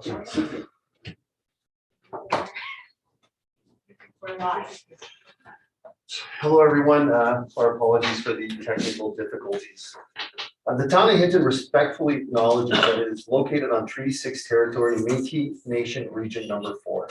We're live. Hello, everyone. Our apologies for the technical difficulties. The town of Hinton respectfully acknowledges that it is located on Treaty 6 territory, Métis Nation Region Number 4.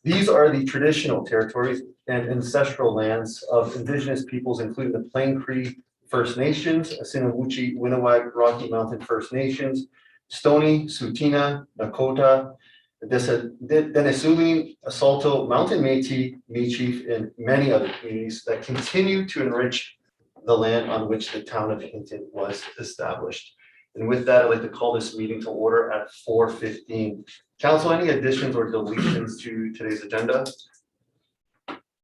These are the traditional territories and ancestral lands of Indigenous peoples, including the Plain Cree First Nations, Assiniboine, Winawag, Rocky Mountain First Nations, Stoney, Tsuut'ina, Nakota, Denisumene, Saulteaux, Mountain Métis, Michif, and many other communities that continue to enrich the land on which the town of Hinton was established. And with that, I'd like to call this meeting to order at 4:15. Council, any additions or deletions to today's agenda?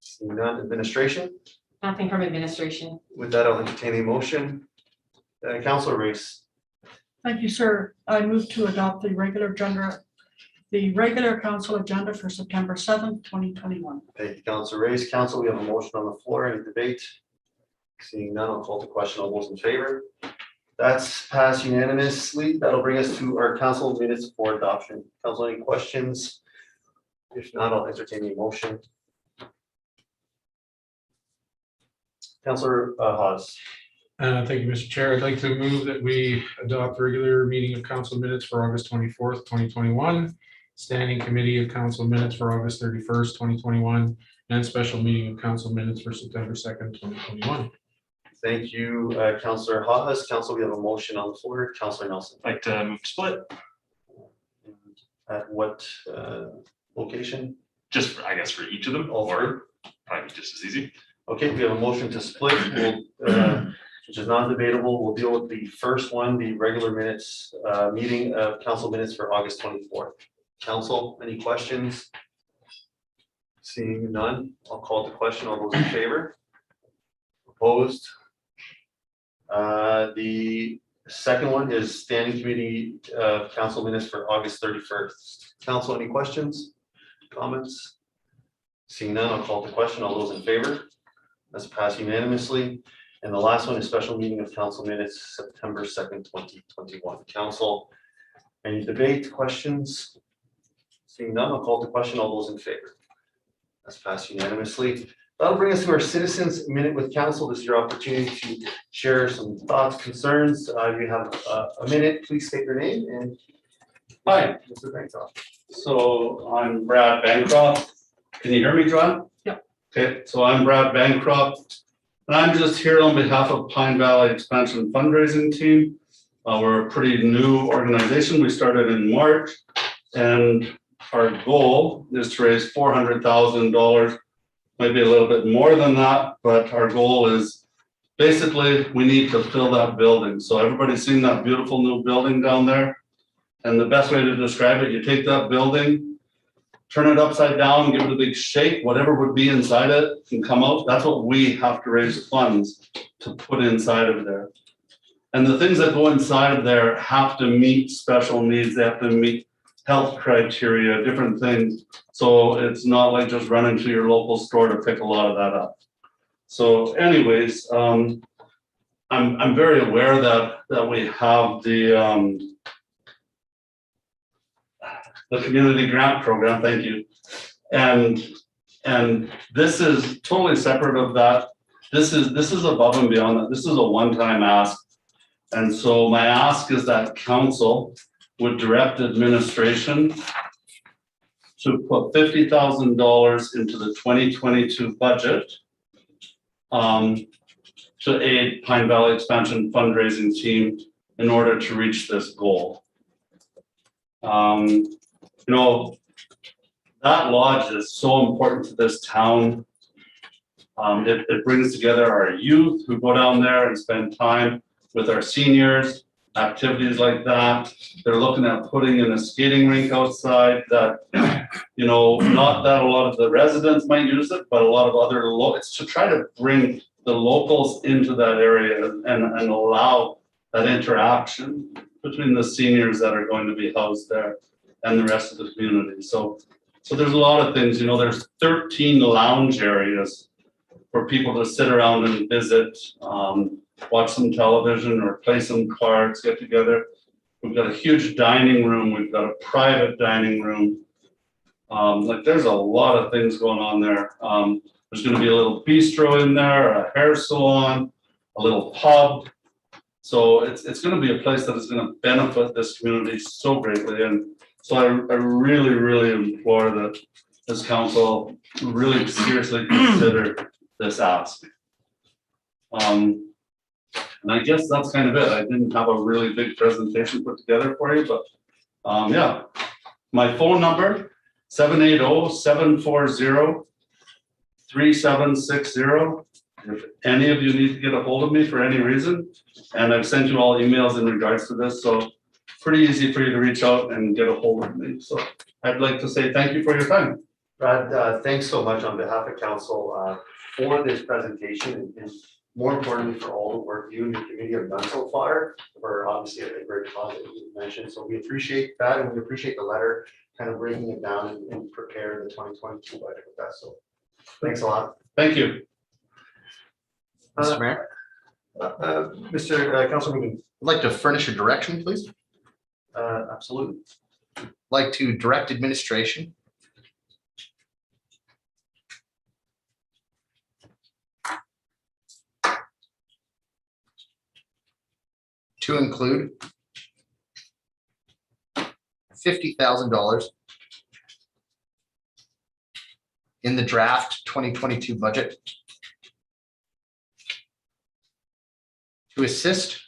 Seeing none. Administration? Nothing from administration. With that, I'll entertain a motion. Councilor Race. Thank you, sir. I move to adopt the regular council agenda for September 7th, 2021. Thank you, Councilor Race. Council, we have a motion on the floor. Any debate? Seeing none, I'll call the question. All those in favor? That's passed unanimously. That'll bring us to our council minutes for adoption. Council, any questions? If not, I'll entertain the motion. Councilor Hawes. Thank you, Mr. Chair. I'd like to move that we adopt the regular meeting of council minutes for August 24th, 2021, standing committee of council minutes for August 31st, 2021, and special meeting of council minutes for September 2nd, 2021. Thank you, Councilor Hawes. Council, we have a motion on the floor. Councilor Nelson. I'd like to move to split. At what location? Just for, I guess, for each of them, All three? or probably just as easy. Okay, we have a motion to split, which is non-debatable. We'll deal with the first one, the regular minutes, meeting of council minutes for August 24th. Council, any questions? Seeing none, I'll call the question. All those in favor? Opposed? The second one is standing committee council minutes for August 31st. Council, any questions, comments? Seeing none, I'll call the question. All those in favor? That's passed unanimously. And the last one is special meeting of council minutes, September 2nd, 2021. Council, any debate, questions? Seeing none, I'll call the question. All those in favor? That's passed unanimously. That'll bring us to our citizens minute with council. This is your opportunity to share some thoughts, concerns. You have a minute. Please state your name and. Hi. Mr. Bancroft. So I'm Brad Bancroft. Can you hear me, John? Yep. Okay, so I'm Brad Bancroft, and I'm just here on behalf of Pine Valley Expansion Fundraising Team. We're a pretty new organization. We started in March, and our goal is to raise $400,000. Maybe a little bit more than that, but our goal is basically we need to fill that building. So everybody's seen that beautiful new building down there. And the best way to describe it, you take that building, turn it upside down, give it a big shake, whatever would be inside it can come out. That's what we have to raise funds to put inside of there. And the things that go inside of there have to meet special needs. They have to meet health criteria, different things. So it's not like just running to your local store to pick a lot of that up. So anyways, I'm very aware that we have the community grant program. Thank you. And this is totally separate of that. This is above and beyond that. This is a one-time ask. And so my ask is that council would direct administration to put $50,000 into the 2022 budget to aid Pine Valley Expansion Fundraising Team in order to reach this goal. You know, that lodge is so important to this town. It brings together our youth who go down there and spend time with our seniors, activities like that. They're looking at putting in a skating rink outside that, you know, not that a lot of the residents might use it, but a lot of other, it's to try to bring the locals into that area and allow that interaction between the seniors that are going to be housed there and the rest of the community. So there's a lot of things, you know, there's 13 lounge areas for people to sit around and visit, watch some television or play some cards, get together. We've got a huge dining room. We've got a private dining room. Like there's a lot of things going on there. There's gonna be a little bistro in there, a hair salon, a little pub. So it's gonna be a place that is gonna benefit this community so greatly. And so I really, really implore that this council really seriously consider this ask. And I guess that's kind of it. I didn't have a really big presentation put together for you, but yeah. My phone number, 780-740-3760. If any of you need to get a hold of me for any reason, and I've sent you all emails in regards to this, so pretty easy for you to reach out and get a hold of me. So I'd like to say thank you for your time. Brad, thanks so much on behalf of council for this presentation and more importantly for all the work you and your committee have done so far. For obviously a great cause that you mentioned. So we appreciate that and we appreciate the letter kind of breaking it down and prepare the 2022 budget with that. So thanks a lot. Thank you. Mr. Mayor, Mr. Councilor McGinn. I'd like to furnish a direction, please. Absolutely. I'd like to direct administration to include $50,000 in the draft 2022 budget to assist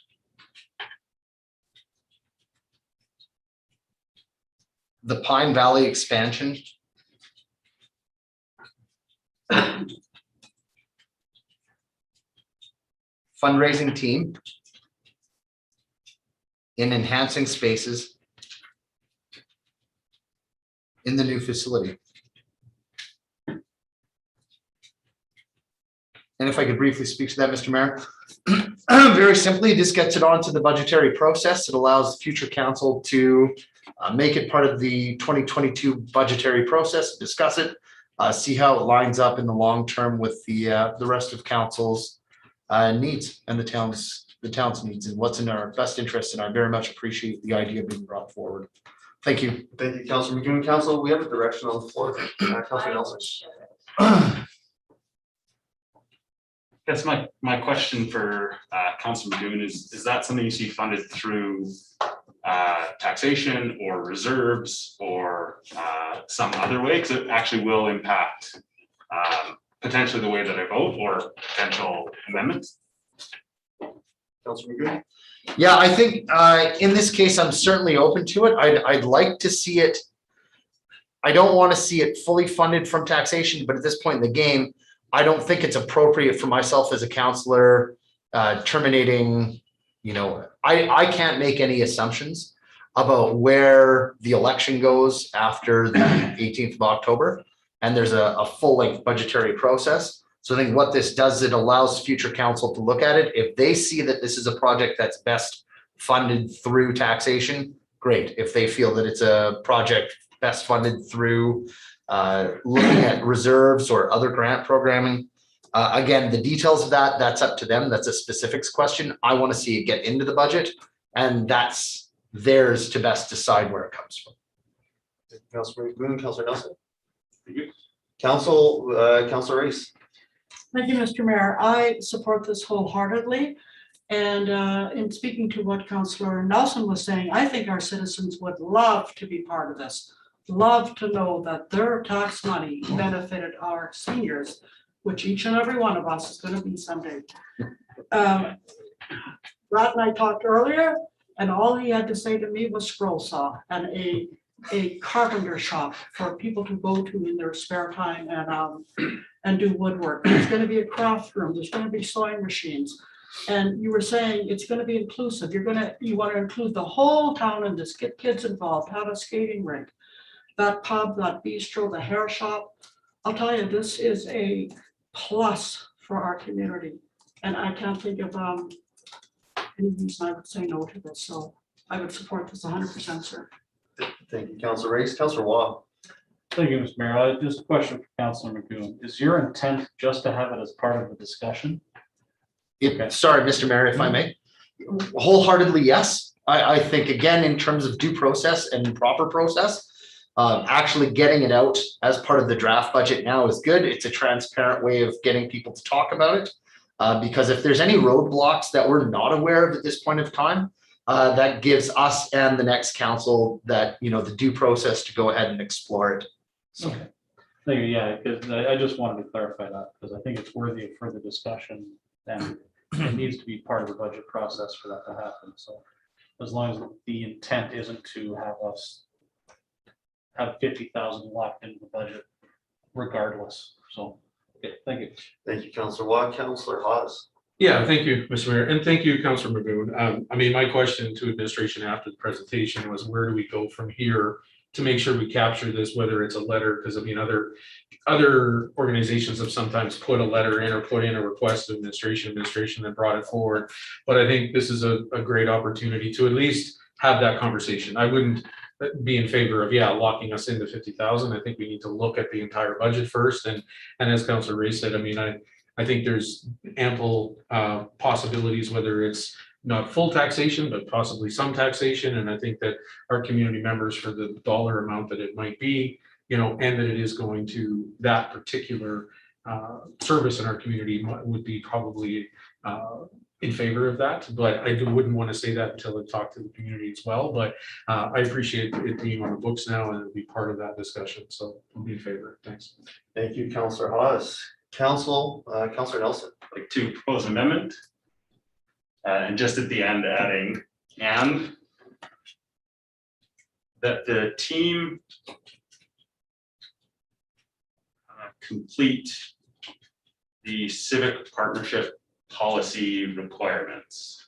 the Pine Valley expansion fundraising team in enhancing spaces in the new facility. And if I could briefly speak to that, Mr. Mayor. Very simply, this gets it onto the budgetary process. It allows future council to make it part of the 2022 budgetary process, discuss it, see how it lines up in the long term with the rest of council's needs and the town's needs and what's in our best interest. And I very much appreciate the idea being brought forward. Thank you. Thank you, Councilor McGinn. Council, we have a direction on the floor. Councilor Nelson. That's my question for Councilor Magoon is that something you see funded through taxation or reserves or some other way? Because it actually will impact potentially the way that I vote or potential amendments. Councilor McGinn. Yeah, I think in this case, I'm certainly open to it. I'd like to see it. I don't want to see it fully funded from taxation, but at this point in the game, I don't think it's appropriate for myself as a counselor terminating, I can't make any assumptions about where the election goes after the 18th of October. And there's a full length budgetary process. So I think what this does, it allows future council to look at it. If they see that this is a project that's best funded through taxation, great. If they feel that it's a project best funded through looking at reserves or other grant programming. Again, the details of that's up to them. That's a specifics question. I want to see it get into the budget, and that's theirs to best decide where it comes from. Councilor McGinn, Councilor Nelson. Councilor Reese. Thank you, Mr. Mayor. I support this wholeheartedly. And in speaking to what Councillor Nelson was saying, I think our citizens would love to be part of this. Love to know that their tax money benefited our seniors, which each and every one of us is going to be someday. Brad and I talked earlier, and all he had to say to me was scroll saw and a carpenter shop for people to go to in their spare time and do woodwork. There's going to be a craft room. There's going to be sewing machines. And you were saying it's going to be inclusive. You want to include the whole town in this, get kids involved, have a skating rink. That pub, that bistro, the hair shop, I'll tell you, this is a plus for our community. And I can't think of any reason I would say no to this. So I would support this 100%, sir. Thank you, Councilor Reese. Councilor Waugh. Thank you, Mr. Mayor. Just a question for Councilor McGoon. Is your intent just to have it as part of the discussion? Sorry, Mr. Mayor, if I may. Wholeheartedly, yes. I think, again, in terms of due process and proper process, actually getting it out as part of the draft budget now is good. It's a transparent way of getting people to talk about it. Because if there's any roadblocks that we're not aware of at this point of time, that gives us and the next council that, the due process to go ahead and explore it. So. Okay. Thank you. Yeah, because I just wanted to clarify that, because I think it's worthy of further discussion, and it needs to be part of the budget process for that to happen. So as long as the intent isn't to have us have 50,000 locked into the budget regardless. So, okay, thank you. Thank you, Councillor Watt. Councillor Hawes. Yeah, thank you, Mr. Mayor, and thank you, Councillor Magoon. I mean, my question to administration after the presentation was, where do we go from here to make sure we capture this, whether it's a letter, because I mean, other organizations have sometimes put a letter in or put in a request to administration then brought it forward. But I think this is a great opportunity to at least have that conversation. I wouldn't be in favor of, locking us into 50,000. I think we need to look at the entire budget first. And as Councillor Ray said, I mean, I think there's ample possibilities, whether it's not full taxation, but possibly some taxation. And I think that our community members, for the dollar amount that it might be, and that it is going to that particular service in our community, would be probably in favor of that. But I wouldn't want to say that until I talk to the community as well. But I appreciate it being on the books now, and it'll be part of that discussion. So I'll be in favor. Thanks. Thank you, Councillor Hawes. Councillor Nelson. Like to propose an amendment. And just at the end adding, and that the team complete the civic partnership policy requirements.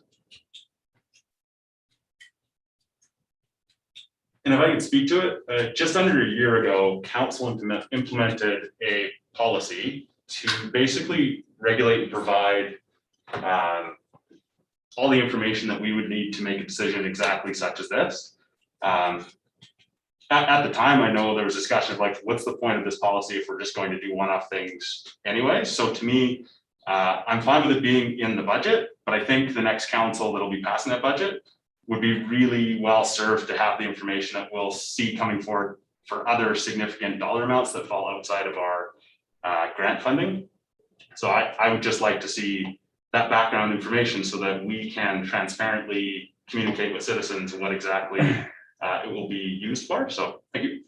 And if I could speak to it, just under a year ago, council implemented a policy to basically regulate and provide all the information that we would need to make a decision exactly such as this. At the time, I know there was discussion of like, what's the point of this policy if we're just going to do one-off things anyway? So to me, I'm fine with it being in the budget, but I think the next council that'll be passing that budget would be really well served to have the information that we'll see coming forward for other significant dollar amounts that fall outside of our grant funding. So I would just like to see that background information so that we can transparently communicate with citizens what exactly it will be used for. So thank you.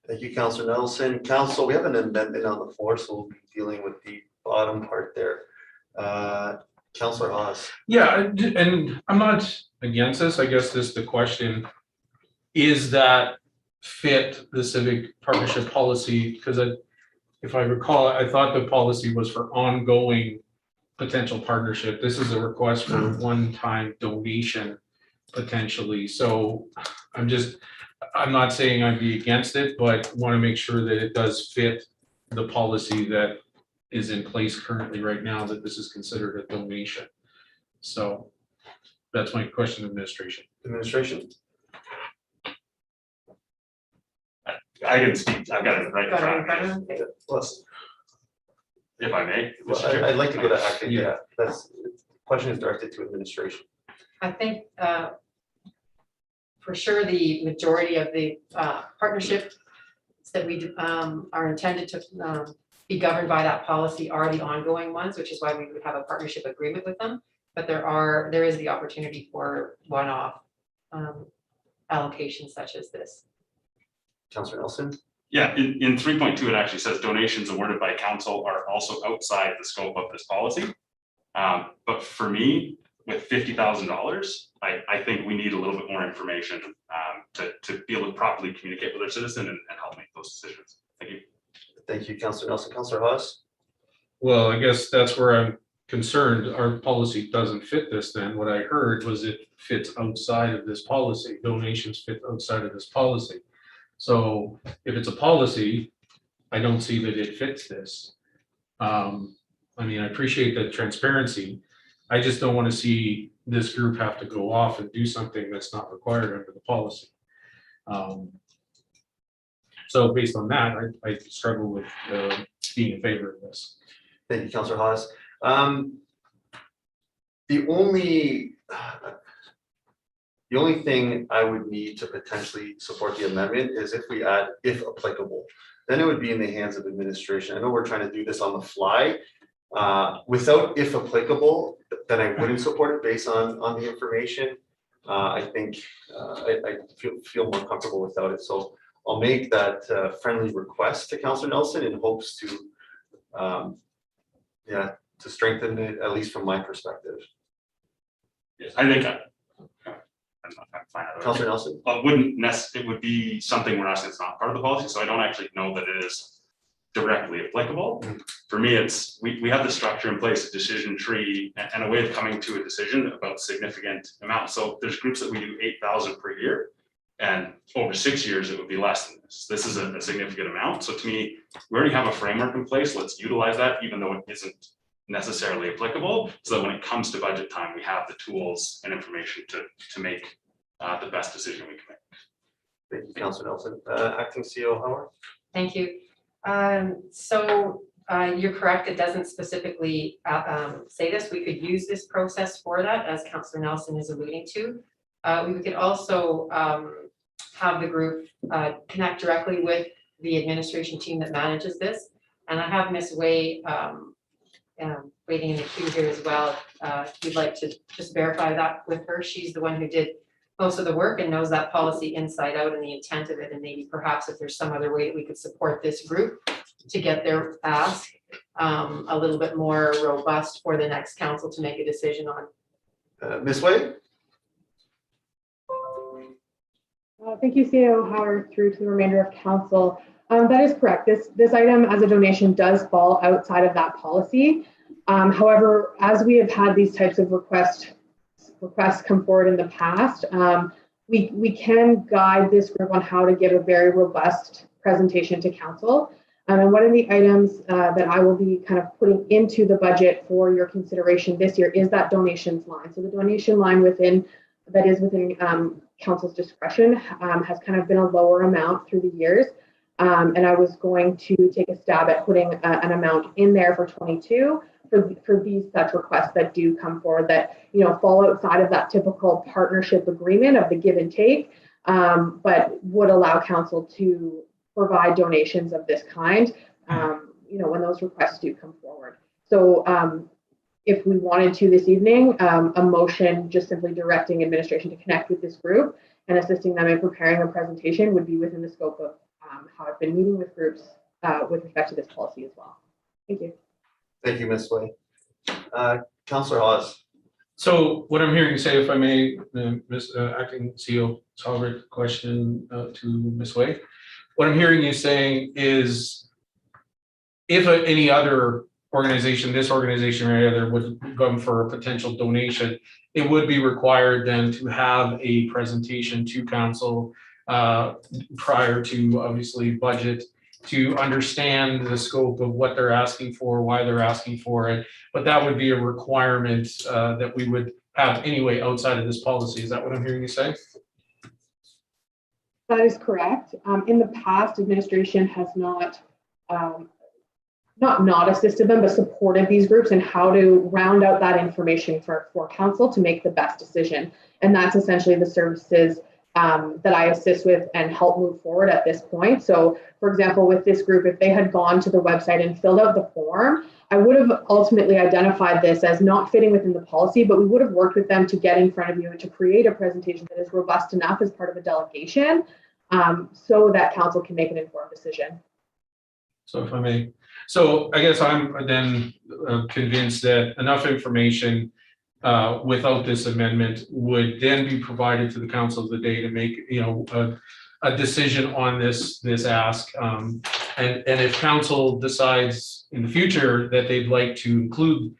Thank you, Councillor Nelson. Council, we have an amendment on the floor, so we'll be dealing with the bottom part there. Councillor Hawes. Yeah, and I'm not against this. I guess the question is that fit the civic partnership policy, because if I recall, I thought the policy was for ongoing potential partnership. This is a request for one-time donation potentially. So I'm not saying I'd be against it, but want to make sure that it does fit the policy that is in place currently right now, that this is considered a donation. So that's my question to administration. Administration. I can speak, I've got it right in front of me, Plus, if I may. Mr. Chair. I'd like to go to acting. Yeah. Yeah, that's question is directed to administration. I think for sure the majority of the partnerships that we are intended to be governed by that policy are the ongoing ones, which is why we would have a partnership agreement with them. But there is the opportunity for one-off allocations such as this. Councillor Nelson. Yeah, in 3.2, it actually says donations awarded by council are also outside the scope of this policy. But for me, with $50,000, I think we need a little bit more information to be able to properly communicate with our citizen and help make those decisions. Thank you. Thank you, Councillor Nelson. Councillor Hawes. Well, I guess that's where I'm concerned. Our policy doesn't fit this then. What I heard was it fits outside of this policy. Donations fit outside of this policy. So if it's a policy, I don't see that it fits this. I mean, I appreciate the transparency. I just don't want to see this group have to go off and do something that's not required under the policy. So based on that, I struggle with being in favor of this. Thank you, Councillor Hawes. The only The only thing I would need to potentially support the amendment is if we add, if applicable, then it would be in the hands of administration. I know we're trying to do this on the fly. Without if applicable, then I wouldn't support it based on the information. I think I feel more comfortable without it. So I'll make that friendly request to Councillor Nelson in hopes to, to strengthen it, at least from my perspective. Yes, I think I'm fine. Councillor Nelson? It would be something we're asking, it's not part of the policy, so I don't actually know that it is directly applicable. For me, it's, we have the structure in place, a decision tree, and a way of coming to a decision about significant amounts. So there's groups that we do 8,000 per year, and over 6 years, it would be less than this. This is a significant amount. So to me, we already have a framework in place. Let's utilize that, even though it isn't necessarily applicable, so that when it comes to budget time, we have the tools and information to make the best decision we can make. Thank you, Councillor Nelson. Acting CEO Howard? Thank you. So you're correct, it doesn't specifically say this. We could use this process for that, as Councillor Nelson is alluding to. We could also have the group connect directly with the administration team that manages this. And I have Ms. Way waiting in the queue here as well. If you'd like to just verify that with her. She's the one who did most of the work and knows that policy inside out and the intent of it. And maybe perhaps if there's some other way that we could support this group to get their ask a little bit more robust for the next council to make a decision on. Ms. Way? Thank you, CEO Howard, through to the remainder of council. That is correct. This item as a donation does fall outside of that policy. However, as we have had these types of requests come forward in the past, we can guide this group on how to give a very robust presentation to council. And one of the items that I will be kind of putting into the budget for your consideration this year is that donations line. So the donation line within council's discretion has kind of been a lower amount through the years. And I was going to take a stab at putting an amount in there for 22 for these such requests that do come forward that, you know, fall outside of that typical partnership agreement of the give and take, but would allow council to provide donations of this kind, you know, when those requests do come forward. So if we wanted to this evening, a motion just simply directing administration to connect with this group and assisting them in preparing a presentation would be within the scope of how I've been meeting with groups with respect to this policy as well. Thank you. Thank you, Ms. Way. Councillor Hawes? So what I'm hearing you say, if I may, Acting CEO Howard, question to Ms. Way. What I'm hearing you saying is if any other organization, this organization or any other would come for a potential donation, it would be required then to have a presentation to council prior to obviously budget to understand the scope of what they're asking for, why they're asking for it. But that would be a requirement that we would have anyway outside of this policy. Is that what I'm hearing you say? That is correct. In the past, administration has not assisted them, but supported these groups in how to round out that information for council to make the best decision. And that's essentially the services that I assist with and help move forward at this point. So for example, with this group, if they had gone to the website and filled out the form, I would have ultimately identified this as not fitting within the policy, but we would have worked with them to get in front of you and to create a presentation that is robust enough as part of a delegation so that council can make an informed decision. So if I may, so I guess I'm then convinced that enough information without this amendment would then be provided to the council of the day to make, you know, a decision on this ask. And if council decides in the future that they'd like to include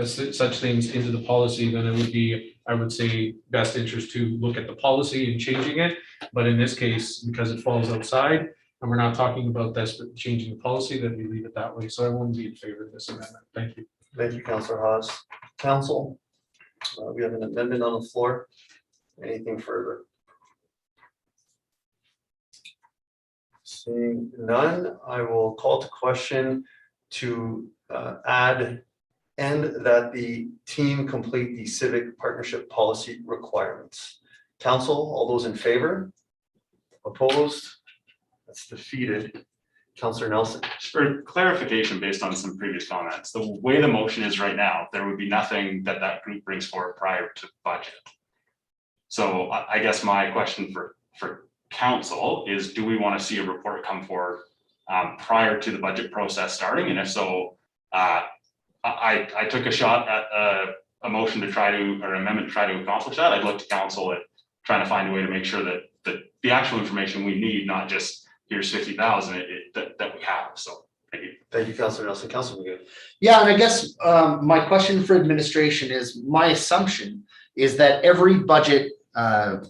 such things into the policy, then it would be, I would say, best interest to look at the policy and changing it. But in this case, because it falls outside, and we're not talking about this, but changing the policy, then we leave it that way. So I won't be in favor of this amendment. Thank you. Thank you, Councillor Hawes. Council, we have an amendment on the floor. Anything further? Seeing none, I will call to question to add and that the team complete the civic partnership policy requirements. Council, all those in favor? Opposed? That's defeated. Councillor Nelson. Just for clarification, based on some previous comments, the way the motion is right now, there would be nothing that that group brings forward prior to budget. So I guess my question for council is, do we want to see a report come forward prior to the budget process starting? And if so, I took a shot at a motion to try to, or amendment to try to accomplish that. I'd look to council at trying to find a way to make sure that the actual information we need, not just here's 50,000, that we have. So thank you. Thank you, Councillor Nelson. Councillor McGinn. Yeah, and I guess my question for administration is, my assumption is that every budget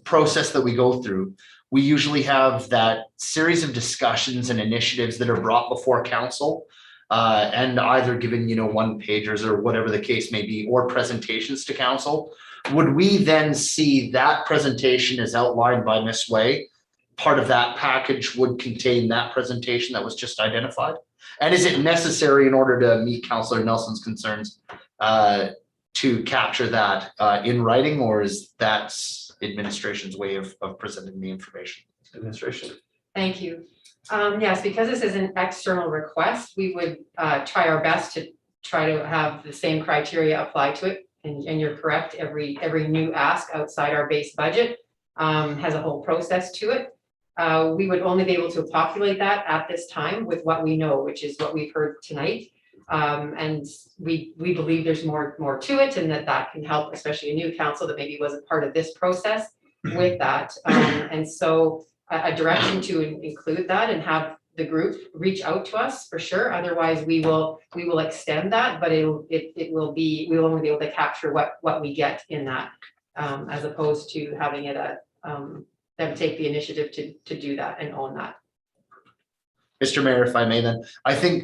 process that we go through, we usually have that series of discussions and initiatives that are brought before council and either given, one pagers or whatever the case may be, or presentations to council. Would we then see that presentation as outlined by Ms. Way? Part of that package would contain that presentation that was just identified? And is it necessary in order to meet Councillor Nelson's concerns to capture that in writing, or is that administration's way of presenting the information? Administration. Thank you. Yes, because this is an external request, we would try our best to try to have the same criteria applied to it. And you're correct, every new ask outside our base budget has a whole process to it. We would only be able to populate that at this time with what we know, which is what we've heard tonight. And we believe there's more to it, and that can help, especially a new council that maybe wasn't part of this process with that. And so a direction to include that and have the group reach out to us for sure. Otherwise, we will extend that, but we will only be able to capture what we get in that, as opposed to having it them take the initiative to do that and own that. Mr. Mayor, if I may then, I think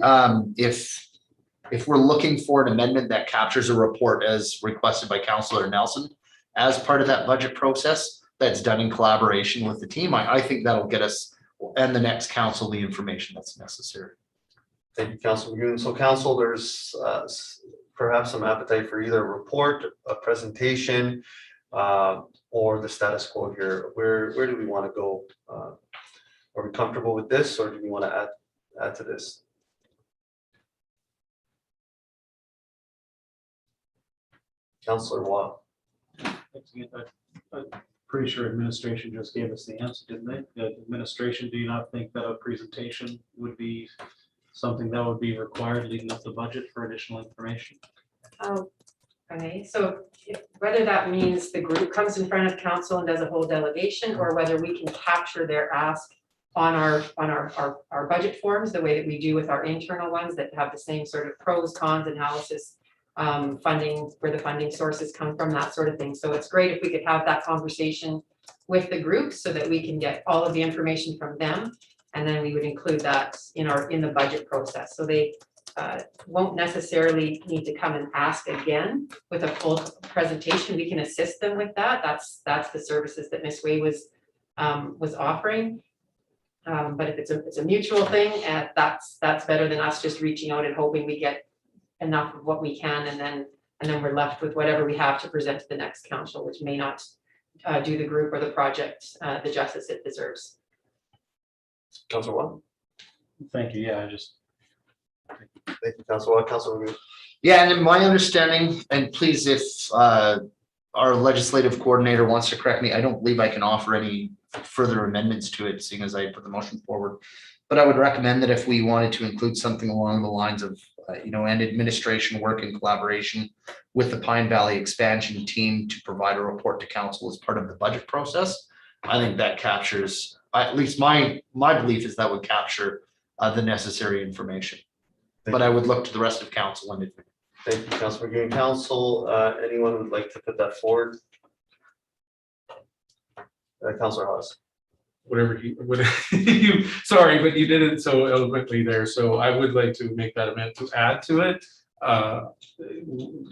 if we're looking for an amendment that captures a report as requested by Councillor Nelson as part of that budget process, that's done in collaboration with the team, I think that'll get us and the next council the information that's necessary. Thank you, Councillor McGinn. So council, there's perhaps some appetite for either a report, a presentation, or the status quo here. Where do we want to go? Are we comfortable with this, or do we want to add to this? Councillor Waugh. I'm pretty sure administration just gave us the answer, didn't they? The administration, do you not think that a presentation would be something that would be required leading up the budget for additional information? Okay, so whether that means the group comes in front of council and does a whole delegation, or whether we can capture their ask on our budget forms, the way that we do with our internal ones that have the same sort of pros, cons analysis, funding, where the funding sources come from, that sort of thing. So it's great if we could have that conversation with the group so that we can get all of the information from them, and then we would include that in the budget process. So they won't necessarily need to come and ask again with a full presentation. We can assist them with that. That's the services that Ms. Way was offering. But if it's a mutual thing, that's better than us just reaching out and hoping we get enough of what we can, and then we're left with whatever we have to present to the next council, which may not do the group or the project the justice it deserves. Councillor Waugh. Thank you. Yeah, Thank you, Councillor Waugh. Councillor McGinn. Yeah, and in my understanding, and please, if our legislative coordinator wants to correct me, I don't believe I can offer any further amendments to it, seeing as I put the motion forward. But I would recommend that if we wanted to include something along the lines of, and administration work in collaboration with the Pine Valley expansion team to provide a report to council as part of the budget process, I think that captures, at least my belief is that would capture the necessary information. But I would look to the rest of council and admin. Thank you, Councillor McGinn. Council, anyone would like to put that forward? Councillor Hawes. Whatever sorry, but you did it so eloquently there. So I would like to make that amendment to add to it.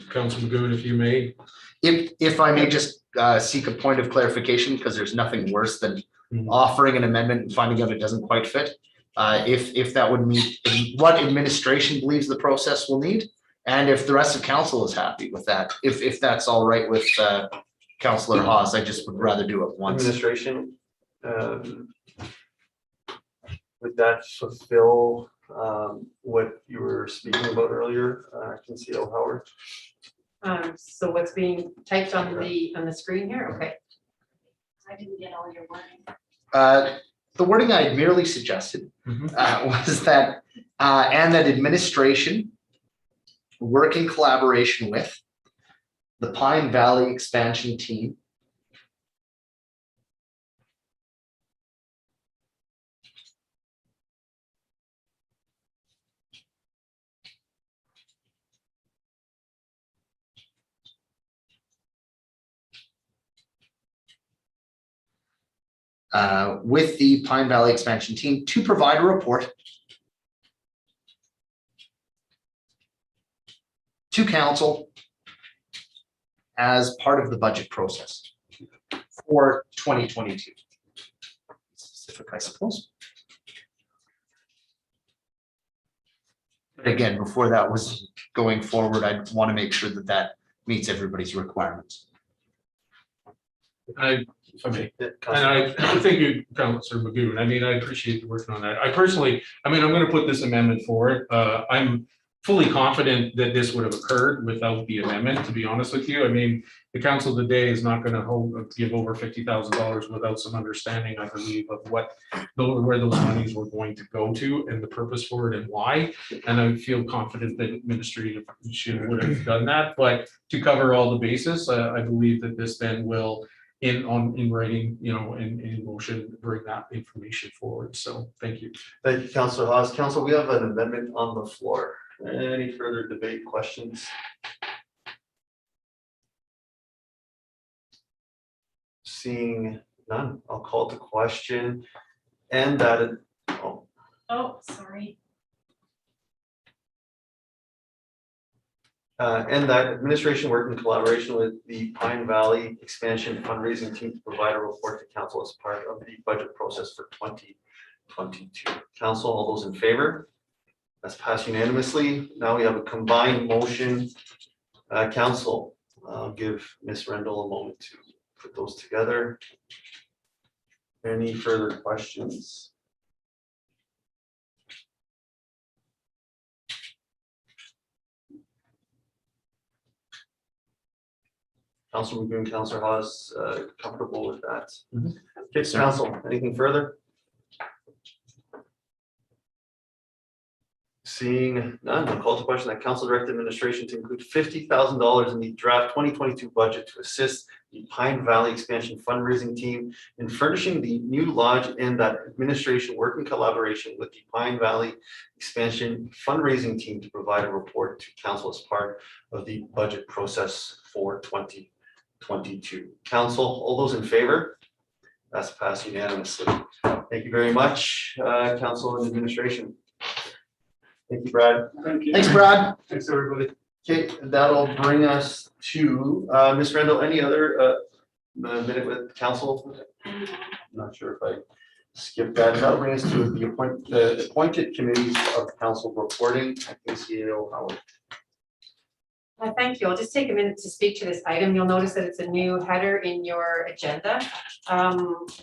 Councilor Magoon, if you may. If I may just seek a point of clarification, because there's nothing worse than offering an amendment and finding out it doesn't quite fit. If that would meet what administration believes the process will need, and if the rest of council is happy with that, if that's all right with Councillor Haas, I just would rather do it once. Administration. Would that fulfill what you were speaking about earlier, Councillor Howard? So what's being typed on the screen here? Okay. I didn't get all your wording. The wording I had merely suggested was that, and that administration work in collaboration with the Pine Valley expansion team with the Pine Valley expansion team to provide a report to council as part of the budget process for 2022. Specific, I suppose. But again, before that was going forward, I'd want to make sure that that meets everybody's requirements. If I may, and I thank you, Councillor Magoon. I mean, I appreciate you working on that. I personally, I mean, I'm going to put this amendment forward. I'm fully confident that this would have occurred without the amendment, to be honest with you. I mean, the council today is not going to give over $50,000 without some understanding, I believe, of where those monies were going to go to and the purpose for it and why. And I feel confident that administrative would have done that. But to cover all the bases, I believe that this then will, in writing, you know, in motion, bring that information forward. So thank you. Thank you, Councillor Haas. Council, we have an amendment on the floor. Any further debate, questions? Seeing none, I'll call to question. And that, Oh, sorry. and that administration work in collaboration with the Pine Valley expansion fundraising team to provide a report to council as part of the budget process for 2022. Council, all those in favor? That's passed unanimously. Now we have a combined motion. Council, I'll give Ms. Rendell a moment to put those together. Any further questions? Councilor Magoon, Councilor Haas, comfortable with that? Okay, Council, anything further? Seeing none, I'll call to question that council direct administration to include $50,000 in the draft 2022 budget to assist the Pine Valley expansion fundraising team in furnishing the new lodge, and that administration work in collaboration with the Pine Valley expansion fundraising team to provide a report to council as part of the budget process for 2022. Council, all those in favor? That's passed unanimously. Thank you very much, council and administration. Thank you, Brad. Thank you. Thanks, Brad. Thanks, everybody. Okay, that'll bring us to Ms. Rendell. Any other minute with council? I'm not sure if I skipped that. That'll bring us to the appointed committees of council reporting. I can see Howard. Thank you. I'll just take a minute to speak to this item. You'll notice that it's a new header in your agenda.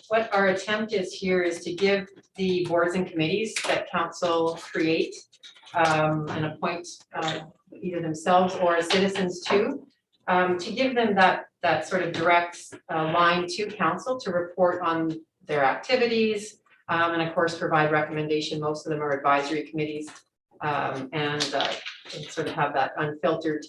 What our attempt is here is to give the boards and committees that council create and appoint either themselves or citizens to give them that sort of direct line to council to report on their activities and of course provide recommendation. Most of them are advisory committees and sort of have that unfiltered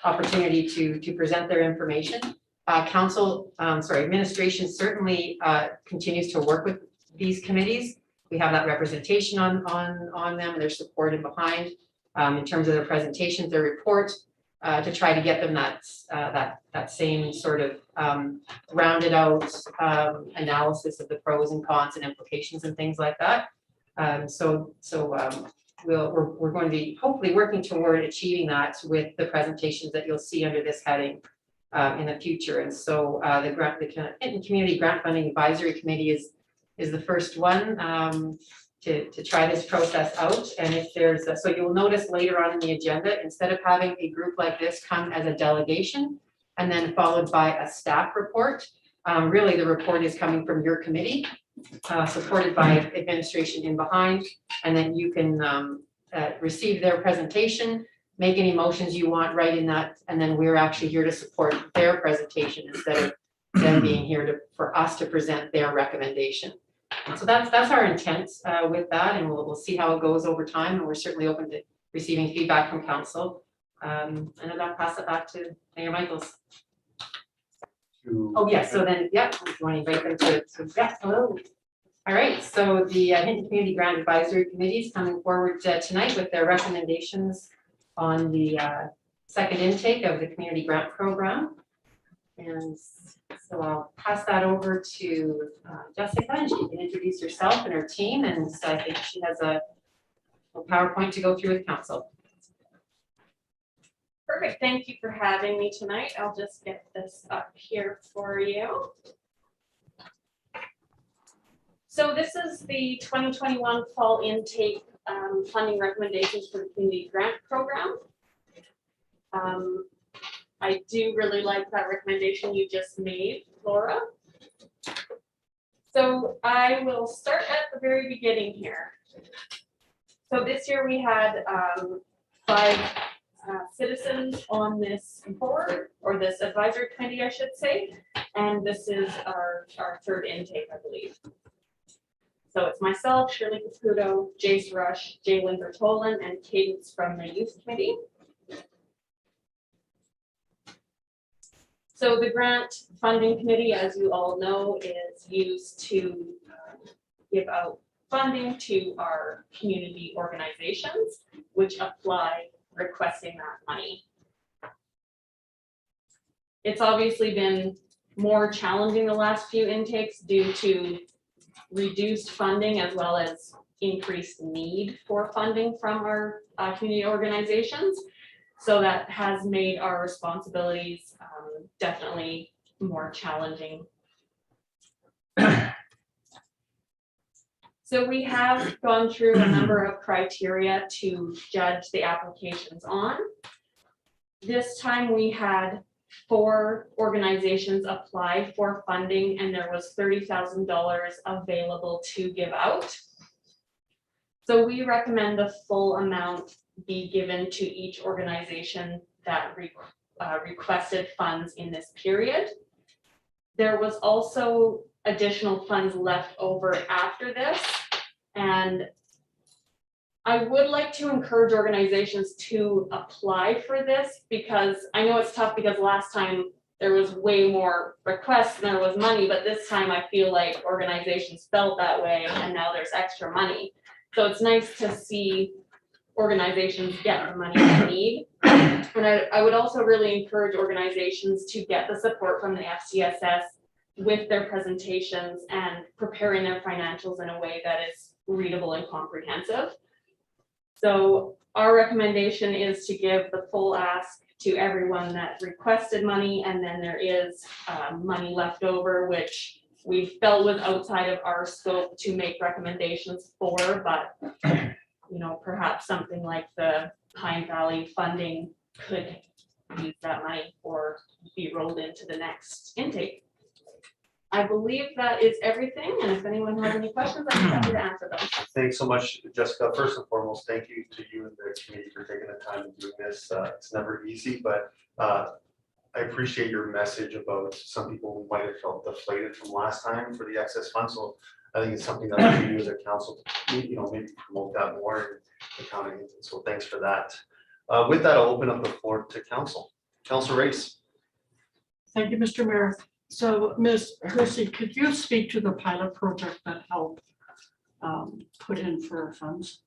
opportunity to present their information. Administration certainly continues to work with these committees. We have that representation on them, their support and behind in terms of their presentations, their report, to try to get them that same sort of rounded out analysis of the pros and cons and implications and things like that. We're going to be hopefully working toward achieving that with the presentations that you'll see under this heading in the future. And so the Community Grant Funding Advisory Committee is the first one to try this process out. And if there's so you'll notice later on in the agenda, instead of having a group like this come as a delegation, and then followed by a staff report. Really, the report is coming from your committee, supported by administration in behind, and then you can receive their presentation, make any motions you want right in that, and then we're actually here to support their presentation instead of them being here for us to present their recommendation. So that's our intent with that, and we'll see how it goes over time, and we're certainly open to receiving feedback from council. And then I'll pass it back to Mayor Michaels. Oh, yes, so then, yeah, if you want to invite them yeah, hello. All right, so the Hinton Community Grant Advisory Committee is coming forward tonight with their recommendations on the second intake of the community grant program. And so I'll pass that over to Jessica, and she can introduce herself and her team, and so I think she has a PowerPoint to go through with council. Perfect, thank you for having me tonight. I'll just get this up here for you. So this is the 2021 fall intake funding recommendations for the community grant program. I do really like that recommendation you just made, Laura. So I will start at the very beginning here. So this year we had 5 citizens on this board, or this advisory committee, I should say, and this is our third intake, I believe. So it's myself, Shirley Caputo, Jace Rush, Jalen Bertolin, and Cadence from the youth committee. So the grant funding committee, as you all know, is used to give out funding to our community organizations, which apply requesting that money. It's obviously been more challenging the last few intakes due to reduced funding as well as increased need for funding from our community organizations. So that has made our responsibilities definitely more challenging. So we have gone through a number of criteria to judge the applications on. This time we had 4 organizations apply for funding, and there was $30,000 available to give out. So we recommend the full amount be given to each organization that requested funds in this period. There was also additional funds left over after this, and I would like to encourage organizations to apply for this, because I know it's tough because last time there was way more requests than there was money, but this time I feel like organizations felt that way and now there's extra money. So it's nice to see organizations get the money they need. And I would also really encourage organizations to get the support from the FCSS with their presentations and preparing their financials in a way that is readable and comprehensive. So our recommendation is to give the full ask to everyone that requested money, and then there is money left over, which we felt was outside of our scope to make recommendations for, but you know, perhaps something like the Pine Valley funding could use that money or be rolled into the next intake. I believe that is everything, and if anyone has any questions, I'm happy to answer them. Thanks so much, Jessica. First and foremost, thank you to you and the committee for taking the time and doing this. It's never easy, but I appreciate your message about some people who might have felt deflated from last time for the excess funds. So I think it's something that we do as a council, you know, maybe promote that more in the county. So thanks for that. With that, I'll open up the floor to council. Councilor Race. Thank you, Mr. Mayor. So Ms. Hersey, could you speak to the pilot project that helped put in for funds?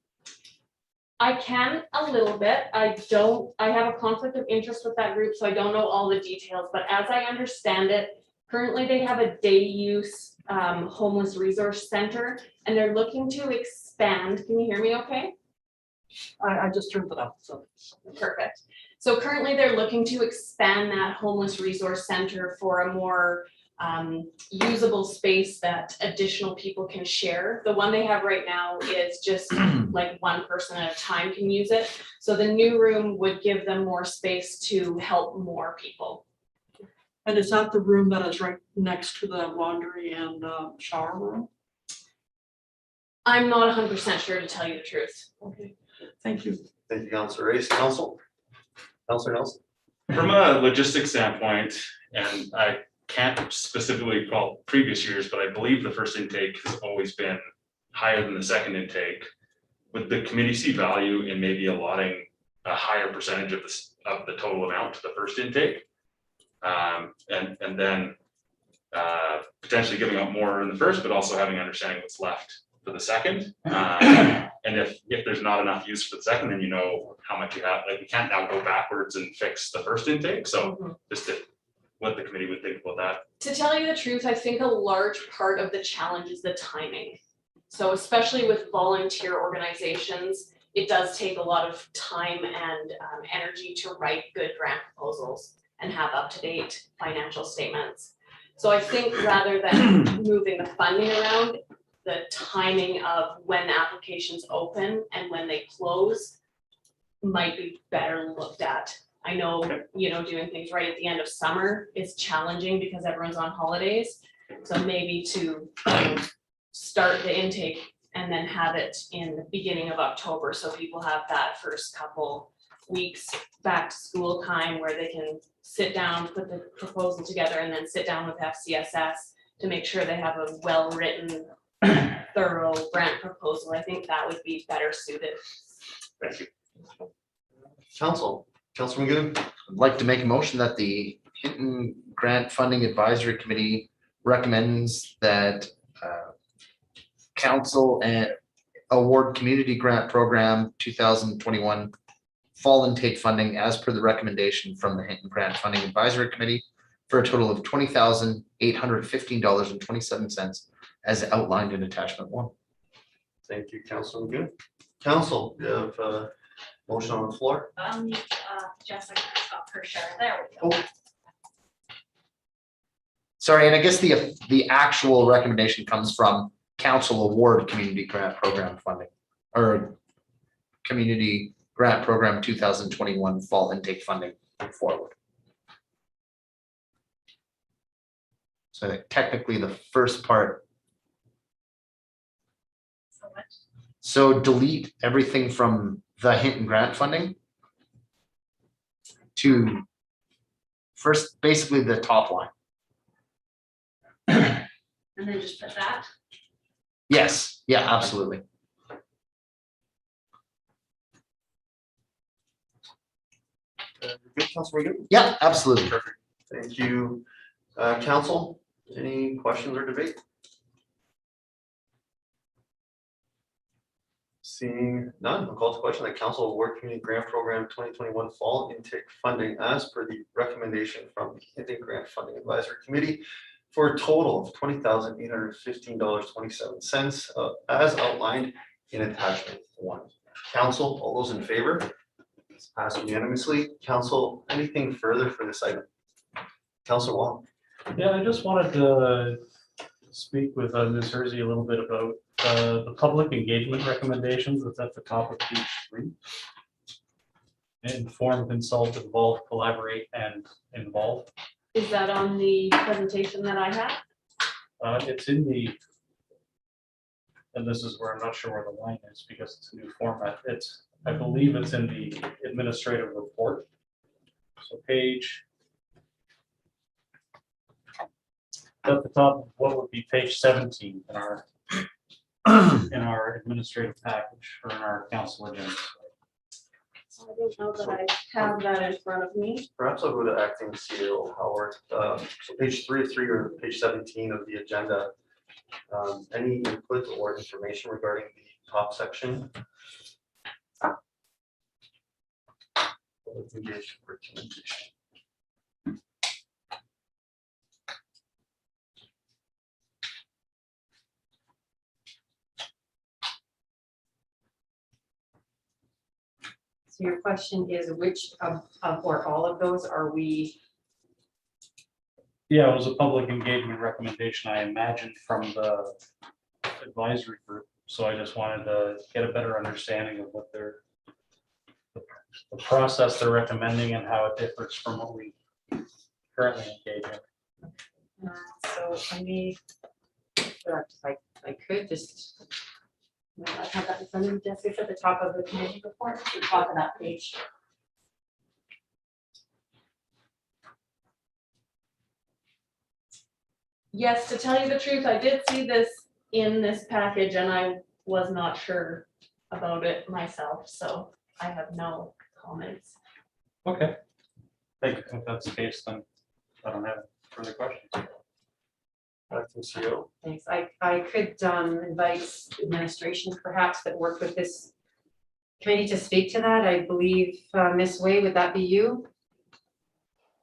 I can a little bit. I have a conflict of interest with that group, so I don't know all the details, but as I understand it, currently they have a day use homeless resource center, and they're looking to expand. Can you hear me okay? I just turned it up, so. Perfect. So currently they're looking to expand that homeless resource center for a more usable space that additional people can share. The one they have right now is just like one person at a time can use it. So the new room would give them more space to help more people. And is that the room that is right next to the laundry and shower room? I'm not 100% sure, to tell you the truth. Okay, thank you. Thank you, Councilor Race. Councilor Nelson? From a logistics standpoint, and I can't specifically recall previous years, but I believe the first intake has always been higher than the second intake. Would the committee see value in maybe allotting a higher percentage of the total amount to the first intake? And then potentially giving out more in the first, but also having understanding what's left for the second. And if there's not enough use for the second, then you know how much you have. Like, you can't now go backwards and fix the first intake. So just what the committee would think about that. To tell you the truth, I think a large part of the challenge is the timing. So especially with volunteer organizations, it does take a lot of time and energy to write good grant proposals and have up-to-date financial statements. So I think rather than moving the funding around, the timing of when applications open and when they close might be better looked at. I know, doing things right at the end of summer is challenging because everyone's on holidays. So maybe to start the intake and then have it in the beginning of October, so people have that first couple weeks back to school time where they can sit down, put the proposal together, and then sit down with FCSS to make sure they have a well-written, thorough grant proposal. I think that would be better suited. Thank you. Councilor McGinn? I'd like to make a motion that the Hinton Grant Funding Advisory Committee recommends that council and award community grant program 2021 fall intake funding as per the recommendation from the Hinton Grant Funding Advisory Committee for a total of $20,815.27 as outlined in attachment 1. Thank you, Councilor McGinn. Council, you have a motion on the floor? Jessica stop her share. There we go. Sorry, and I guess the actual recommendation comes from council award community grant program funding or community grant program 2021 fall intake funding forward. So I think technically the first part. So much. So delete everything from the Hinton grant funding to first, basically the top line. And then just put that. Yes, yeah, absolutely. Good, Councilor McGinn? Yeah, absolutely. Perfect. Thank you. Council, any questions or debate? Seeing none, I'll call to question that council award community grant program 2021 fall intake funding as per the recommendation from the Hinton Grant Funding Advisory Committee for a total of $20,815.27 as outlined in attachment 1. Council, all those in favor? It's passed unanimously. Council, anything further for this item? Councilor Wong. Yeah, I just wanted to speak with Ms. Hersey a little bit about the public engagement recommendations that's at the top of page 3. Inform, consult, involve, collaborate, and involve. Is that on the presentation that I have? It's in the, and this is where I'm not sure where the line is because it's a new format. I believe it's in the administrative report. So page, at the top, what would be page 17 in our administrative package or in our council agenda. I don't know that I have that in front of me. Perhaps I'll go to acting CEO Howard. So page 3 or page 17 of the agenda. Any input or information regarding the top section? Engagement recommendation. So your question is which of or all of those are we? Yeah, it was a public engagement recommendation, I imagine, from the advisory group. So I just wanted to get a better understanding of what the process they're recommending and how it differs from what we currently engaging. So I may, if I could just. I have that in front of me, Jesse, it's at the top of the committee report, the top of that page. Yes, to tell you the truth, I did see this in this package and I was not sure about it myself, so I have no comments. Okay. If that's the case, then I don't have further questions. Acting CEO. Thanks. I could invite administration perhaps that worked with this committee to speak to that. I believe Ms. Way, would that be you?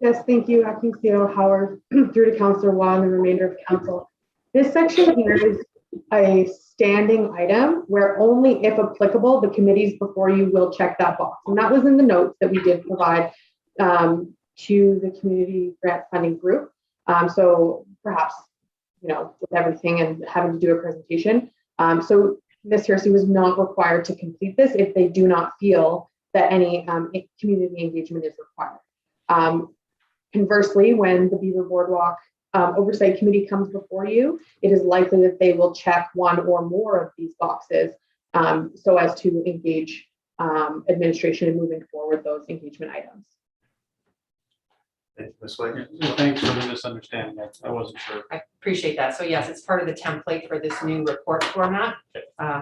Yes, thank you, Acting CEO Howard, through to Councillor Waugh and the remainder of council. This section here is a standing item where only if applicable, the committees before you will check that box. And that was in the notes that we did provide to the community grant funding group. So perhaps, you know, with everything and having to do a presentation. So Ms. Hersey was not required to complete this if they do not feel that any community engagement is required. Conversely, when the Beaver Boardwalk Oversight Committee comes before you, it is likely that they will check one or more of these boxes so as to engage administration in moving forward those engagement items. Ms. Way. Thanks for the misunderstanding. I wasn't sure. I appreciate that. So yes, it's part of the template for this new report format.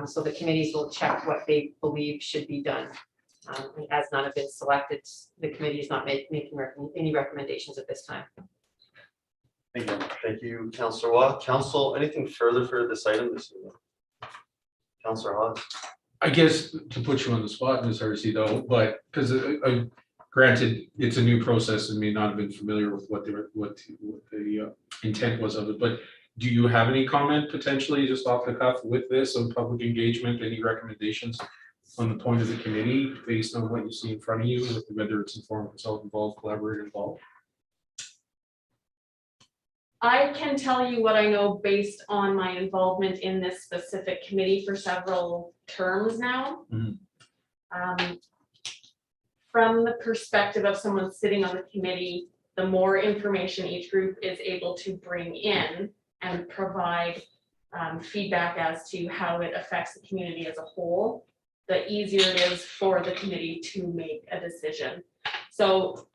So the committees will check what they believe should be done. As none have been selected, the committee is not making any recommendations at this time. Thank you. Thank you, Councillor Waugh. Council, anything further for this item this evening? Councillor Hawes. I guess to put you on the spot, Ms. Hersey, though, but because granted, it's a new process and may not have been familiar with what the intent was of it, but do you have any comment potentially just off the cuff with this on public engagement, any recommendations on the point of the committee based on what you see in front of you, whether it's informed, consult, involved, collaborate, involved? I can tell you what I know based on my involvement in this specific committee for several terms now. From the perspective of someone sitting on the committee, the more information each group is able to bring in and provide feedback as to how it affects the community as a whole, the easier it is for the committee to make a decision. So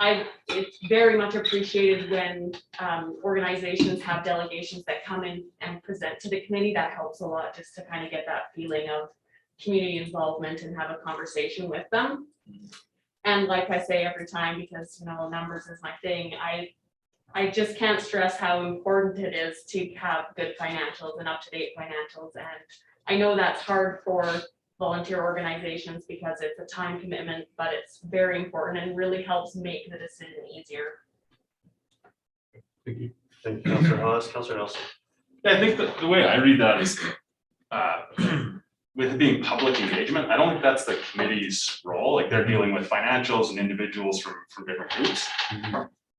it's very much appreciated when organizations have delegations that come in and present to the committee. That helps a lot just to kind of get that feeling of community involvement and have a conversation with them. And like I say every time, because you know numbers is my thing, I just can't stress how important it is to have good financials and up-to-date financials. And I know that's hard for volunteer organizations because it's a time commitment, but it's very important and really helps make the decision easier. Thank you. Thank you, Councillor Hawes. Councillor Nelson. Yeah, I think the way I read that is with it being public engagement, I don't think that's the committee's role. Like they're dealing with financials and individuals from different groups.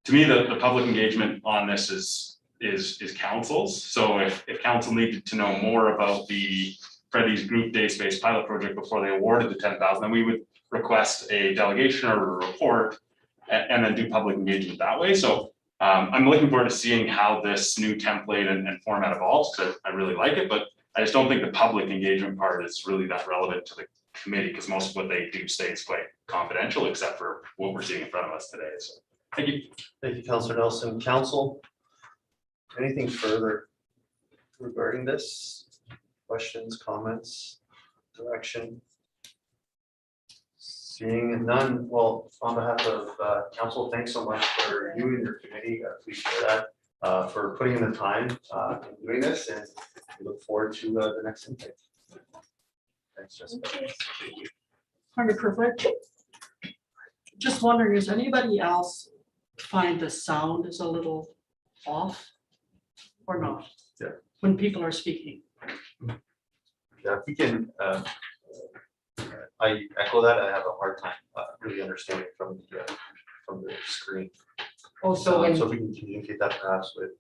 To me, the public engagement on this is council's. So if council needed to know more about the Freddie's group day space pilot project before they awarded the 10,000, then we would request a delegation or a report and then do public engagement that way. So I'm looking forward to seeing how this new template and format evolves because I really like it, but I just don't think the public engagement part is really that relevant to the committee because most of what they do stays quite confidential except for what we're seeing in front of us today. So thank you. Thank you, Councillor Nelson. Council, anything further regarding this? Questions, comments, direction? Seeing none, well, on behalf of council, thanks so much for you and your committee. I appreciate that for putting in the time in doing this, and we look forward to the next intake. Thanks, Jessica. Kind of perfect. Just wondering, does anybody else find the sound is a little off or not? Yeah. When people are speaking? Yeah, if we can, I echo that. I have a hard time really understanding from the screen. Oh, So if we can communicate that perhaps with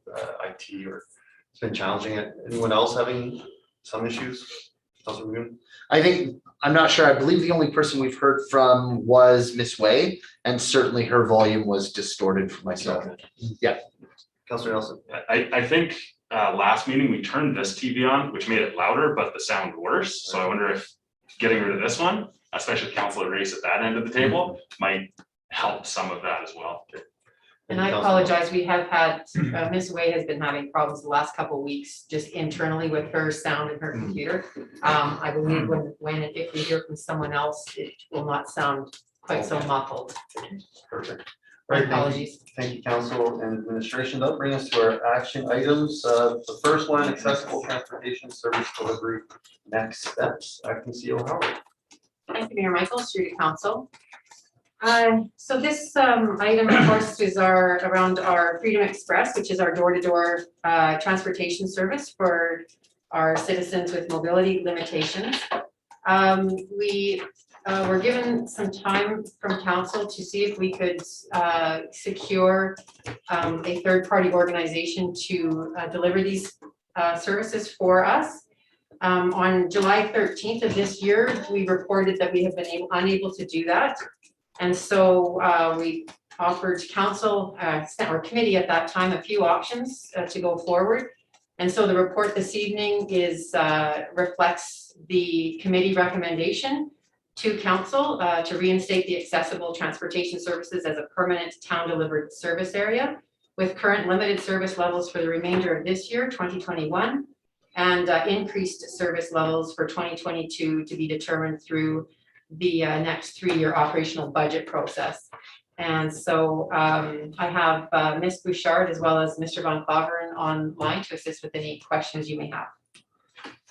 IT, or it's been challenging. Anyone else having some issues? Councilor Moon? I think, I'm not sure, I believe the only person we've heard from was Miss Way, and certainly her volume was distorted for myself. Councilor Nelson? I think last meeting, we turned this TV on, which made it louder, but the sound worse. So I wonder if getting rid of this one, especially Councilor Race at that end of the table, might help some of that as well. And I apologize, we have had, Ms. Way has been having problems the last couple of weeks, just internally with her sound and her computer. I believe when and if we hear from someone else, it will not sound quite so muffled. Perfect. My Right, thank you. apologies. Thank you, council and administration. That'll bring us to our action items. The first one, accessible transportation service delivery next steps. Acting CEO Howard. Thank you, Mayor Michaels, through to council. So this item, of course, is around our Freedom Express, which is our door-to-door transportation service for our citizens with mobility limitations. We were given some time from council to see if we could secure a third-party organization to deliver these services for us. On July 13th of this year, we reported that we have been unable to do that. And so we offered council or committee at that time a few options to go forward. And so the report this evening reflects the committee recommendation to council to reinstate the accessible transportation services as a permanent town delivered service area with current limited service levels for the remainder of this year, 2021, and increased service levels for 2022 to be determined through the next 3-year operational budget process. And so I have Ms. Bouchard as well as Mr. Von Claveren online to assist with any questions you may have.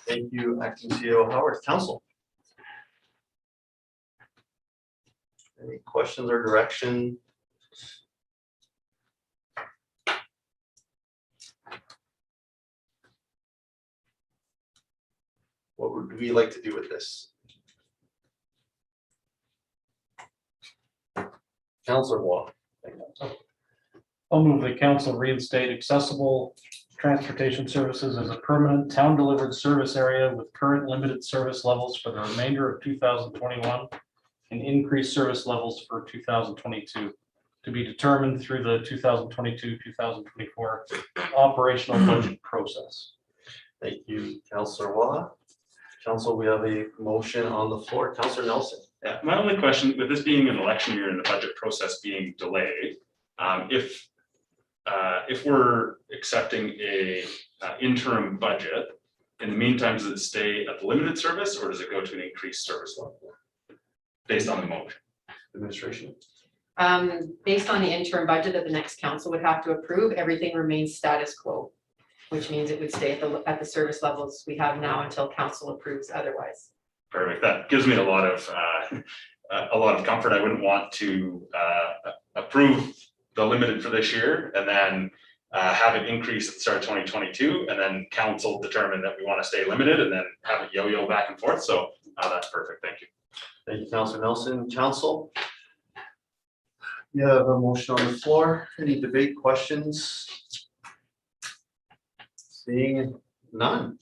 Thank you, Acting CEO Howard. Council. Any questions or direction? What would we like to do with this? Councilor Wall. I'll move the council reinstate accessible transportation services as a permanent town delivered service area with current limited service levels for the remainder of 2021 and increased service levels for 2022 to be determined through the 2022-2024 operational budget process. Thank you, Councilor Wall. Council, we have a motion on the floor. Councilor Nelson. Yeah, my only question, with this being an election year and the budget process being delayed, if we're accepting a interim budget, in the meantime, does it stay at the limited service or does it go to an increased service level based on the motion? Administration. Based on the interim budget that the next council would have to approve, everything remains status quo, which means it would stay at the service levels we have now until council approves otherwise. Perfect. That gives me a lot of comfort. I wouldn't want to approve the limited for this year and then have it increase at the start of 2022 and then council determine that we want to stay limited and then have it yo-yo back and forth. So that's perfect. Thank you. Thank you, Councilor Nelson. Council. You have a motion on the floor. Any debate, questions? Seeing none,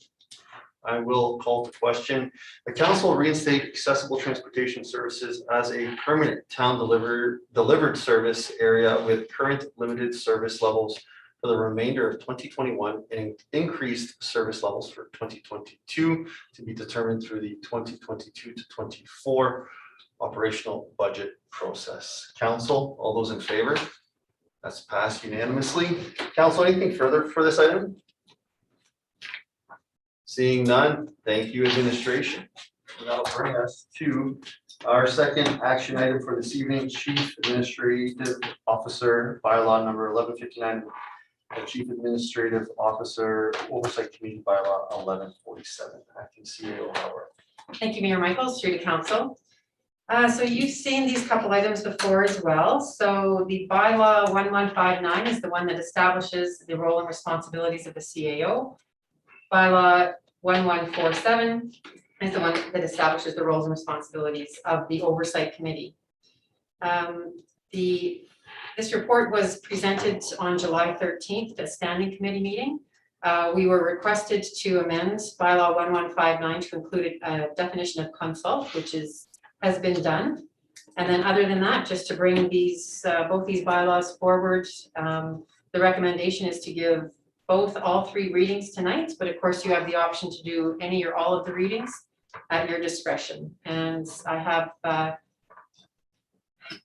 I will call the question. The council reinstate accessible transportation services as a permanent town delivered service area with current limited service levels for the remainder of 2021 and increased service levels for 2022 to be determined through the 2022 to 24 operational budget process. Council, all those in favor? That's passed unanimously. Council, anything further for this item? Seeing none, thank you, administration. And that'll bring us to our second action item for this evening, Chief Administrative Officer bylaw number 1159, and Chief Administrative Officer Oversight Committee bylaw 1147. Acting CEO Howard. Thank you, Mayor Michaels, through to council. So you've seen these couple items before as well. So the bylaw 1159 is the one that establishes the role and responsibilities of the CAO. Bylaw 1147 is the one that establishes the roles and responsibilities of the Oversight Committee. This report was presented on July 13th at a standing committee meeting. We were requested to amend bylaw 1159 to include a definition of consult, which has been done. And then other than that, just to bring these, both these bylaws forward, the recommendation is to give all three readings tonight, but of course you have the option to do any or all of the readings at your discretion. And I have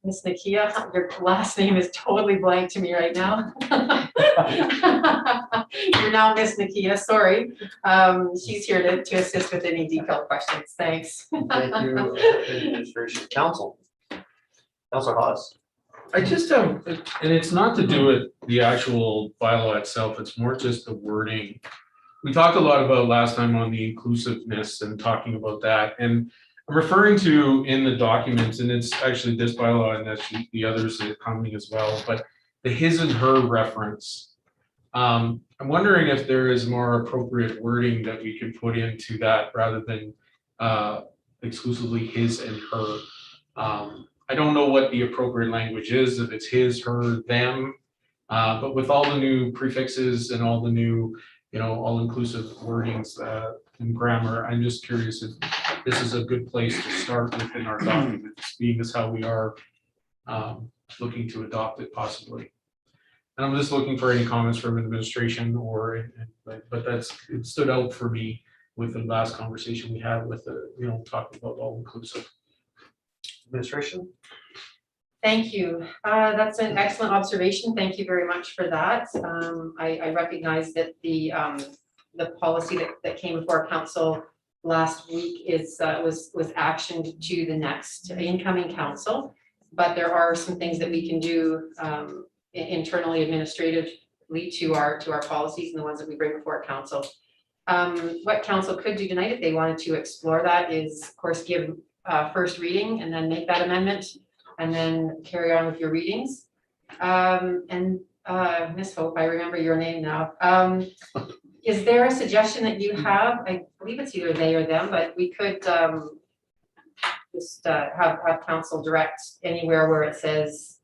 Ms. Nakia, your last name is totally blank to me right now. You're now Ms. Nakia, sorry. She's here to assist with any detailed questions. Thanks. Thank you, Administration. Council. Councilor Hawes. I just have, and it's not to do with the actual bylaw itself, it's more just the wording. We talked a lot about last time on the inclusiveness and talking about that, and I'm referring to in the documents, and it's actually this bylaw and actually the others that are coming as well, but the his and her reference. I'm wondering if there is more appropriate wording that we could put into that rather than exclusively his and her. I don't know what the appropriate language is, if it's his, her, them, but with all the new prefixes and all the new, all-inclusive wordings and grammar, I'm just curious if this is a good place to start within our documents, being as how we are looking to adopt it possibly. And I'm just looking for any comments from administration but it stood out for me with the last conversation we had with the, talking about all-inclusive. Administration. Thank you. That's an excellent observation. Thank you very much for that. I recognize that the policy that came before council last week was actioned to the next incoming council, but there are some things that we can do internally, administratively to our policies and the ones that we bring before council. What council could do tonight if they wanted to explore that is, of course, give first reading and then make that amendment and then carry on with your readings. Ms. Hope, I remember your name now. Is there a suggestion that you have? I believe it's either they or them, but we could just have council direct anywhere where it says,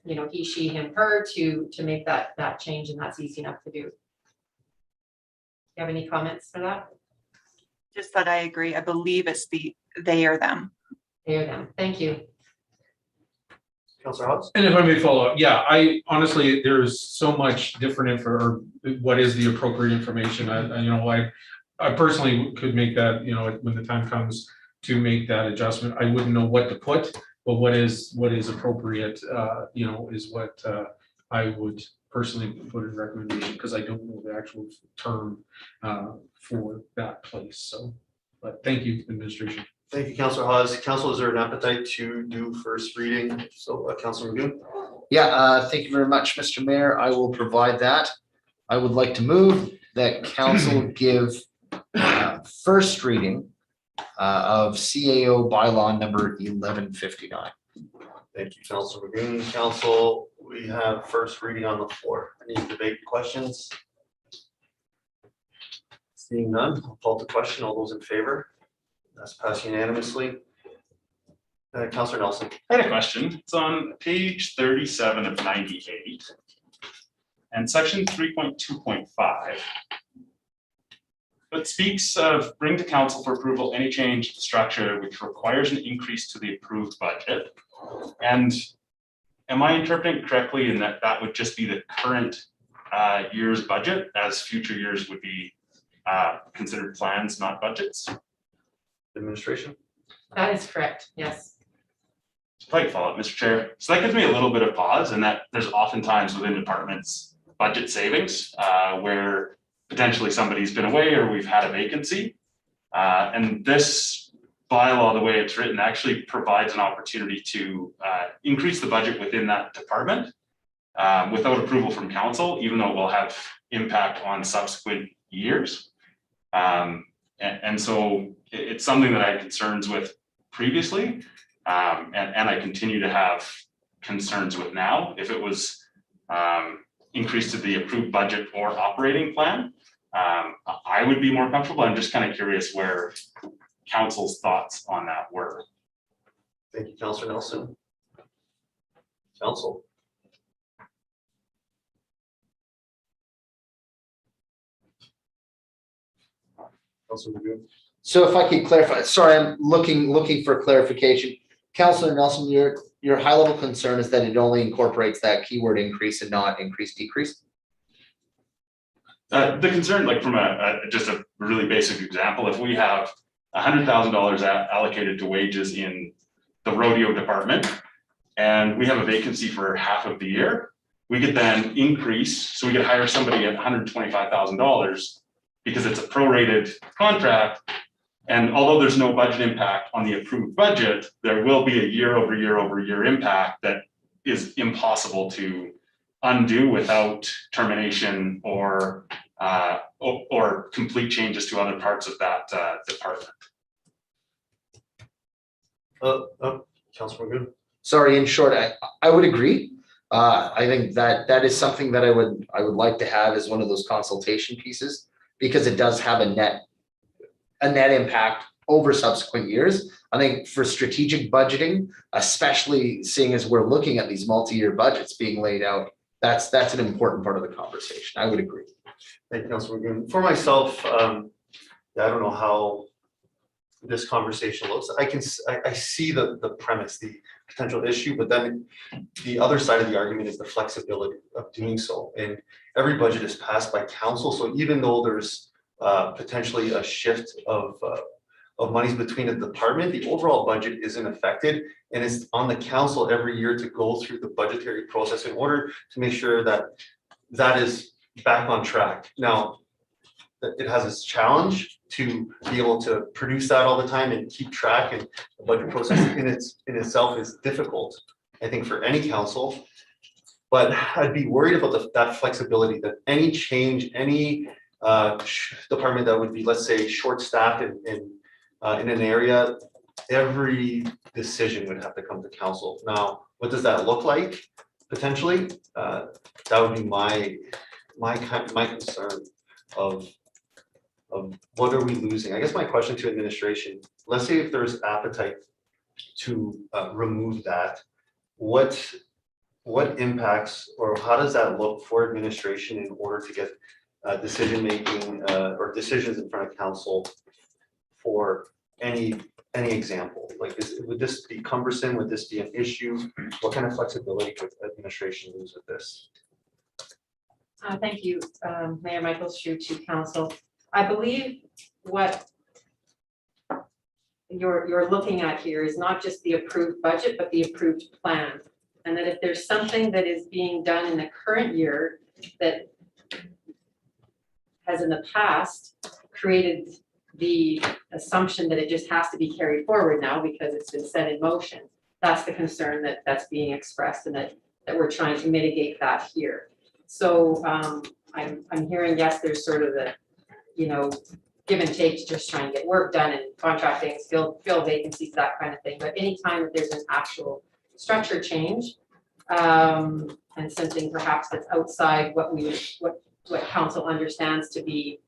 he, she, him, her to make that change, and that's easy enough to do. You have any comments for that? Just that I agree. I believe it's the they or them. They or them. Thank you. Councilor Hawes. And if I may follow up, yeah, I honestly, there's so much different or what is the appropriate information. I personally could make that, when the time comes to make that adjustment, I wouldn't know what to put, but what is appropriate, is what I would personally put in recommendation, because I don't know the actual term for that place. So, but thank you, administration. Thank you, Councilor Hawes. Council, is there an appetite to do first reading? So, Councilor Magoon. Yeah, thank you very much, Mr. Mayor. I will provide that. I would like to move that council give first reading of CAO bylaw number 1159. Thank you, Councilor Magoon. Council, we have first reading on the floor. Any debate, questions? Seeing none, I'll call the question. All those in favor? That's passed unanimously. Councilor Nelson. I had a question. It's on page 37 of 98 and section 3.2.5. It speaks of bring to council for approval any change to the structure which requires an increase to the approved budget. And am I interpreting correctly in that would just be the current year's budget, as future years would be considered plans, not budgets? Administration. That is correct. Yes. If I could follow up, Mr. Chair. So that gives me a little bit of pause, and that there's oftentimes within departments budget savings where potentially somebody's been away or we've had a vacancy. And this bylaw, the way it's written, actually provides an opportunity to increase the budget within that department without approval from council, even though it will have impact on subsequent years. And so it's something that I had concerns with previously, and I continue to have concerns with now. If it was increased to the approved budget or operating plan, I would be more comfortable. I'm just kind of curious where council's thoughts on that were. Thank you, Councilor Nelson. Council. Councilor Magoo. So if I could clarify, sorry, I'm looking for clarification. Councilor Nelson, your high level concern is that it only incorporates that keyword increase and not increase decrease? The concern, like from just a really basic example, if we have $100,000 allocated to wages in the rodeo department, and we have a vacancy for half of the year, we could then increase, so we could hire somebody at $125,000 because it's a prorated contract. And although there's no budget impact on the approved budget, there will be a year over year impact that is impossible to undo without termination or complete changes to other parts of that department. Councilor Magoo. Sorry, in short, I would agree. I think that is something that I would like to have as one of those consultation pieces, because it does have a net impact over subsequent years. I think for strategic budgeting, especially seeing as we're looking at these multi-year budgets being laid out, that's an important part of the conversation. I would agree. Thank you, Councilor Magoo. For myself, I don't know how this conversation looks. I see the premise, the potential issue, but then the other side of the argument is the flexibility of doing so. And every budget is passed by council. So even though there's potentially a shift of monies between the department, the overall budget isn't affected. And it's on the council every year to go through the budgetary process in order to make sure that that is back on track. Now, it has its challenge to be able to produce that all the time and keep track, and the budget process in itself is difficult, I think, for any council. But I'd be worried about that flexibility, that any change, any department that would be, let's say, short-staffed in an area, every decision would have to come to council. Now, what does that look like potentially? That would be my concern of what are we losing? I guess my question to administration, let's say if there's appetite to remove that, what impacts or how does that look for administration in order to get decision making or decisions in front of council for any example? Like, would this be cumbersome? Would this be an issue? What kind of flexibility could administration lose with this? Thank you, Mayor Michael Shu, to council. I believe what you're looking at here is not just the approved budget, but the approved plan. And that if there's something that is being done in the current year that has in the past created the assumption that it just has to be carried forward now because it's been set in motion, that's the concern that's being expressed, and that we're trying to mitigate that here. So I'm hearing, yes, there's sort of the, give and take to just try and get work done and contract things, fill vacancies, that kind of thing. But anytime that there's an actual structure change and something perhaps that's outside what council understands to be,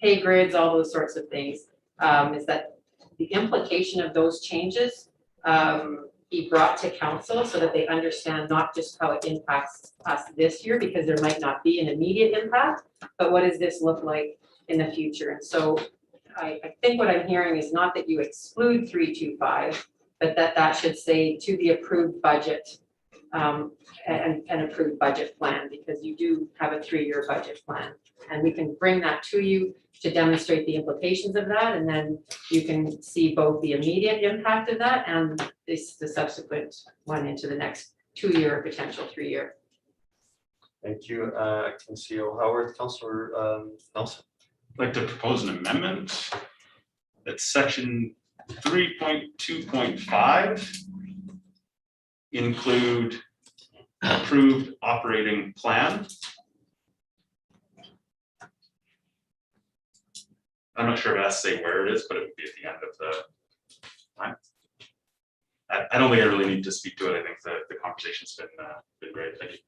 pay grids, all those sorts of things, is that the implication of those changes be brought to council so that they understand not just how it impacts us this year, because there might not be an immediate impact, but what does this look like in the future? And so I think what I'm hearing is not that you exclude 325, but that should say to the approved budget and approved budget plan, because you do have a 3-year budget plan. And we can bring that to you to demonstrate the implications of that, and then you can see both the immediate impact of that and the subsequent one into the next 2-year, potential 3-year. Thank you, Councilor Howard. Councilor Nelson. I'd like to propose an amendment that section 3.2.5 include approved operating plan. I'm not sure if it has to say where it is, but it would be at the end of the time. I don't think I really need to speak to it. I think the conversation's been great. Thank you.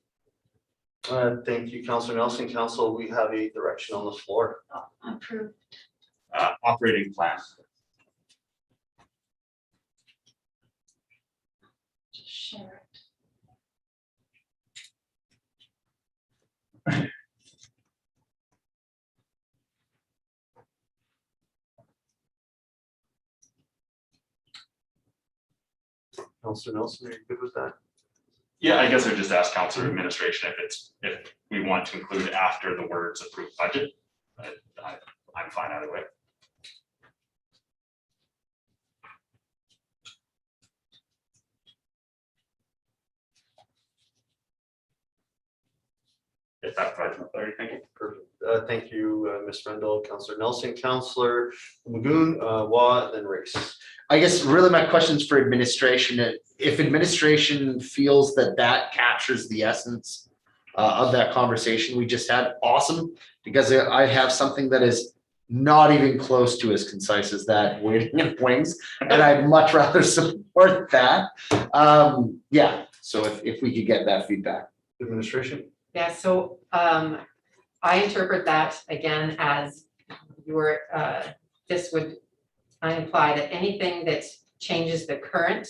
Thank you, Councilor Nelson. Council, we have a direction on the floor. Approved. Operating plan. Just share it. Counselor Nelson, are you good with that? Yeah, I guess I would just ask council administration if we want to include after the words approved budget. I'm fine either way. If that provides more clarity, thank you. Perfect. Thank you, Ms. Rendell, Counselor Nelson, Counselor Magoon, Waugh, then Race. I guess really my question's for administration. If administration feels that that captures the essence of that conversation we just had, awesome, because I have something that is not even close to as concise as that waiting in wings, and I'd much rather support that. Yeah, so if we could get that feedback. Administration. Yeah, so I interpret that again as your, this would imply that anything that changes the current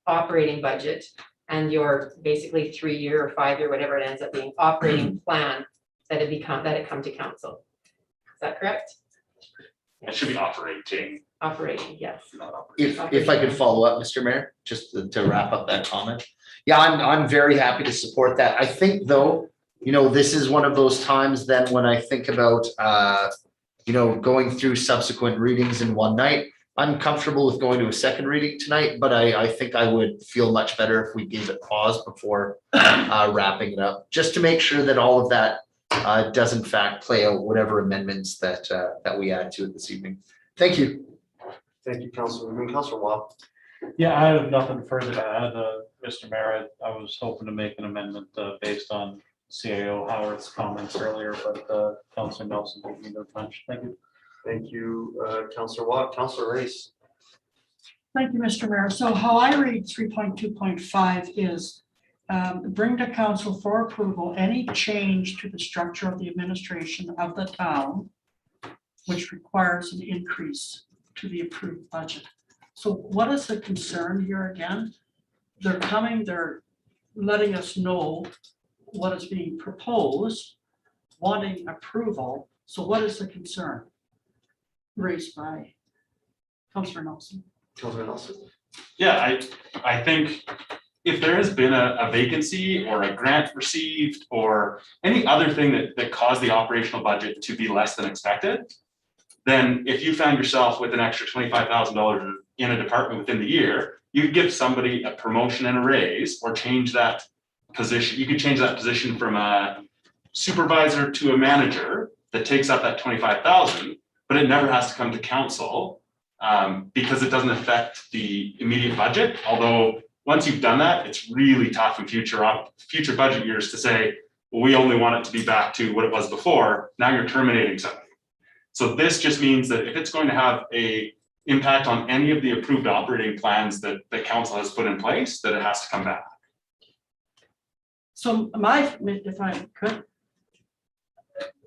operating budget and your basically 3-year or 5-year, whatever it ends up being, operating plan, that it come to council. Is that correct? It should be operating. Operating, yes. Not operating. If I could follow up, Mr. Mayor, just to wrap up that comment. Yeah, I'm very happy to support that. I think though, this is one of those times then when I think about, going through subsequent readings in one night. I'm comfortable with going to a second reading tonight, but I think I would feel much better if we gave it pause before wrapping it up, just to make sure that all of that does in fact play out whatever amendments that we add to it this evening. Thank you. Thank you, Counselor Magoon. Counselor Waugh. Yeah, I have nothing further to add. Mr. Mayor, I was hoping to make an amendment based on CAO Howard's comments earlier, but Councilor Nelson gave me no punch. Thank you. Thank you, Counselor Waugh. Counselor Race. Thank you, Mr. Mayor. So how I read 3.2.5 is bring to council for approval any change to the structure of the administration of the town which requires an increase to the approved budget. So what is the concern here again? They're letting us know what is being proposed, wanting approval. So what is the concern raised by Councilor Nelson? Counselor Nelson. Yeah, I think if there has been a vacancy or a grant received or any other thing that caused the operational budget to be less than expected, then if you found yourself with an extra $25,000 in a department within the year, you give somebody a promotion and a raise or change that position. You could change that position from a supervisor to a manager that takes up that $25,000, but it never has to come to council because it doesn't affect the immediate budget. Although once you've done that, it's really tough in future budget years to say, well, we only want it to be back to what it was before. Now you're terminating somebody. So this just means that if it's going to have a impact on any of the approved operating plans that the council has put in place, that it has to come back. So if I could,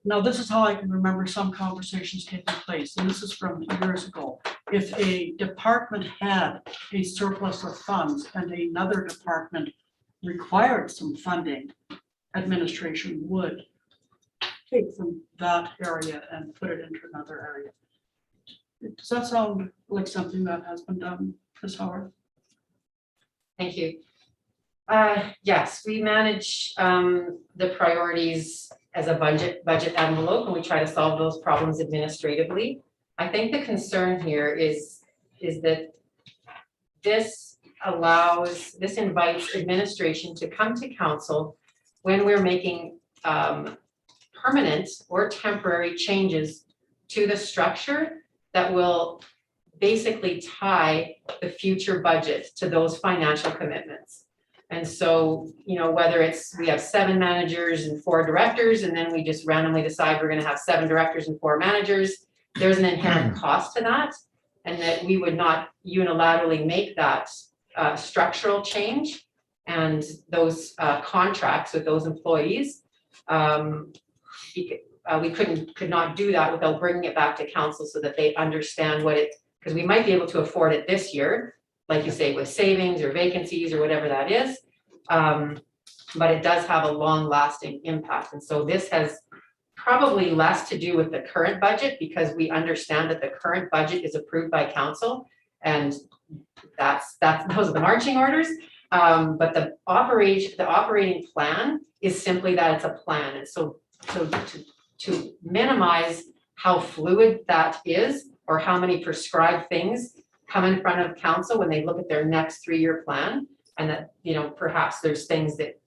now this is how I can remember some conversations taking place, and this is from years ago. If a department had a surplus of funds and another department required some funding, administration would take from that area and put it into another area. Does that sound like something that has been done, Ms. Howard? Thank you. Yes, we manage the priorities as a budget envelope, and we try to solve those problems administratively. I think the concern here is that this invites administration to come to council when we're making permanent or temporary changes to the structure that will basically tie the future budget to those financial commitments. And so, whether we have 7 managers and 4 directors, and then we just randomly decide we're going to have 7 directors and 4 managers, there's an inherent cost to that, and that we would not unilaterally make that structural change and those contracts with those employees. We could not do that without bringing it back to council so that they understand because we might be able to afford it this year, like you say, with savings or vacancies or whatever that is. But it does have a long lasting impact. And so this has probably less to do with the current budget, because we understand that the current budget is approved by council and those are the marching orders. But the operating plan is simply that it's a plan. And so to minimize how fluid that is, or how many prescribed things come in front of council when they look at their next 3-year plan, and that, you know, perhaps there's things that,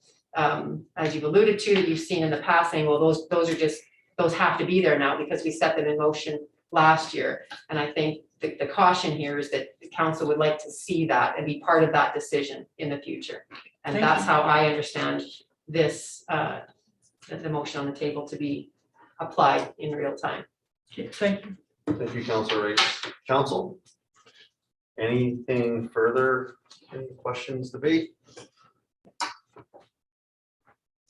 as you've alluded to, that you've seen in the past, saying, well, those have to be there now because we set them in motion last year. And I think the caution here is that the council would like to see that and be part of that decision in the future. And Thank that's you. how I understand this, the motion on the table to be applied in real time. Okay, thank you. Thank you, Councilor Wright. Council? Anything further? Any questions, debate?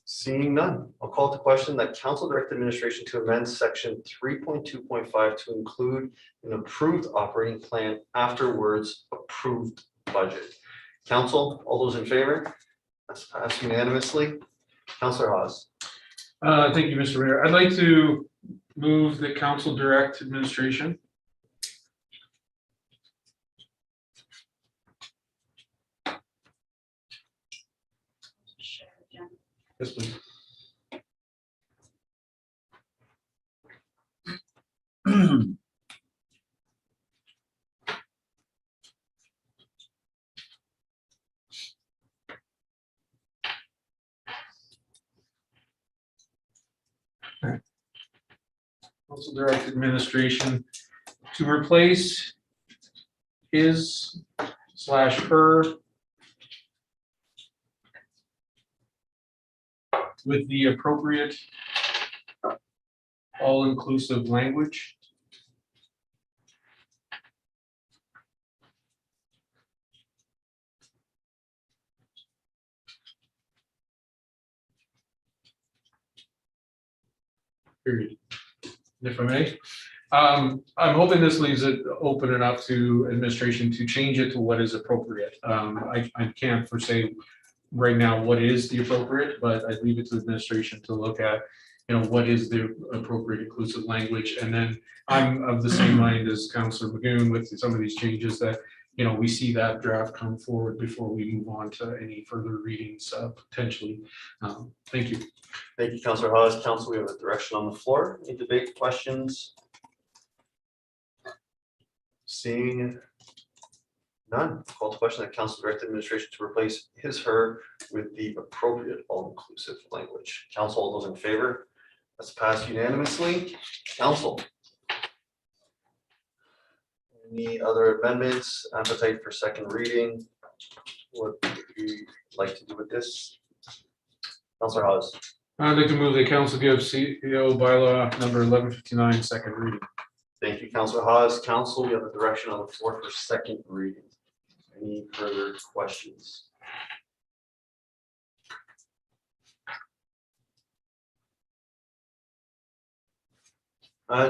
Seeing none, I'll call to question that council direct administration to amend section 3.2.5 to include an approved operating plan after words approved budget. Council, all those in favor? That's passed unanimously. Councilor Hawes. Thank you, Mr. Mayor. I'd like to move that council direct administration. Yes, please. Council direct administration to replace his/her with the appropriate all-inclusive language. Period. If I may, I'm hoping this leaves it open enough to administration to change it to what is appropriate. I can't for say right now what is the appropriate, but I leave it to administration to look at, you know, what is the appropriate inclusive language. And then I'm of the same mind as Councilor Magoon with some of these changes that, you know, we see that draft come forward before we move on to any further readings potentially. Thank you. Thank you, Councilor Hawes. Council, we have a direction on the floor. Any debate, questions? Seeing none, call to question that council direct administration to replace his/her with the appropriate all-inclusive language. Council, all those in favor? That's passed unanimously. Council. Any other amendments, appetite for second reading? What would you like to do with this? Councilor Hawes. I'd like to move the council give CEO bylaw number 1159 second reading. Thank you, Councilor Hawes. Council, we have a direction on the floor for second reading. Any further questions?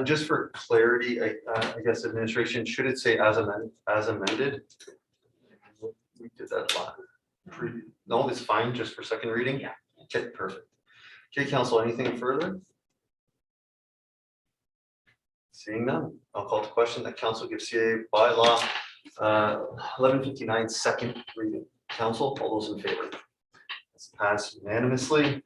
Just for clarity, I guess administration, should it say as amended? We did that last. No, it's fine, just for second reading? Yeah. Okay, perfect. Okay, council, anything further? Seeing none, I'll call to question that council give CA bylaw 1159 second reading. Council, all those in favor? It's passed unanimously.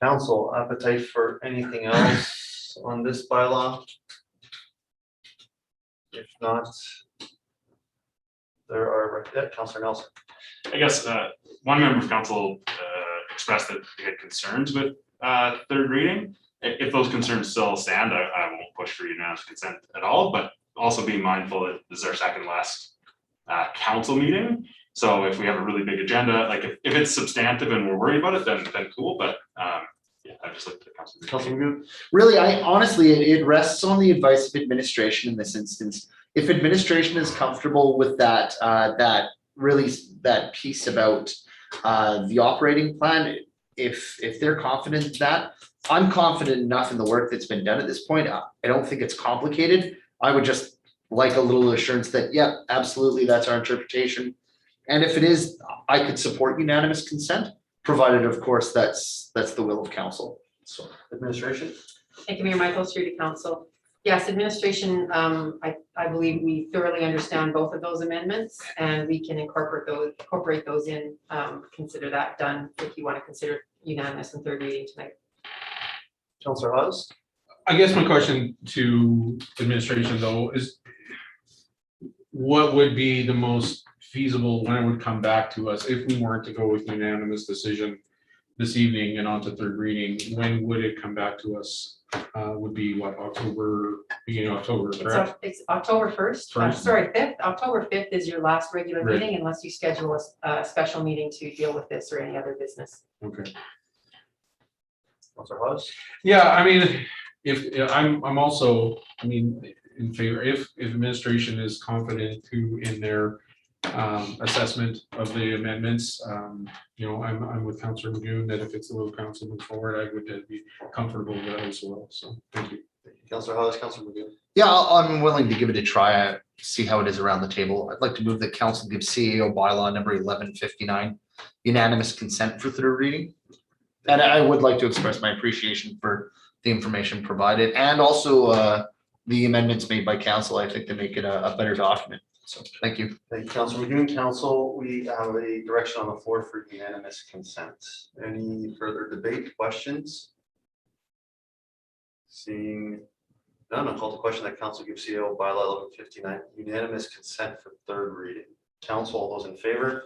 Council, appetite for anything else on this bylaw? If not, there are, yeah, Councilor Nelson. I guess one member of council expressed that they had concerns with third reading. If those concerns still stand, I won't push for unanimous consent at all, but also being mindful that this is our second last council meeting. So if we have a really big agenda, like if it's substantive and we're worried about it, then cool, but yeah, I just looked at council. Really, I honestly, it rests on the advice of administration in this instance. If administration is comfortable with that, that piece about the operating plan, if they're confident in that, I'm confident enough in the work that's been done at this point. I don't think it's complicated. I would just like a little assurance that, yeah, absolutely, that's our interpretation. And if it is, I could support unanimous consent, provided, of course, that's the will of council. So administration. Thank you, Mayor Michael, through to council. Yes, administration, I believe we thoroughly understand both of those amendments and we can incorporate those in, consider that done if you want to consider unanimous and third reading tonight. Councillor Hawes? I guess my question to administration though is what would be the most feasible when it would come back to us if we weren't to go with unanimous decision this evening and on to third reading? When would it come back to us? Would be what, October, beginning of October, correct? It's October 1st, First. sorry, 5th. October 5th is your last regular Right. meeting unless you schedule a special meeting to deal with this or any other business. Okay. Councillor Hawes? Yeah, I mean, if I'm also, I mean, in favor, if administration is confident too in their assessment of the amendments, you know, I'm with Councillor Magoon that if it's the will of council move forward, I would be comfortable with that as well. So thank you. Councillor Hawes, Councillor Magoon? Yeah, I'm willing to give it a try, see how it is around the table. I'd like to move that council give CAO bylaw number 1159 unanimous consent for third reading. And I would like to express my appreciation for the information provided and also the amendments made by council. I think to make it a better document. So thank you. Thank you, Councillor Magoon. Council, we have a direction on the floor for unanimous consent. Any further debate, questions? Seeing none, I'll call the question that council gives CAO bylaw 1159 unanimous consent for third reading. Council, all those in favor?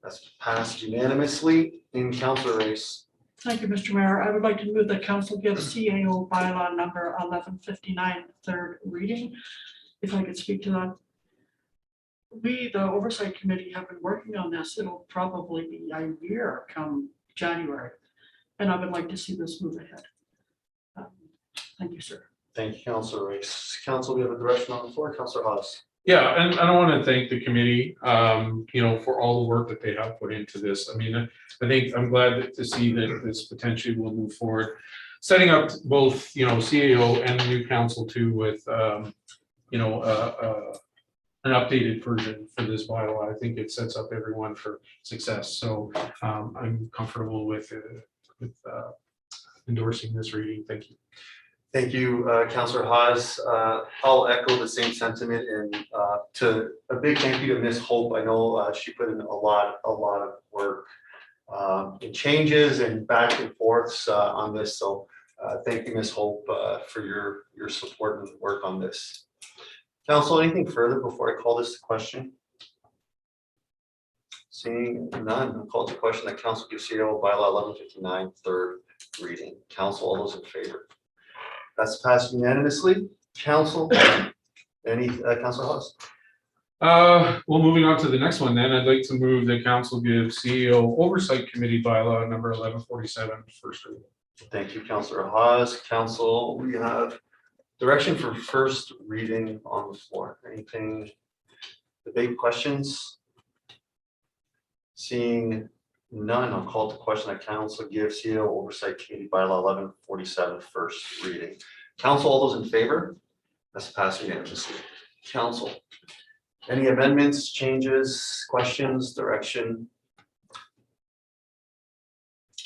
That's passed unanimously. In councillor race. Thank you, Mr. Mayor. I would like to move that council give CAO bylaw number 1159 third reading. If I could speak to that. We, the oversight committee, have been working on this. It'll probably be a year come January. And I would like to see this move ahead. Thank you, sir. Thank you, councillor race. Council, we have a direction on the floor. Councillor Hawes. Yeah, and I want to thank the committee, you know, for all the work that they have put into this. I mean, I think I'm glad to see that this potentially will move forward, setting up both, you know, CAO and the new council too with, you know, an updated version for this bylaw. I think it sets up everyone for success. So I'm comfortable with endorsing this reading. Thank you. Thank you, Councillor Hawes. I'll echo the same sentiment and to a big thank you to Ms. Hope. I know she put in a lot of work and changes and back and forths on this. So thank you, Ms. Hope, for your support and work on this. Council, anything further before I call this to question? Seeing none, I'll call to question that council gives CAO bylaw 1159 third reading. Council, all those in favor? That's passed unanimously. Council, any Councillor Hawes? Well, moving on to the next one, then I'd like to move the council give CEO oversight committee bylaw number 1147 first reading. Thank you, Councillor Hawes. Council, we have direction for first reading on the floor. Anything, debate, questions? Seeing none, I'll call to question that council give CEO oversight committee bylaw 1147 first reading. Council, all those in favor? That's passed unanimously. Council, any amendments, changes, questions, direction?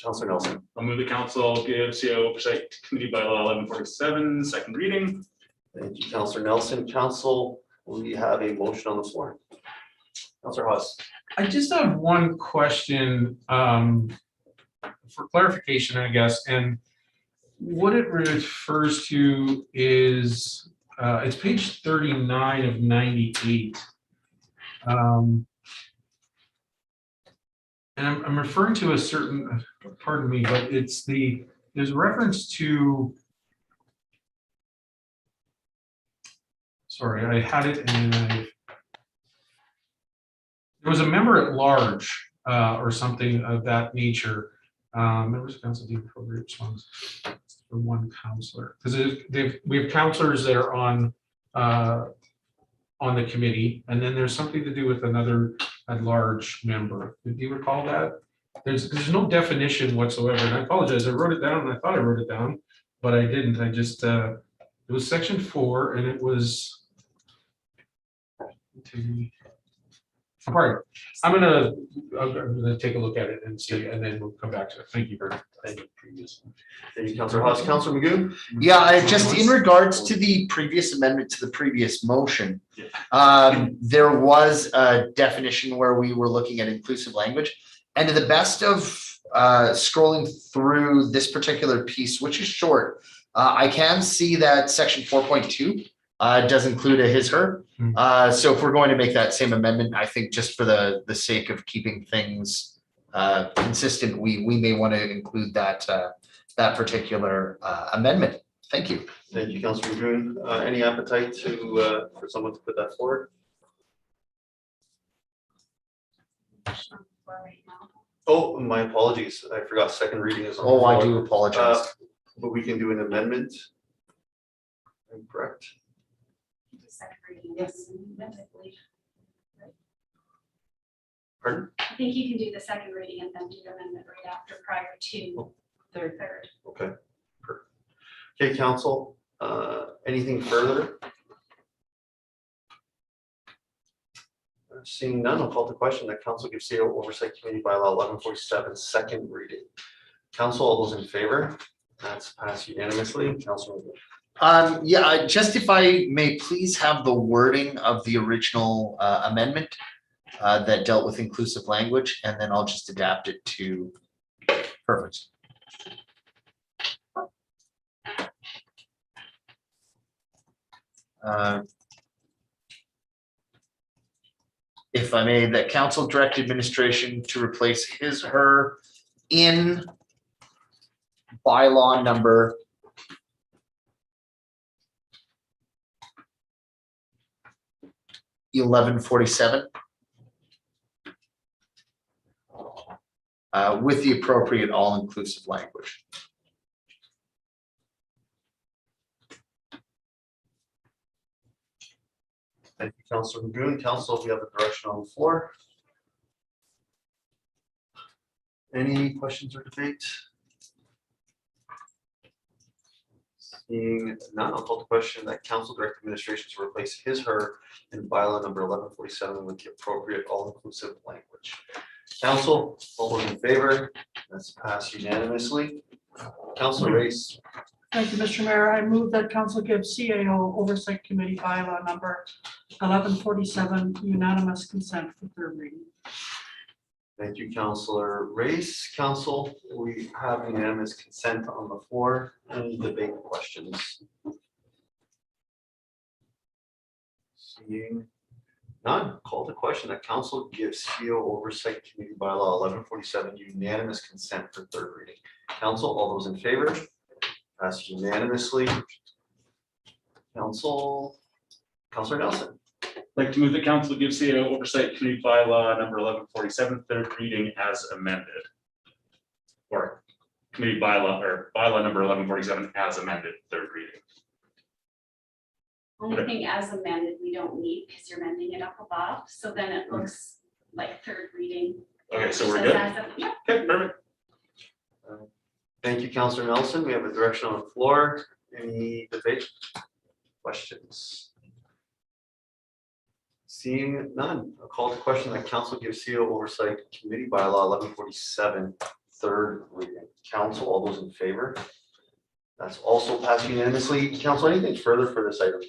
Councillor Nelson. I'll move the council give CO oversight committee bylaw 1147 second reading. Thank you, Councillor Nelson. Council, we have a motion on the floor. Councillor Hawes. I just have one question for clarification, I guess, and what it refers to is it's page 39 of 98. And I'm referring to a certain, pardon me, but it's there's reference to, sorry, I had it and there was a member at large or something of that nature. Members of council deemed appropriate response for one counselor, because we have counselors that are on the committee, and then there's something to do with another at-large member. Do you recall that? There's no definition whatsoever, and I apologize. I wrote it down, and I thought I wrote it down, but I didn't. I just it was section 4, and it was Right. I'm gonna take a look at it and see, and then we'll come back to it. Thank you very much. Thank you, Councillor Haas. Councillor Magoo? Yeah, just in regards to the previous amendment to the previous motion, there was a definition where we were looking at inclusive language. And to the best of scrolling through this particular piece, which is short, I can see that section 4.2 does include a his, her. So if we're going to make that same amendment, I think just for the sake of keeping things consistent, we may want to include that particular amendment. Thank you. Thank you, Councillor Magoo. Any appetite to for someone to put that forward? Oh, my apologies. I forgot second reading is on. Oh, the I floor. do apologize. But we can do an amendment. I'm correct. Second reading, yes, I believe. Pardon? I think you can do the second reading and then do the amendment right after prior to third. Okay. Perfect. Okay, council, anything further? Seeing none, I'll call the question that council gives CO Oversight Committee bylaw 1147 second reading. Council, all those in favor? That's passed unanimously. Councilor. Yeah, just if I may please have the wording of the original amendment that dealt with inclusive language, and then I'll just adapt it to. Perfect. If I may, that council direct administration to replace his, her in bylaw number 1147 with the appropriate all-inclusive language. Thank you, Councilor Magoo. Council, we have a direction on the floor. Any questions or debate? Seeing none, I'll call the question that council direct administration to replace his, her in bylaw number 1147 with the appropriate all-inclusive language. Council, all those in favor? That's passed unanimously. Councilor Race. Thank you, Mr. Mayor. I move that council give CAO Oversight Committee bylaw number 1147 unanimous consent for third reading. Thank you, Councilor Race. Council, we have unanimous consent on the floor. Any debate or questions? Seeing none, call the question that council gives CO Oversight Committee bylaw 1147 unanimous consent for third reading. Council, all those in favor? Passed unanimously. Councilor Nelson. I'd like to move the council give CO Oversight Committee bylaw number 1147 third reading as amended. Or committee bylaw or bylaw number 1147 as amended, third reading. Only thing as amended, we don't need because you're amending it up above, so then it looks like third reading. Okay, so we're good? Yeah. Okay, perfect. Thank you, Councilor Nelson. We have a direction on the floor. Any debate? Questions? Seeing none, I'll call the question that council gives CO Oversight Committee bylaw 1147 third reading. Council, all those in favor? That's also passed unanimously. Council, anything further for this item?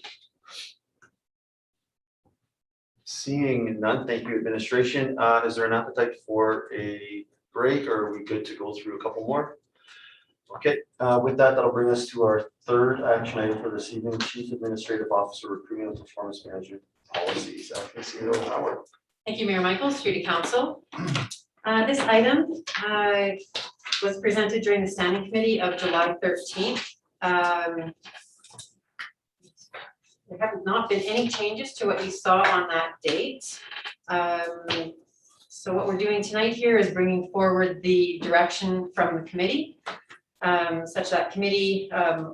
Seeing none, thank you, administration. Is there an appetite for a break, or are we good to go through a couple more? Okay, with that, that'll bring us to our third action item for this evening, Chief Administrative Officer Recruitment and Performance Management Policies. Howard. Thank you, Mayor Michaels, through to council. This item was presented during the standing committee of July 13th. There have not been any changes to what you saw on that date. So what we're doing tonight here is bringing forward the direction from the committee, such that committee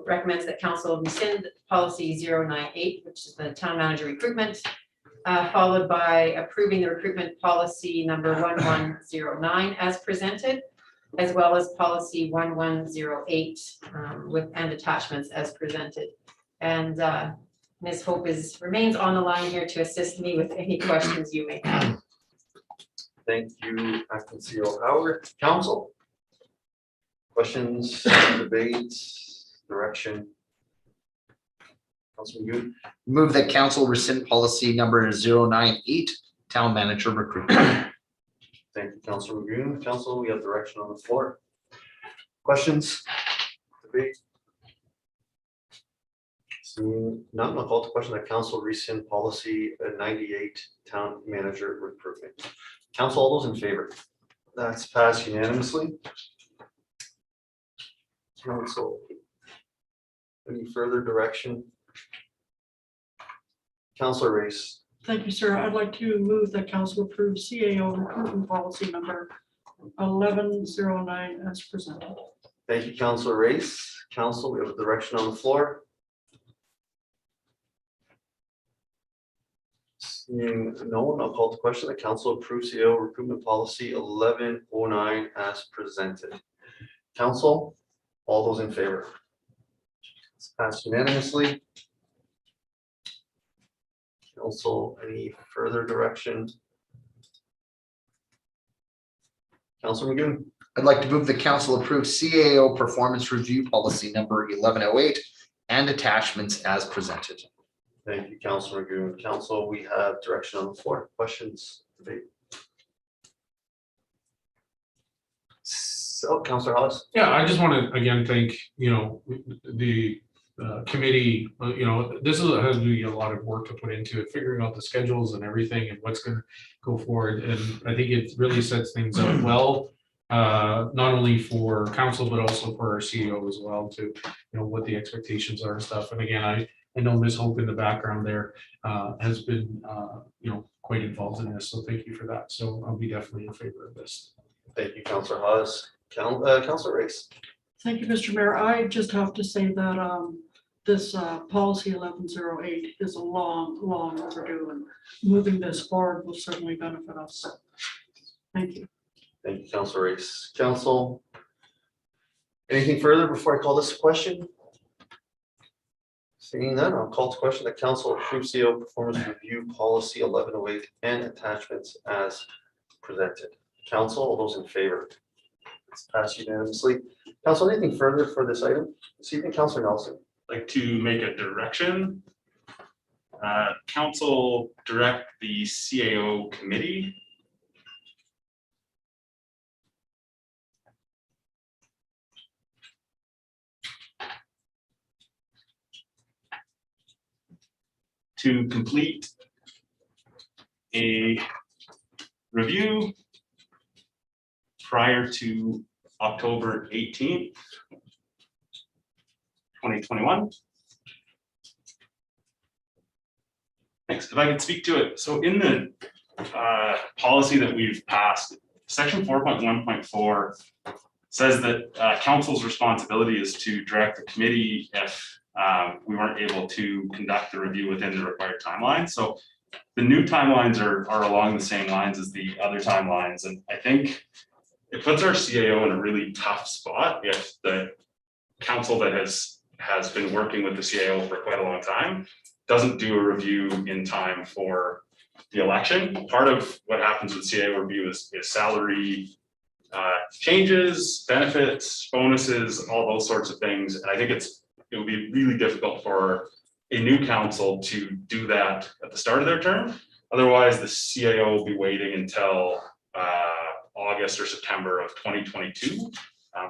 recommends that council rescind policy 098, which is the town manager recruitment, followed by approving the recruitment policy number 1109 as presented, as well as policy 1108 with and attachments as presented. And Ms. Hope remains on the line here to assist me with any questions you may have. Thank you, Acting CEO Howard. Council? Questions, debates, direction? Councilman Goode? Move that council rescind policy number 098, town manager recruitment. Thank you, Councilor Magoon. Council, we have direction on the floor. Questions? Debate? Seeing none, I'll call to question that council rescind policy 98, town manager recruitment. Council, all those in favor? That's passed unanimously. Council, any further direction? Councilor Race. Thank you, sir. I'd like to move that council approve CAO recruitment policy number 1109 as presented. Thank you, Councilor Race. Council, we have a direction on the floor. Seeing no one, I'll call to question the council approves CEO recruitment policy 1109 as presented. Council, all those in favor? It's passed unanimously. Council, any further direction? Councilor Magoon. I'd like to move the council approve CAO performance review policy number 1108 and attachments as presented. Thank you, Councilor Magoon. Council, we have direction on the floor. Questions, debate? So, Councilor Hollis. Yeah, I just want to again thank, the committee, this has to be a lot of work to put into it, figuring out the schedules and everything and what's going to go forward. And I think it really sets things up well, not only for council, but also for our CEO as well to, what the expectations are and stuff. And again, I know Ms. Hope in the background there has been, quite involved in this. So thank you for that. So I'll be definitely in favor of this. Thank you, Councilor Hollis. Councilor Race. Thank you, Mr. Mayor. I just have to say that this policy 1108 is a long overdue, and moving this forward will certainly benefit us. Thank you. Thank you, Councilor Race. Council, anything further before I call this a question? Seeing none, I'll call to question the council approves CEO performance review policy 1108 and attachments as presented. Council, all those in favor? It's passed unanimously. Council, anything further for this item? This evening, Councilor Nelson. Like to make a direction. Council direct the CAO committee to complete a review prior to October 18th, 2021. Thanks. If I could speak to it. So in the policy that we've passed, section 4.1.4 says that council's responsibility is to direct the committee if we weren't able to conduct the review within the required timeline. So the new timelines are along the same lines as the other timelines. And I think it puts our CAO in a really tough spot if the council that has been working with the CAO for quite a long time doesn't do a review in time for the election. Part of what happens with CAO review is salary changes, benefits, bonuses, all those sorts of things. And I think it would be really difficult for a new council to do that at the start of their term. Otherwise, the CAO will be waiting until August or September of 2022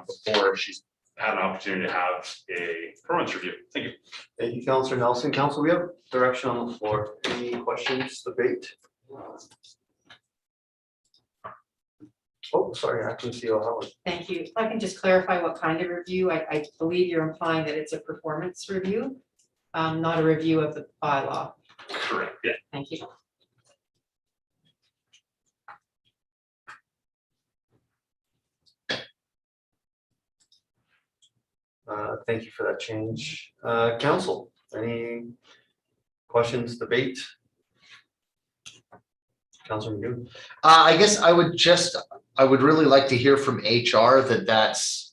before she's had an opportunity to have a performance review. Thank you. Thank you, Councilor Nelson. Council, we have direction on the floor. Any questions, debate? Oh, sorry, Acting CEO Howard. Thank you. If I can just clarify what kind of review, I believe you're implying that it's a performance review, not a review of the bylaw. Correct, yeah. Thank you. Thank you for that change. Council, any questions, debate? Councilor Magoon. I guess I would really like to hear from HR that's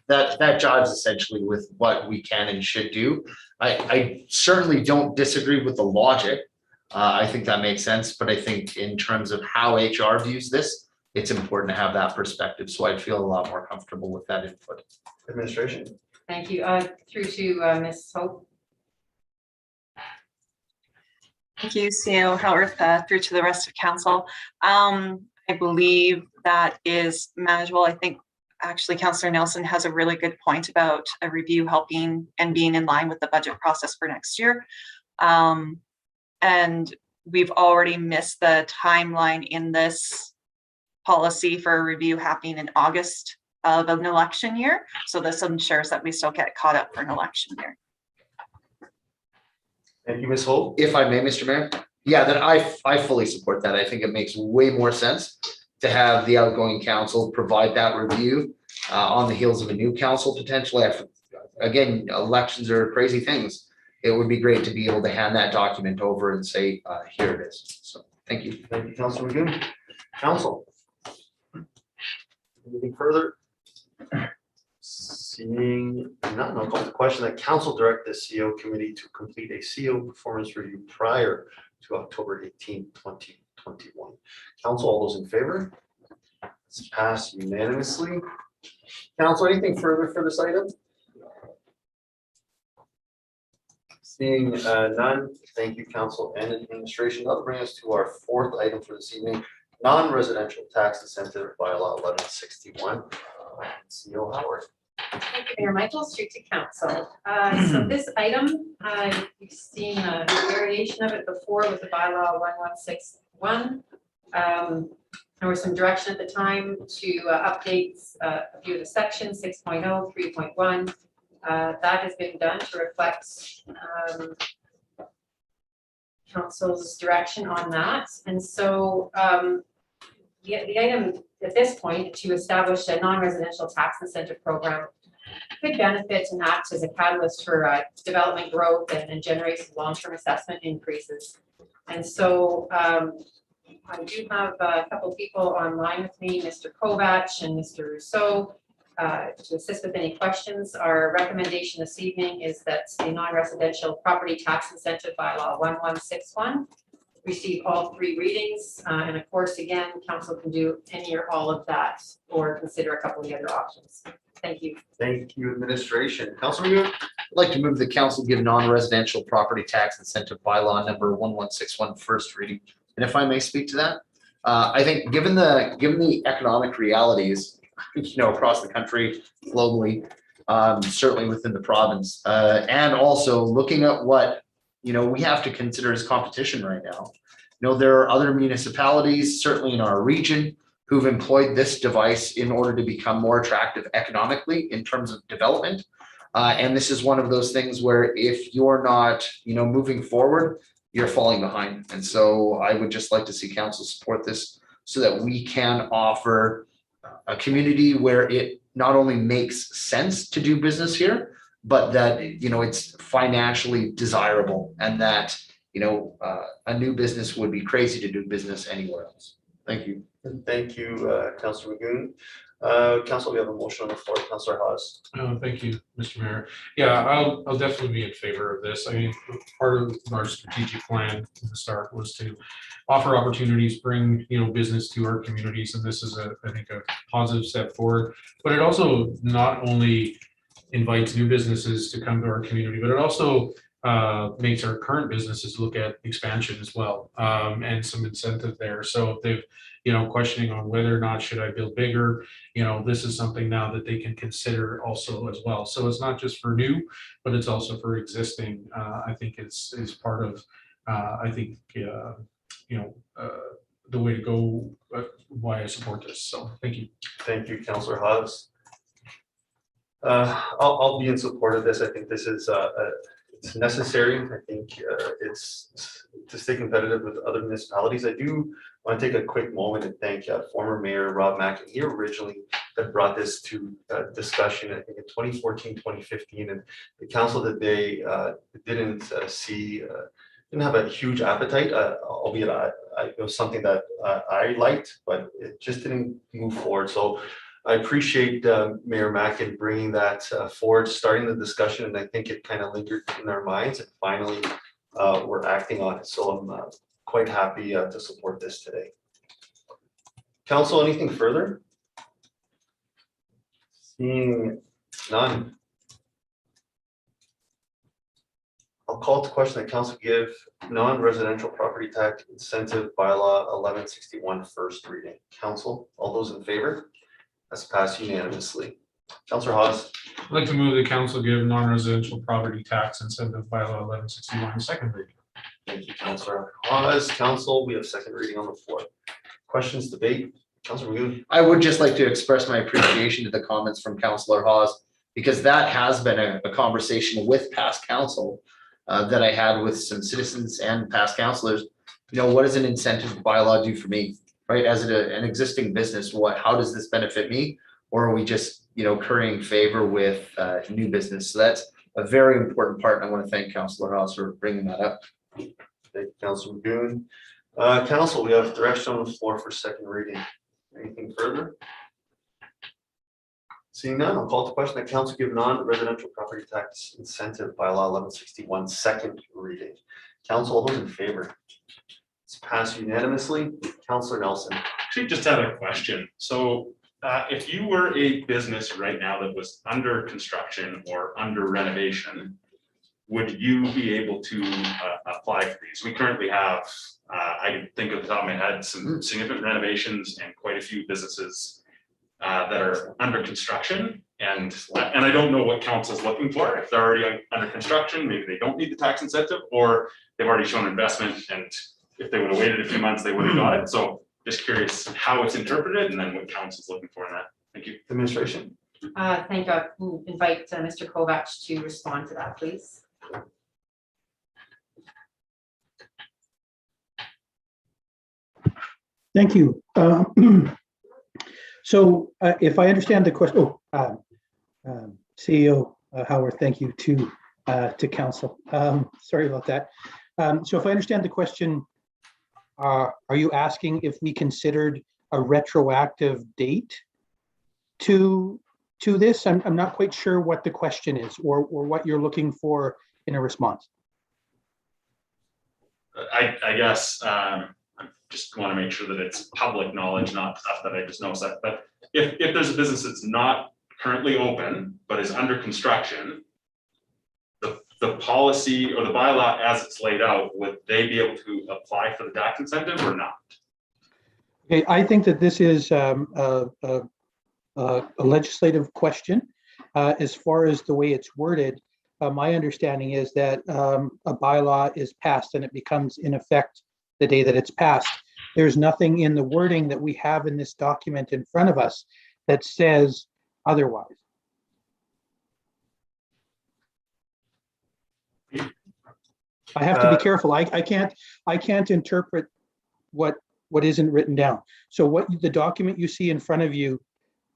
that jives essentially with what we can and should do. I certainly don't disagree with the logic. I think that makes sense, but I think in terms of how HR views this, it's important to have that perspective, so I feel a lot more comfortable with that input. Administration. Thank you. Through to Ms. Hope. Thank you, CEO Howarth, through to the rest of council. I believe that is manageable. I think actually Councillor Nelson has a really good point about a review helping and being in line with the budget process for next year. And we've already missed the timeline in this policy for a review happening in August of an election year. So this ensures that we still get caught up for an election year. Thank you, Ms. Hope. If I may, Mr. Mayor, yeah, then I fully support that. I think it makes way more sense to have the outgoing council provide that review on the heels of a new council potentially. Again, elections are crazy things. It would be great to be able to hand that document over and say, here it is. So thank you. Thank you, Councilor Magoon. Council. Anything further? Seeing none, I'll call the question that council direct the CO committee to complete a CO performance review prior to October 18, 2021. Council, all those in favor? It's passed unanimously. Council, anything further for this item? Seeing none, thank you, council and administration. That'll bring us to our fourth item for this evening, non-residential tax incentive bylaw 1161. CEO Howard. Thank you, Mayor Michael, Street to Council. So this item, you've seen a variation of it before with the bylaw 1161. There was some direction at the time to update a few of the sections, 6.0, 3.1. That has been done to reflect council's direction on that. And so the item at this point to establish a non-residential tax incentive program could benefit and act as a catalyst for development growth and generate some long-term assessment increases. And so I do have a couple of people online with me, Mr. Kovach and Mr. Rousseau, to assist with any questions. Our recommendation this evening is that the non-residential property tax incentive bylaw 1161 receive all three readings. And of course, again, council can do any or all of that or consider a couple of the other options. Thank you. Thank you, administration. Councilor Magoon. I'd like to move the council give non-residential property tax incentive bylaw number 1161 first reading. And if I may speak to that, I think given the economic realities, across the country, globally, certainly within the province, and also looking at what, we have to consider as competition right now. There are other municipalities, certainly in our region, who've employed this device in order to become more attractive economically in terms of development. And this is one of those things where if you're not, moving forward, you're falling behind. And so I would just like to see council support this so that we can offer a community where it not only makes sense to do business here, but that, it's financially desirable and that, a new business would be crazy to do business anywhere else. Thank you. Thank you, Councilor Magoon. Council, we have a motion on the floor. Councilor Hawes. Thank you, Mr. Mayor. Yeah, I'll definitely be in favor of this. I mean, part of our strategic plan at the start was to offer opportunities, bring business to our communities, and this is I think a positive step forward. But it also not only invites new businesses to come to our community, but it also makes our current businesses look at expansion as well, and some incentive there. So if they've questioning on whether or not should I build bigger, this is something now that they can consider also as well. So it's not just for new, but it's also for existing. I think is part of I think the way to go, why I support this. So thank you. Thank you, Councilor Hawes. I'll be in support of this. I think this is it's necessary. I think it's to stay competitive with other municipalities. I do want to take a quick moment and thank former Mayor Rob Mackin. He originally had brought this to discussion, I think in 2014, 2015, and the council that they didn't have a huge appetite, albeit it was something that I liked, but it just didn't move forward. So I appreciate Mayor Mackin bringing that forward, starting the discussion, and I think it kind of lingered in our minds. And finally, we're acting on it. So I'm quite happy to support this today. Council, anything further? Seeing none. I'll call to question that council give non-residential property tax incentive bylaw 1161 first reading. Council, all those in favor? That's passed unanimously. Councillor Hawes. I'd like to move the council give non-residential property tax incentive bylaw 1161 second reading. Thank you, Councillor Hawes. Council, we have second reading on the floor. Questions, debate? Councillor Magoo. I would just like to express my appreciation to the comments from Councillor Hawes, because that has been a conversation with past council that I had with some citizens and past councillors. You know, what does an incentive bylaw do for me, right? As an existing business, how does this benefit me? Or are we just, you know, currying favor with new business? So that's a very important part. And I want to thank Councillor Hawes for bringing that up. Thank you, Councillor Magoo. Council, we have direction on the floor for second reading. Anything further? Seeing none, I'll call to question that council give non-residential property tax incentive bylaw 1161 second reading. Council, all those in favor? It's passed unanimously. Councillor Nelson. Actually, just had a question. So if you were a business right now that was under construction or under renovation, would you be able to apply for these? We currently have, I can think of the top of my head, some significant renovations and quite a few businesses that are under construction. And I don't know what council's looking for. If they're already under construction, maybe they don't need the tax incentive, or they've already shown investment, and if they would have waited a few months, they would have got it. So just curious how it's interpreted and then what council's looking for in that. Thank you. Administration. Thank you. We'll invite Mr. Kovacs to respond to that, please. Thank you. So if I understand the question, CEO Howard, thank you to council. Sorry about that. So if I understand the question, are you asking if we considered a retroactive date to this? I'm not quite sure what the question is or what you're looking for in a response. I guess I just want to make sure that it's public knowledge, not stuff that I just know. But if there's a business that's not currently open but is under construction, the policy or the bylaw as it's laid out, would they be able to apply for the tax incentive or not? Okay, I think that this is a legislative question. As far as the way it's worded, my understanding is that a bylaw is passed and it becomes in effect the day that it's passed. There's nothing in the wording that we have in this document in front of us that says otherwise. I have to be careful. I can't interpret what isn't written down. So what the document you see in front of you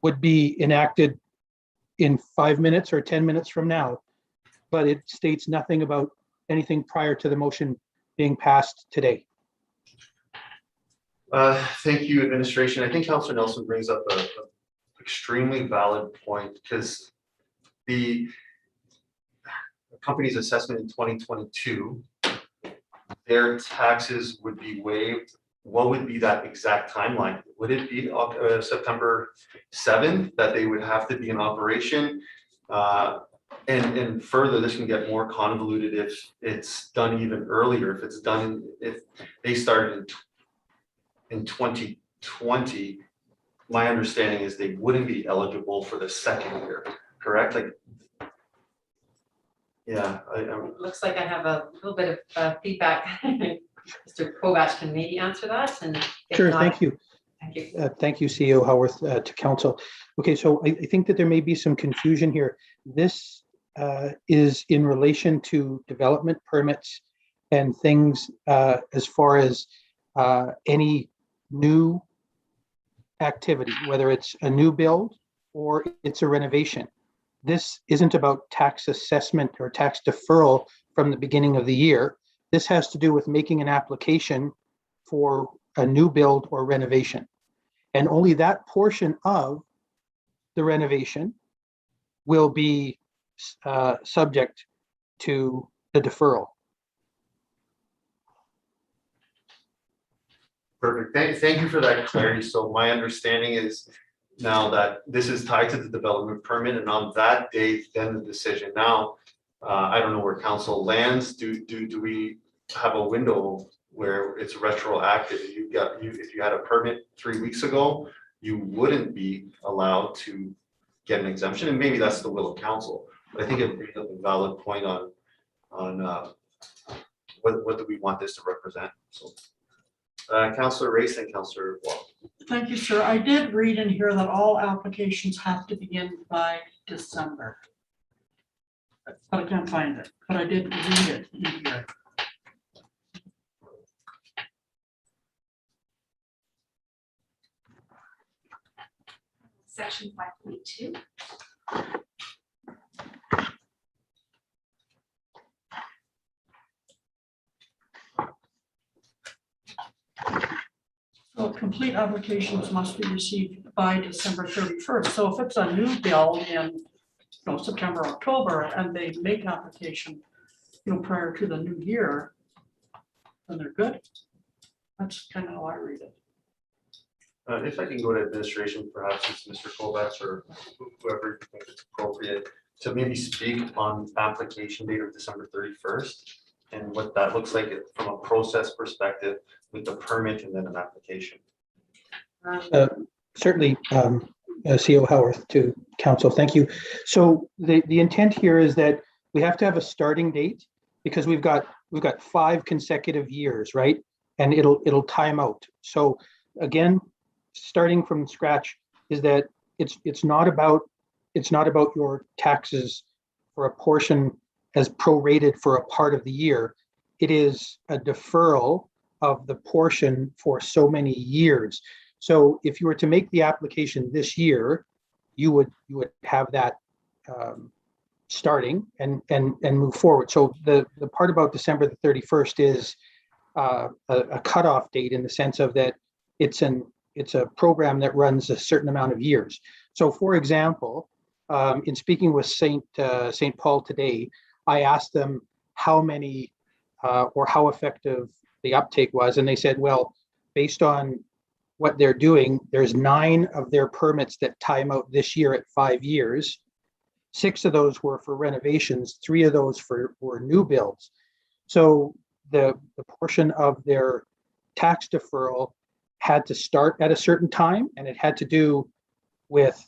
would be enacted in 5 minutes or 10 minutes from now, but it states nothing about anything prior to the motion being passed today. Thank you, administration. I think Councillor Nelson brings up an extremely valid point, because the company's assessment in 2022, their taxes would be waived. What would be that exact timeline? Would it be September 7th that they would have to be in operation? And further, this can get more convoluted if it's done even earlier. If they started in 2020, my understanding is they wouldn't be eligible for the second year, correct? Like, yeah, Looks like I have a little bit of feedback. Mr. Kovacs can maybe answer that. And Sure, not, thank you. Thank you. Thank you, CEO Howarth, to council. Okay, so I think that there may be some confusion here. This is in relation to development permits and things as far as any new activity, whether it's a new build or it's a renovation. This isn't about tax assessment or tax deferral from the beginning of the year. This has to do with making an application for a new build or renovation. And only that portion of the renovation will be subject to the deferral. Perfect. Thank you for that clarity. So my understanding is now that this is tied to the development permit, and on that date, then the decision. Now, I don't know where council lands. Do we have a window where it's retroactive? If you had a permit 3 weeks ago, you wouldn't be allowed to get an exemption, and maybe that's the will of council. But I think it brings up a valid point on what do we want this to represent? So, Councillor Race and Councillor Wong. Thank you, sir. I did read in here that all applications have to begin by December. But I can't find it, but I did read it in here. Section 5.2. So complete applications must be received by December 31st. So if it's a new bill in, September, October, and they make application, prior to the new year, then they're good. That's kind of how I read it. If I can go to administration, perhaps it's Mr. Kovacs or whoever you think it's appropriate to maybe speak on application date of December 31st and what that looks like from a process perspective with the permit and then an application. Certainly, CO Howarth to council. Thank you. So the intent here is that we have to have a starting date because we've got 5 consecutive years, right? And it'll time out. So again, starting from scratch is that it's not about your taxes for a portion as prorated for a part of the year. It is a deferral of the portion for so many years. So if you were to make the application this year, you would have that starting and move forward. So the part about December the 31st is a cutoff date in the sense of that it's a program that runs a certain amount of years. So for example, in speaking with St. Paul today, I asked them how many or how effective the uptake was. And they said, well, based on what they're doing, there's 9 of their permits that time out this year at 5 years. 6 of those were for renovations, 3 of those were new builds. So the portion of their tax deferral had to start at a certain time, and it had to do with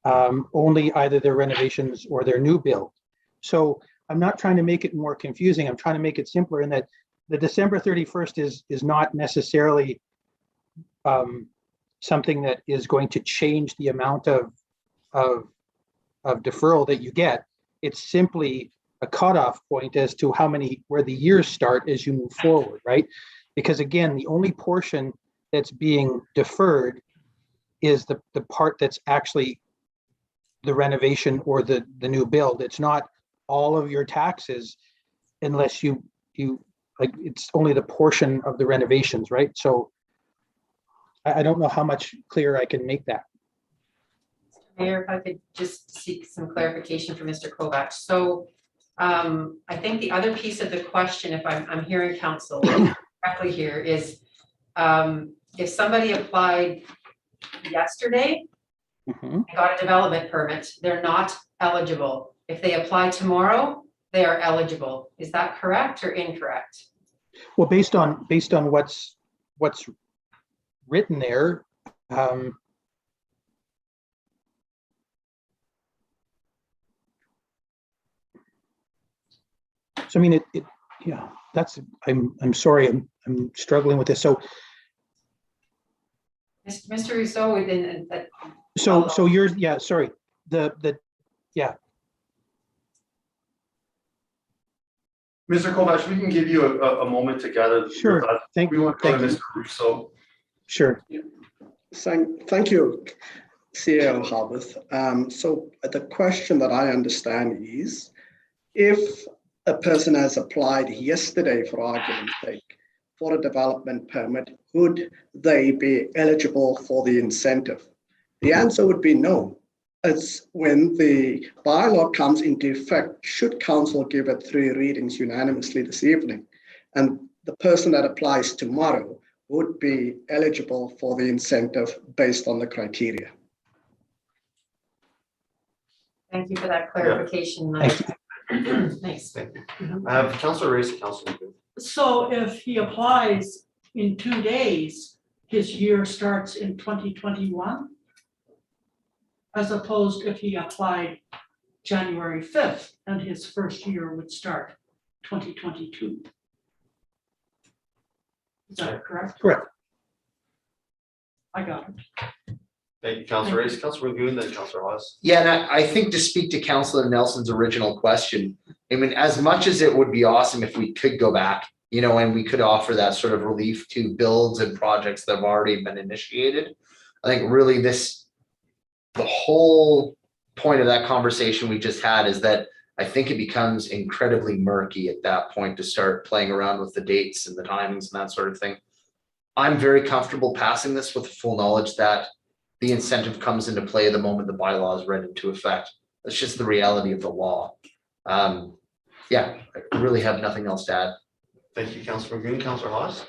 only either their renovations or their new build. So I'm not trying to make it more confusing. I'm trying to make it simpler in that the December 31st is not necessarily something that is going to change the amount of deferral that you get. It's simply a cutoff point as to where the years start as you move forward, right? Because again, the only portion that's being deferred is the part that's actually the renovation or the new build. It's not all of your taxes unless you like, it's only the portion of the renovations, right? So I don't know how much clearer I can make that. Mayor, if I could just seek some clarification from Mr. Kovacs. So I think the other piece of the question, if I'm hearing council correctly here, is if somebody applied yesterday and got a development permit, they're not eligible. If they apply tomorrow, they are eligible. Is that correct or incorrect? Well, based on what's written there, so I mean, yeah, that's, I'm sorry, I'm struggling with this. So Mr. Rousseau, within that. So you're, yeah, sorry, yeah. Mr. Kovacs, we can give you a moment to gather. Sure. We want to go to Mr. Rousseau. Sure. Thank you, CEO Harvith. So the question that I understand is, if a person has applied yesterday, for argument's sake, for a development permit, would they be eligible for the incentive? The answer would be no. It's when the bylaw comes into effect, should council give it 3 readings unanimously this evening, and the person that applies tomorrow would be eligible for the incentive based on the criteria. Thank you for that clarification. Thanks. Thank you. I have Councillor Race and Councillor McGoon. So if he applies in 2 days, his year starts in 2021? As opposed if he applied January 5th and his first year would start 2022. Is that correct? Correct. I got it. Thank you, Councillor Race, Councillor McGoon, then Councillor Hawes. Yeah, and I think to speak to Councillor Nelson's original question, I mean, as much as it would be awesome if we could go back, you know, and we could offer that sort of relief to builds and projects that have already been initiated. I think really the whole point of that conversation we just had is that I think it becomes incredibly murky at that point to start playing around with the dates and the timings and that sort of thing. I'm very comfortable passing this with the full knowledge that the incentive comes into play the moment the bylaw is read into effect. That's just the reality of the law. Yeah, I really have nothing else to add. Thank you, Councillor McGoon, Councillor Hawes.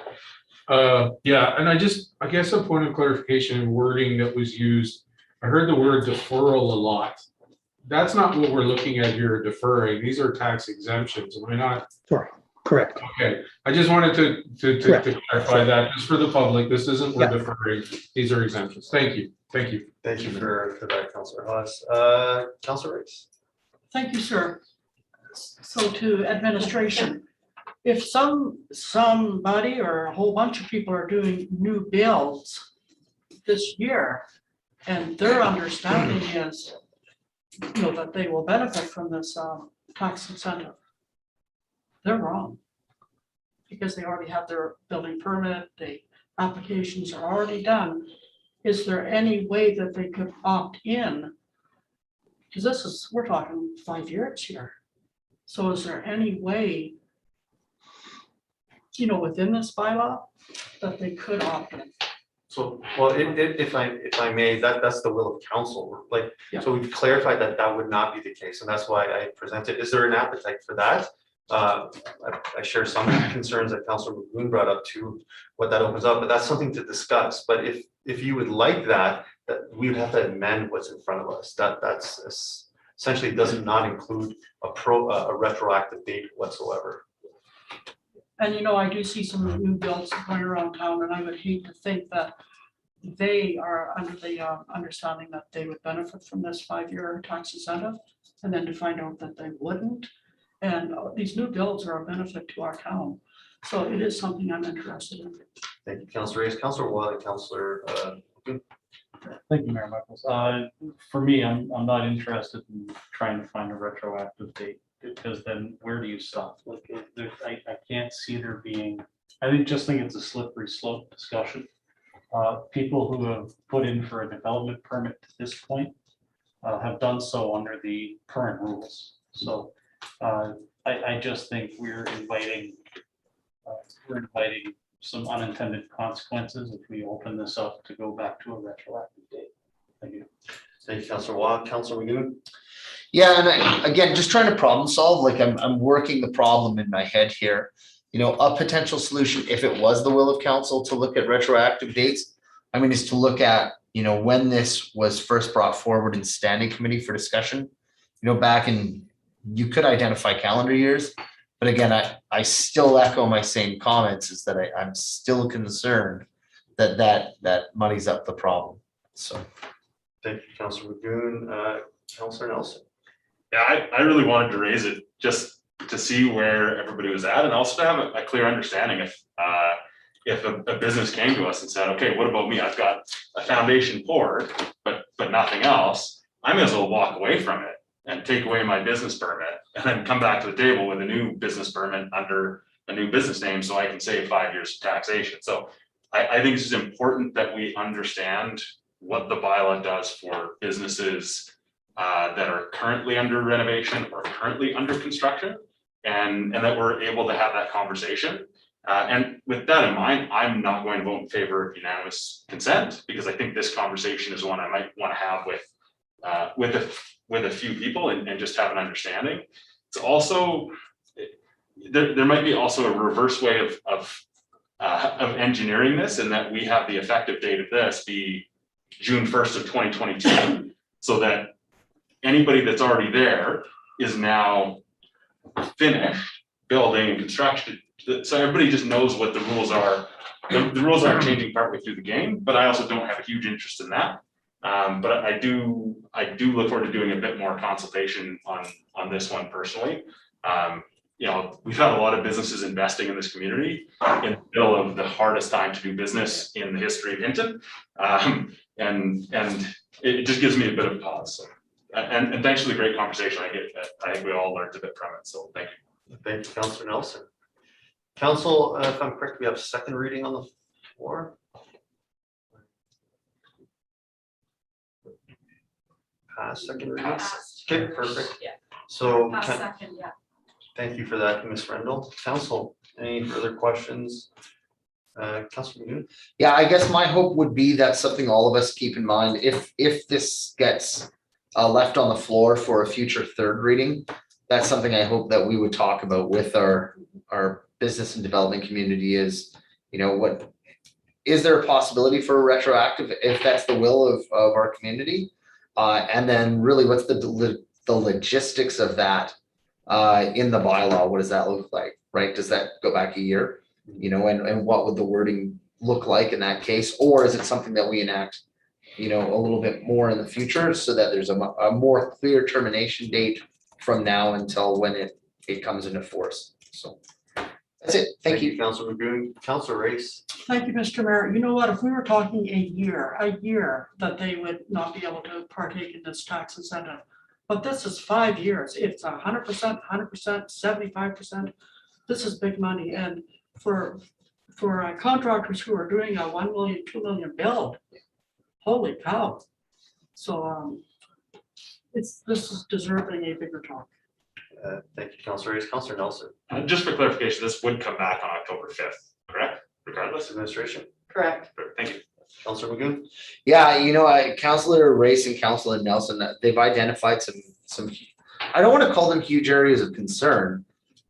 Yeah, and I guess a point of clarification and wording that was used. I heard the word deferral a lot. That's not what we're looking at here, deferring. These are tax exemptions. Am I not? Sorry, correct. Okay, I just wanted to clarify that just for the public. This isn't we're Yeah. deferring. These are exemptions. Thank you. Thank you. Thank you for that, Councillor Hawes. Councillor Race. Thank you, sir. So to administration, if somebody or a whole bunch of people are doing new builds this year, and their understanding is, you know, that they will benefit from this tax incentive, they're wrong. Because they already have their building permit, the applications are already done. Is there any way that they could opt in? Because we're talking 5 years here. So is there any way, you know, within this bylaw that they could opt in? So, well, if I may, that's the will of council. Like, Yeah. so we've clarified that would not be the case, and that's why I presented. Is there an appetite for that? I share some concerns that Councillor McGoon brought up too, what that opens up, but that's something to discuss. But if you would like that we would have to amend what's in front of us. That's essentially does not include a retroactive date whatsoever. And you know, I do see some new builds going around town, and I would hate to think that they are under the understanding that they would benefit from this 5-year tax incentive, and then to find out that they wouldn't. And these new builds are a benefit to our town. So it is something I'm interested in. Thank you, Councillor Reyes. Councillor Watt and Councillor Thank you, Mayor Michaels. For me, I'm not interested in trying to find a retroactive date, because then where do you stop? Like, I can't see there being, I just think it's a slippery slope discussion. People who have put in for a development permit to this point have done so under the current rules. So I just think we're inviting some unintended consequences if we open this up to go back to a retroactive date. Thank you. Thank you, Councillor Watt. Councillor McGoon. Yeah, and again, just trying to problem solve, like I'm working the problem in my head here. You know, a potential solution, if it was the will of council to look at retroactive dates, I mean, is to look at, you know, when this was first brought forward in standing committee for discussion, you know, back in, you could identify calendar years. But again, I still echo my same comments, is that I'm still concerned that muddies up the problem. So. Thank you, Councillor McGoon. Councillor Nelson. Yeah, I really wanted to raise it just to see where everybody was at, and also to have a clear understanding if a business came to us and said, okay, what about me? I've got a foundation poured, but nothing else. I may as well walk away from it and take away my business permit and then come back to the table with a new business permit under a new business name so I can save 5 years of taxation. So I think it's just important that we understand what the bylaw does for businesses that are currently under renovation or currently under construction, and that we're able to have that conversation. And with that in mind, I'm not going to vote in favor of unanimous consent, because I think this conversation is one I might want to have with a few people and just have an understanding. It's also, there might be also a reverse way of of engineering this, and that we have the effective date of this be June 1st of 2022, so that anybody that's already there is now finished building and construction. So everybody just knows what the rules are. The rules aren't changing partway through the game, but I also don't have a huge interest in that. But I do look forward to doing a bit more consultation on this one personally. You know, we've had a lot of businesses investing in this community in the middle of the hardest time to do business in the history of Hinton. And it just gives me a bit of pause. So, and thanks for the great conversation. I think we all learned a bit from it. So thank you. Thank you, Councillor Nelson. Council, if I'm correct, we have second reading on the floor. Pass second reading. Passed. Okay, perfect. Yeah. So Pass second, yeah. thank you for that, Ms. Rendell. Council, any further questions? Councillor McGoon? Yeah, I guess my hope would be that's something all of us keep in mind. If this gets left on the floor for a future third reading, that's something I hope that we would talk about with our business and development community is, you know, what is there a possibility for a retroactive if that's the will of our community? And then really what's the logistics of that in the bylaw? What does that look like, right? Does that go back a year? You know, and what would the wording look like in that case? Or is it something that we enact, you know, a little bit more in the future so that there's a more clear termination date from now until when it comes into force? So that's it. Thank you. Councillor McGoon. Councillor Race. Thank you, Mr. Mayor. You know what, if we were talking a year that they would not be able to partake in this tax incentive. But this is 5 years. It's 100%, 75%. This is big money. And for contractors who are doing a 1 million, 2 million build, holy cow. So this is deserving a bigger talk. Thank you, Councillor Race. Councillor Nelson. Just for clarification, this would come back on October 5th, correct? Regardless. Administration. Correct. Thank you. Councillor McGoon. Yeah, you know, Councillor Race and Councillor Nelson, they've identified some, I don't want to call them huge areas of concern,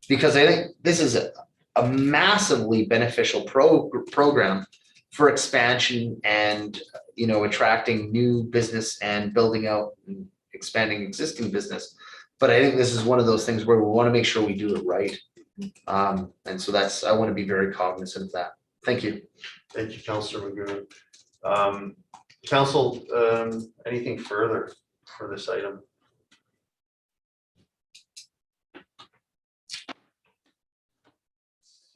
because I think this is a massively beneficial program for expansion and, you know, attracting new business and building out and expanding existing business. But I think this is one of those things where we want to make sure we do it right. And so I want to be very cognizant of that. Thank you. Thank you, Councillor McGoon. Council, anything further for this item?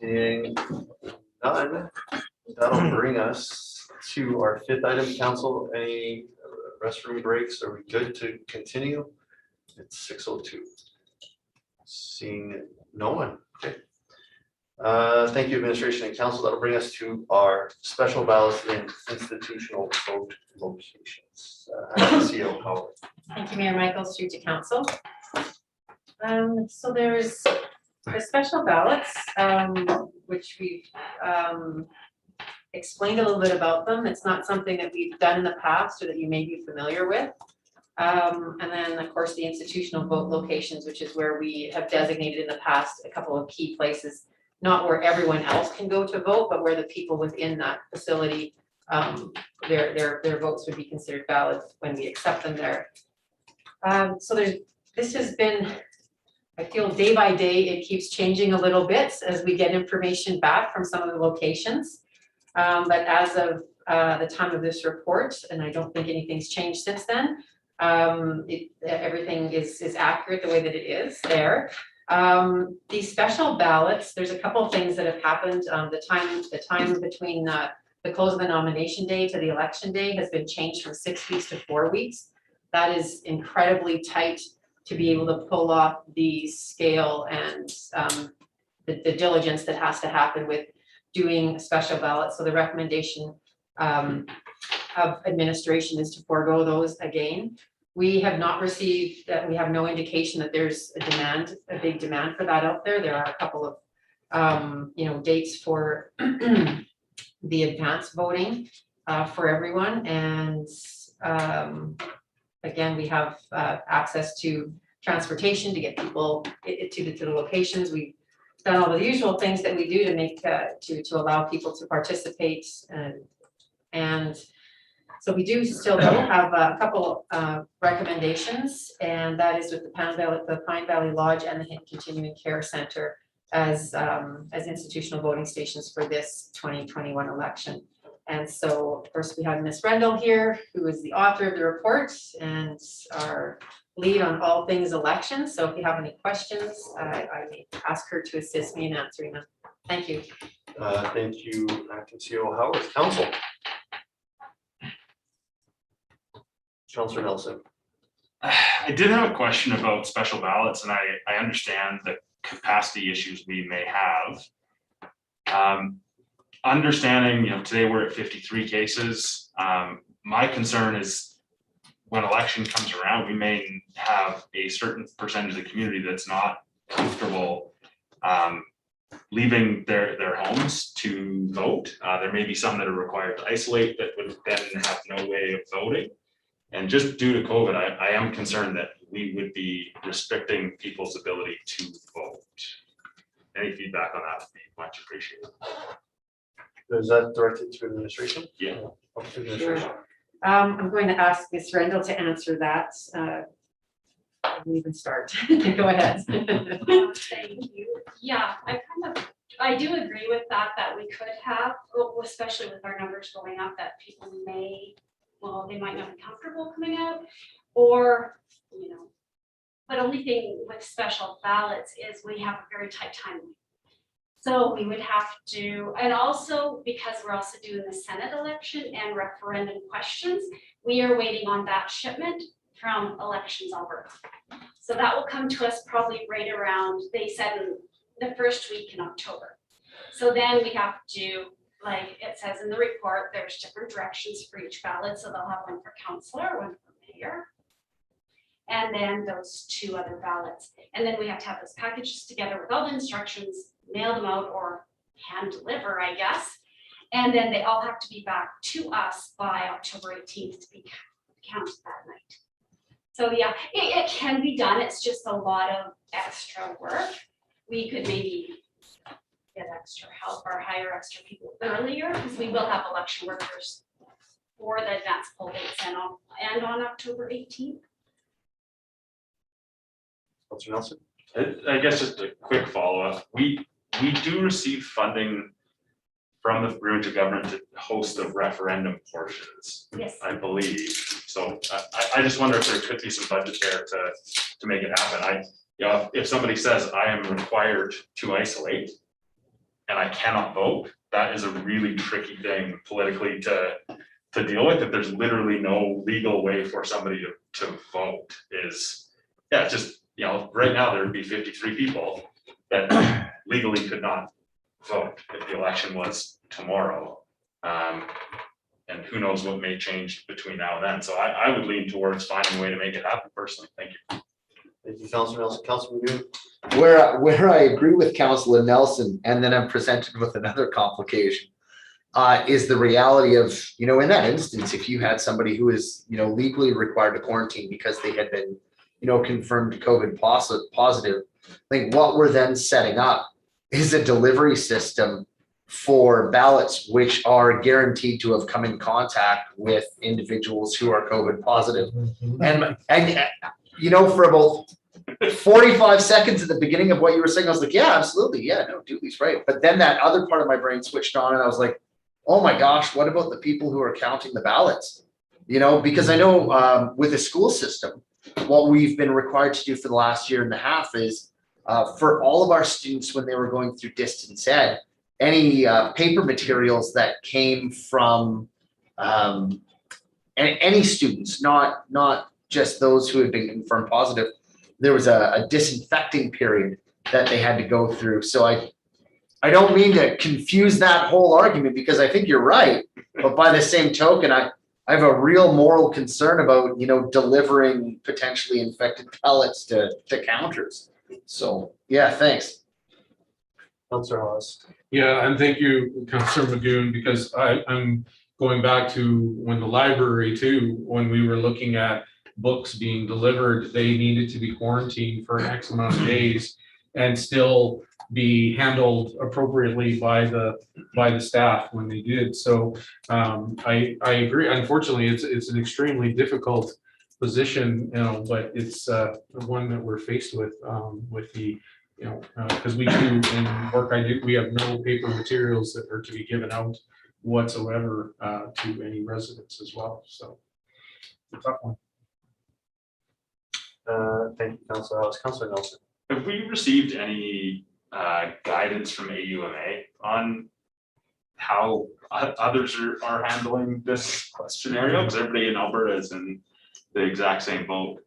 Seeing none, that'll bring us to our fifth item. Council, any restroom breaks? Are we good to continue? It's 6:02. Seeing no one. Okay. Thank you, administration and council. That'll bring us to our special ballots in institutional vote locations. CEO Howard. Thank you, Mayor Michaels, through to council. So there's the special ballots, which we've explained a little bit about them. It's not something that we've done in the past or that you may be familiar with. And then, of course, the institutional vote locations, which is where we have designated in the past a couple of key places, not where everyone else can go to vote, but where the people within that facility, their votes would be considered valid when we accept them there. So this has been, I feel day by day, it keeps changing a little bit as we get information back from some of the locations. But as of the time of this report, and I don't think anything's changed since then, everything is accurate the way that it is there. These special ballots, there's a couple of things that have happened. The time between the close of the nomination day to the election day has been changed from 6 weeks to 4 weeks. That is incredibly tight to be able to pull off the scale and the diligence that has to happen with doing a special ballot. So the recommendation of administration is to forego those again. We have not received that. We have no indication that there's a big demand for that out there. There are a couple of dates for the advanced voting for everyone, and again, we have access to transportation to get people to the locations. We done all the usual things that we do to make, to allow people to participate. And so we do still though have a couple recommendations, and that is with the Pine Valley Lodge and the Hint Continuing Care Center as institutional voting stations for this 2021 election. And so, of course, we have Ms. Rendell here, who is the author of the report and our lead on all things elections. So if you have any questions, I may ask her to assist me in answering them. Thank you. Thank you, Acting CEO Howard. Council. Councilor Nelson. I did have a question about special ballots, and I understand the capacity issues we may have. Understanding, today we're at 53 cases. My concern is when election comes around, we may have a certain percentage of the community that's not comfortable leaving their homes to vote. There may be some that are required to isolate that would then have no way of voting. And just due to COVID, I am concerned that we would be restricting people's ability to vote. Any feedback on that would be much appreciated. Is that directed to administration? Yeah. Administration. I'm going to ask Ms. Rendell to answer that. We'll even start. Go ahead. Thank you. Yeah, I do agree with that we could have, especially with our numbers going up, that people they might not be comfortable coming out, or, but only thing with special ballots is we have a very tight timeline. So we would have to, and also because we're also doing the Senate election and referendum questions, we are waiting on that shipment from Elections Alberta. So that will come to us probably right around, they said, in the first week in October. So then we have to, like it says in the report, there's different directions for each ballot. So they'll have one for councillor, one for mayor, and then those 2 other ballots. And then we have to have those packages together with all the instructions, mail them out or hand deliver, I guess. And then they all have to be back to us by October 18th to be counted that night. So yeah, it can be done. It's just a lot of extra work. We could maybe get extra help or hire extra people earlier, because we will have election workers for the advance poll dates and on October 18th. Councilor Nelson. I guess just a quick follow-up. We do receive funding from the Bruinja government to host the referendum portions. Yes. I believe. So I just wonder if there could be some budget there to make it happen. If somebody says I am required to isolate and I cannot vote, that is a really tricky thing politically to deal with. If there's literally no legal way for somebody to vote, right now there would be 53 people that legally could not vote if the election was tomorrow. And who knows what may change between now and then. So I would lean towards finding a way to make it happen personally. Thank you. Thank you, Councilor Nelson. Councilor McGoon. Where I agree with Councilor Nelson, and then I'm presented with another complication, is the reality of, in that instance, if you had somebody who is, legally required to quarantine because they had been, confirmed COVID positive, I think what we're then setting up is a delivery system for ballots which are guaranteed to have come in contact with individuals who are COVID positive. And for about 45 seconds at the beginning of what you were saying, I was like, yeah, absolutely. Yeah, no, Dooley's right. But then that other part of my brain switched on and I was like, oh my gosh, what about the people who are counting the ballots? Because I know with the school system, what we've been required to do for the last year and a half is for all of our students when they were going through distance ed, any paper materials that came from any students, not just those who had been confirmed positive, there was a disinfecting period that they had to go through. So I don't mean to confuse that whole argument because I think you're right, but by the same token, I have a real moral concern about, delivering potentially infected pellets to counters. So yeah, thanks. Councilor Hawes. Yeah, and thank you, Councilor Magoon, because I'm going back to when the library too, when we were looking at books being delivered, they needed to be quarantined for X amount of days. And still be handled appropriately by the staff when they did. So I agree. Unfortunately, it's an extremely difficult position, but it's the one that we're faced with the, because we do in work I do, we have no paper materials that are to be given out whatsoever to any residents as well. So it's a tough one. Thank you, Councilor Ellis. Councilor Nelson. Have we received any guidance from AUMA on how others are handling this scenario? Because everybody in Alberta is in the exact same boat.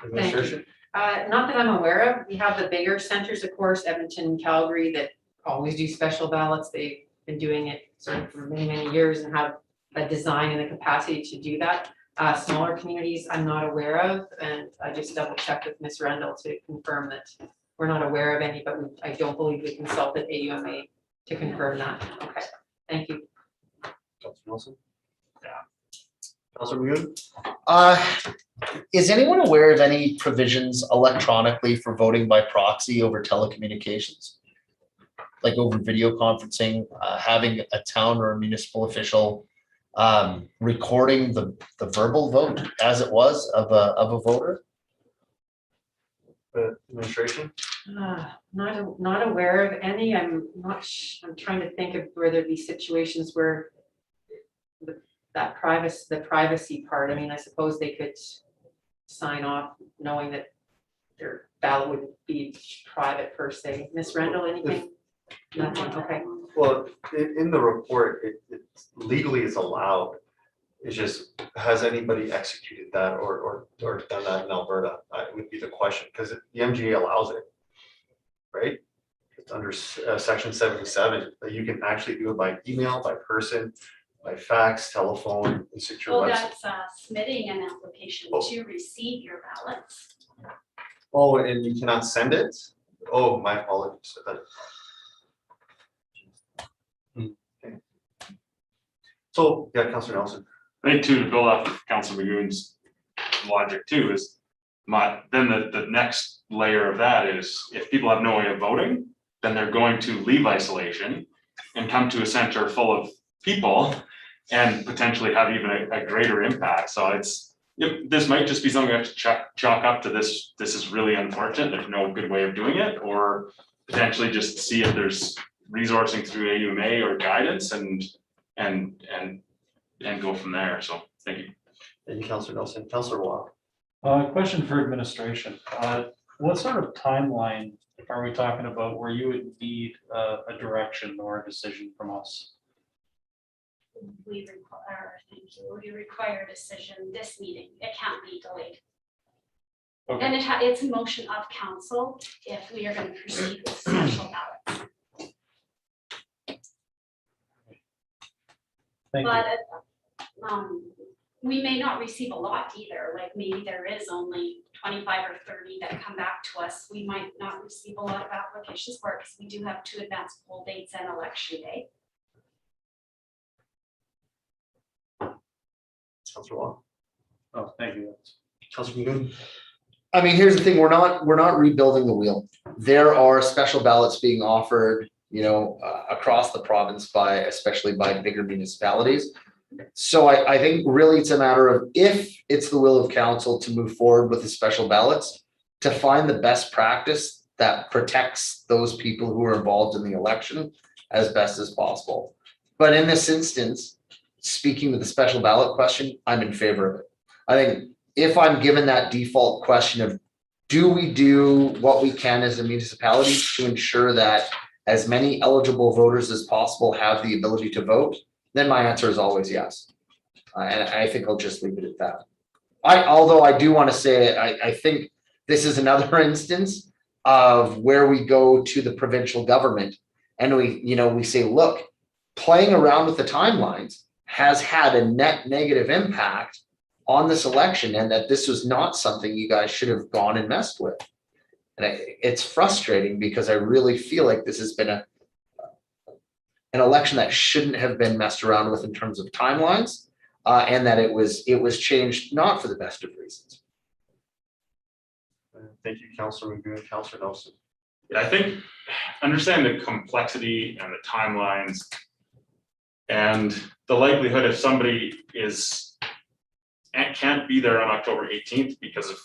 Administration? Not that I'm aware of. We have the bigger centers, of course, Edmonton and Calgary, that always do special ballots. They've been doing it sort of for many, many years and have a design and the capacity to do that. Smaller communities, I'm not aware of, and I just double checked with Ms. Rendell to confirm that we're not aware of any, but I don't believe we consulted AUMA to confirm that. Okay, thank you. Councilor Nelson? Yeah. Councilor McGoon? Is anyone aware of any provisions electronically for voting by proxy over telecommunications? Like over video conferencing, having a town or a municipal official recording the verbal vote as it was of a voter? Administration? Not aware of any. I'm trying to think of where there'd be situations where the privacy part. I mean, I suppose they could sign off knowing that their ballot would be private per se. Ms. Rendell, anything? Nothing, okay. Well, in the report, it legally is allowed. It's just, has anybody executed that or done that in Alberta? Would be the question, because the MGA allows it, right? It's under section 77, that you can actually do it by email, by person, by fax, telephone, and secure Well, website. that's submitting an application to receive your ballots. Oh, and you cannot send it? Oh, my apologies. Okay. So, yeah, Councilor Nelson. I think too, to build off of Councilor McGoon's logic too, is then the next layer of that is if people have no way of voting, then they're going to leave isolation and come to a center full of people and potentially have even a greater impact. So this might just be something we have to chalk up to this. This is really unfortunate. There's no good way of doing it, or potentially just see if there's resourcing through AUMA or guidance and go from there. So thank you. Thank you, Councilor Nelson. Councilor Waugh. Question for administration. What sort of timeline are we talking about where you would need a direction or a decision from us? We require a decision this meeting. It can't be delayed. Okay. And it's a motion of council if we are going to proceed with special ballots. Thank you. But we may not receive a lot either. Like maybe there is only 25 or 30 that come back to us. We might not receive a lot of applications for it because we do have 2 advanced poll dates and election day. Councilor Waugh. Oh, thank you. Councilor McGoon. I mean, here's the thing, we're not rebuilding the wheel. There are special ballots being offered, across the province especially by bigger municipalities. So I think really it's a matter of, if it's the will of council to move forward with the special ballots, to find the best practice that protects those people who are involved in the election as best as possible. But in this instance, speaking with the special ballot question, I'm in favor of it. I think if I'm given that default question of, do we do what we can as a municipality to ensure that as many eligible voters as possible have the ability to vote, then my answer is always yes. And I think I'll just leave it at that. Although I do want to say, I think this is another instance of where we go to the provincial government and we say, look, playing around with the timelines has had a net negative impact on this election, and that this was not something you guys should have gone and messed with. And it's frustrating because I really feel like this has been an election that shouldn't have been messed around with in terms of timelines, and that it was changed not for the best of reasons. Thank you, Councilor McGoon. Councilor Nelson. I think understand the complexity and the timelines and the likelihood if somebody can't be there on October 18th because of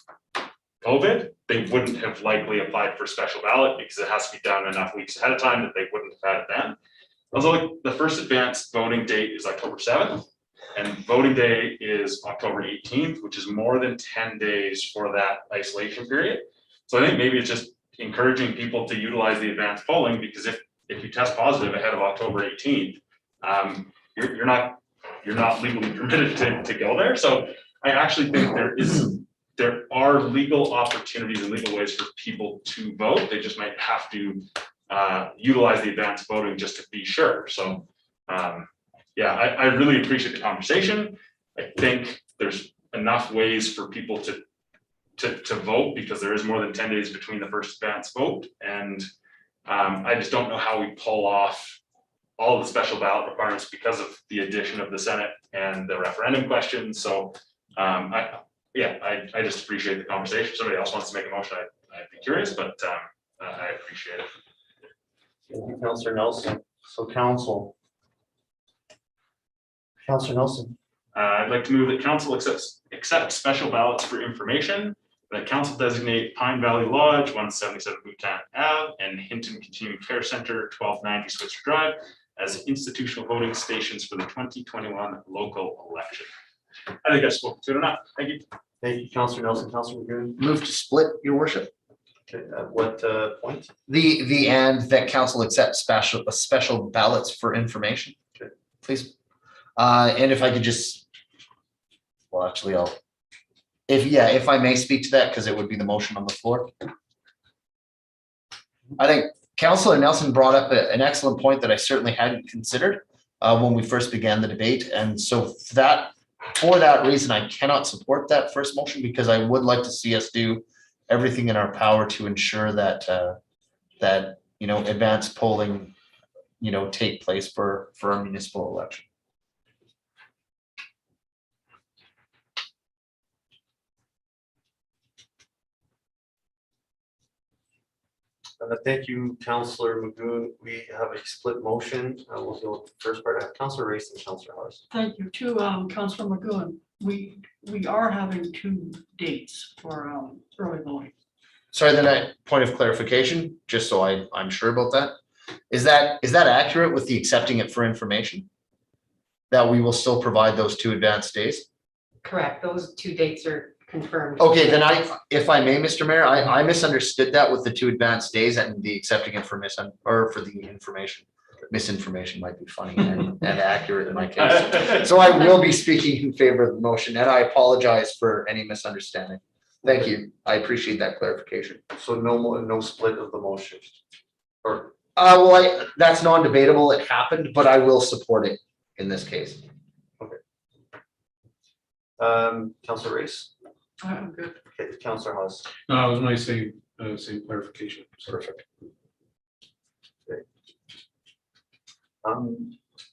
COVID, they wouldn't have likely applied for special ballot because it has to be done enough weeks ahead of time that they wouldn't have had it then. Also, the first advanced voting date is October 7th, and voting day is October 18th, which is more than 10 days for that isolation period. So I think maybe it's just encouraging people to utilize the advanced polling, because if you test positive ahead of October 18th, you're not legally permitted to go there. So I actually think there are legal opportunities and legal ways for people to vote. They just might have to utilize the advanced voting just to be sure. So yeah, I really appreciate the conversation. I think there's enough ways for people to vote, because there is more than 10 days between the first advance vote. And I just don't know how we pull off all of the special ballot requirements because of the addition of the Senate and the referendum questions. So I just appreciate the conversation. If somebody else wants to make a motion, I'd be curious, but I appreciate it. Thank you, Councillor Nelson. So Councillor Nelson. I'd like to move that council accept special ballots for information, that council designate Pine Valley Lodge, 177 Bhutan Ave, and Hinton Continuing Care Center, 1290 Switzer Drive, as institutional voting stations for the 2021 local election. I think I spoke to it enough. Thank you. Thank you, Councillor Nelson. Councillor McGoon. Move to split, your worship. Okay, at what point? The and that council accept special ballots for information. Okay. Please. And if I could just, well, actually, if I may speak to that, because it would be the motion on the floor. I think Councillor Nelson brought up an excellent point that I certainly hadn't considered when we first began the debate. And so for that reason, I cannot support that first motion, because I would like to see us do everything in our power to ensure that advanced polling, take place for a municipal election. Thank you, Councillor McGoon. We have a split motion. We'll deal with the first part. I have Councillor Race and Councillor House. Thank you. To Councillor McGowan, we are having 2 dates for early voting. Sorry, then a point of clarification, just so I'm sure about that. Is that accurate with the accepting it for information? That we will still provide those 2 advanced days? Correct, those 2 dates are confirmed. Okay, then if I may, Mr. Mayor, I misunderstood that with the 2 advanced days and the accepting it for the information. Misinformation might be funny and accurate in my case. So I will be speaking in favor of the motion, and I apologize for any misunderstanding. Thank you. I appreciate that clarification. So no split of the motion. Or That's non-debatable. It happened, but I will support it in this case. Councillor Race. I'm good. Okay, Councillor House. No, I was my same clarification. Perfect. Okay.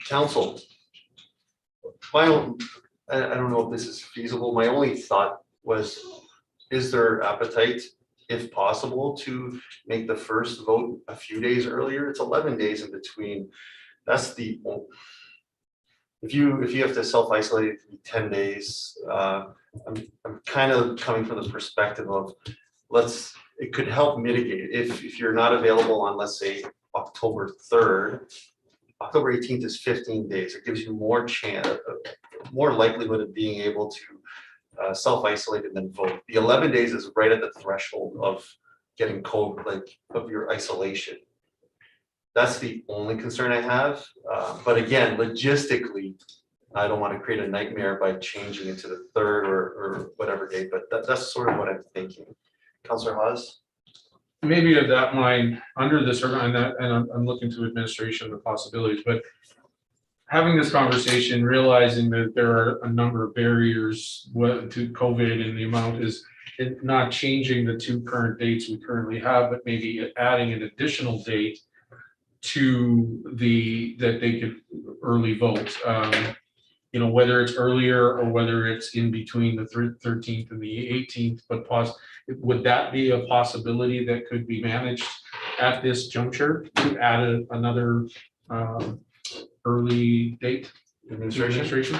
Council. I don't know if this is feasible. My only thought was, is there appetite, if possible, to make the first vote a few days earlier? It's 11 days in between. That's the, if you have to self-isolate 10 days, I'm kind of coming from the perspective of it could help mitigate if you're not available on, let's say, October 3rd. October 18th is 15 days. It gives you more likelihood of being able to self-isolate and then vote. The 11 days is right at the threshold of getting COVID, of your isolation. That's the only concern I have. But again, logistically, I don't want to create a nightmare by changing it to the 3rd or whatever date, but that's sort of what I'm thinking. Councillor Haas? Maybe of that mind, under this, and I'm looking to administration the possibilities, but having this conversation, realizing that there are a number of barriers to COVID, and the amount is not changing the 2 current dates we currently have, but maybe adding an additional date to that they could early vote. Whether it's earlier or whether it's in between the 13th and the 18th, but would that be a possibility that could be managed at this juncture to add another early date? Administration?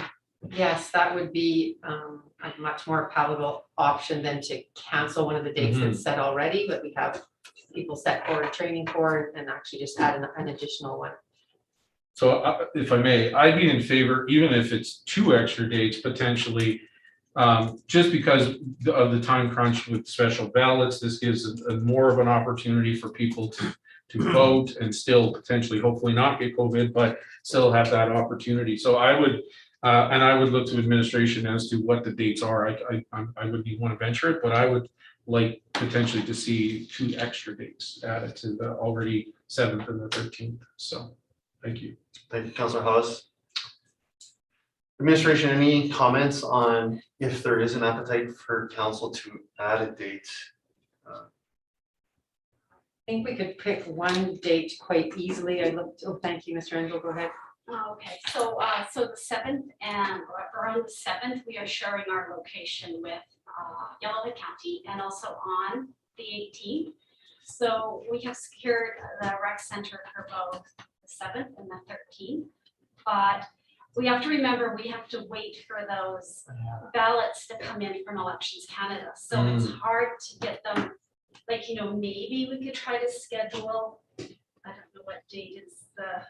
Yes, that would be a much more palatable option than to cancel one of the dates that's set already, but we have people set for training for and actually just add an additional one. So if I may, I'd be in favor, even if it's 2 extra dates potentially, just because of the time crunch with special ballots. This gives more of an opportunity for people to vote and still potentially, hopefully not get COVID, but still have that opportunity. So I would, and I would look to administration as to what the dates are. I wouldn't even want to venture it, but I would like potentially to see 2 extra dates added to the already 7th and the 13th. So, thank you. Thank you, Councilor Hawes. Administration, any comments on if there is an appetite for council to add a date? I think we could pick one date quite easily. I looked, oh, thank you, Mr. Engel, go ahead. Okay, so the 7th and around the 7th, we are sharing our location with Yellowhead County and also on the 18th. So we have secured the rec center for both the 7th and the 13th. But we have to remember, we have to wait for those ballots to come in from Elections Canada. So it's hard to get them, like, you know, maybe we could try to schedule, I don't know what date is the,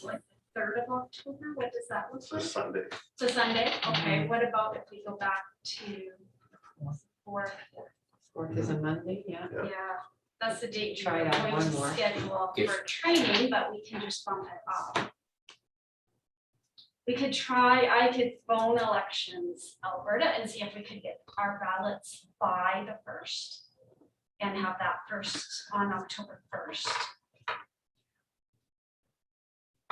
like, 3rd of October, what does that look It's a like? Sunday. It's a Sunday, okay, what about if we go back to 4th? 4th is a Monday, yeah. Yeah. Yeah, that's the date we Try we're it out going one to more. schedule for training, but we can just bump it up. We could try, I could phone Elections Alberta and see if we could get our ballots by the 1st and have that first on October 1st.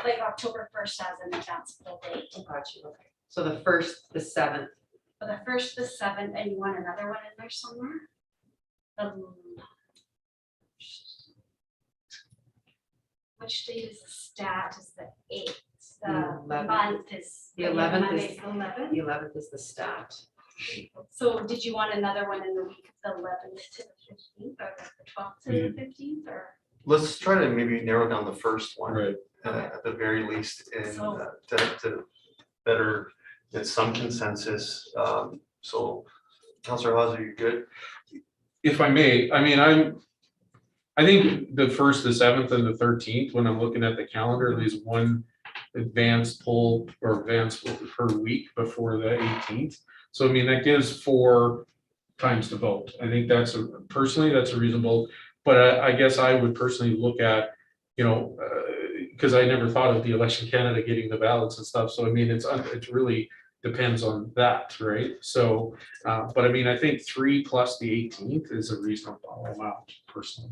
Like October 1st as an advanceable date. Got you, okay. So the 1st, the 7th, For the 1st, the 7th, and you want another one in there somewhere? Which date is the stat? Is the 8th? The 11th. month is. The 11th Monday is- the 11th. the 11th is the stat. So did you want another one in the week of the 11th to the 15th or the 12th to the 15th or? Let's try to maybe narrow down the first one. Right. At the very least, and So- to better get some consensus. So, Councilor Hawes, are you good? If I may, I mean, I think the 1st, the 7th and the 13th, when I'm looking at the calendar, there's one advanced poll or advanced per week before the 18th. So I mean, that gives 4 times to vote. I think personally, that's a reasonable, but I guess I would personally look at, you know, because I never thought of the Election Canada getting the ballots and stuff. So I mean, it really depends on that, right? So, but I mean, I think 3 plus the 18th is a reasonable amount personally.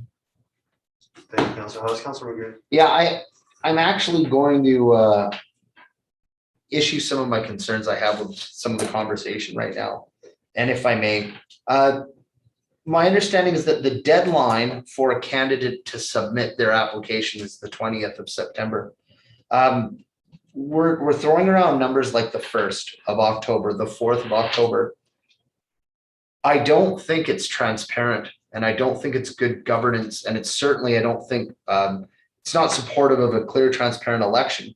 Thank you, Councilor Hawes. Councilor McGee. Yeah, I'm actually going to issue some of my concerns I have with some of the conversation right now. And if I may, my understanding is that the deadline for a candidate to submit their application is the 20th of September. We're throwing around numbers like the 1st of October, the 4th of October. I don't think it's transparent and I don't think it's good governance. And it's certainly, I don't think it's not supportive of a clear, transparent election.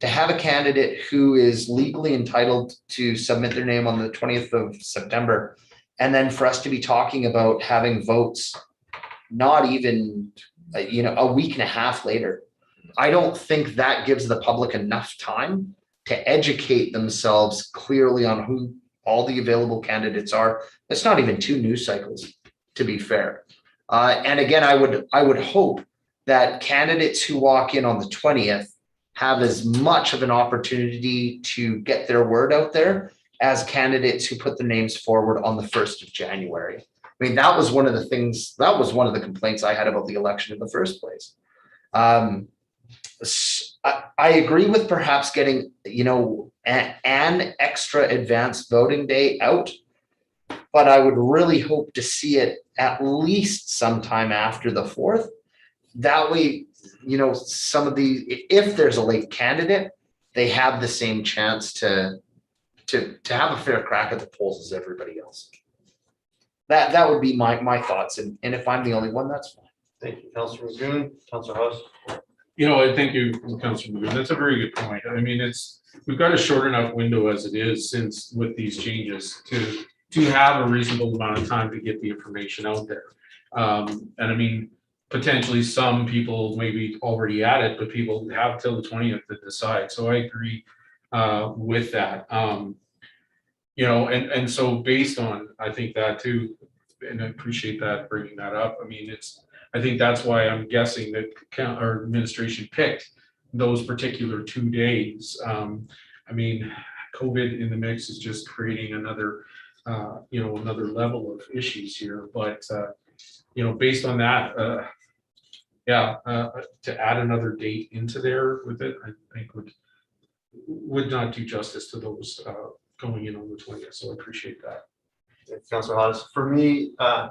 To have a candidate who is legally entitled to submit their name on the 20th of September, and then for us to be talking about having votes not even, a week and a half later, I don't think that gives the public enough time to educate themselves clearly on who all the available candidates are. It's not even 2 news cycles, to be fair. And again, I would hope that candidates who walk in on the 20th have as much of an opportunity to get their word out there as candidates who put the names forward on the 1st of January. I mean, that was one of the complaints I had about the election in the first place. I agree with perhaps getting, an extra advanced voting day out, but I would really hope to see it at least sometime after the 4th. That way, if there's a late candidate, they have the same chance to have a fair crack at the polls as everybody else. That would be my thoughts. And if I'm the only one, that's fine. Thank you, Councilor Magoon, Councilor House. Thank you, Councilor Magoon. That's a very good point. I mean, we've got a short enough window as it is since with these changes to have a reasonable amount of time to get the information out there. And I mean, potentially some people maybe already at it, but people have till the 20th to decide. So I agree with that. And so based on, I think that too, and I appreciate that bringing that up. I mean, I think that's why I'm guessing that our administration picked those particular 2 days. I mean, COVID in the mix is just creating another level of issues here. But based on that, to add another date into there with it, I think would not do justice to those going in on the 20th. So I appreciate that. Councilor Haas, for me, I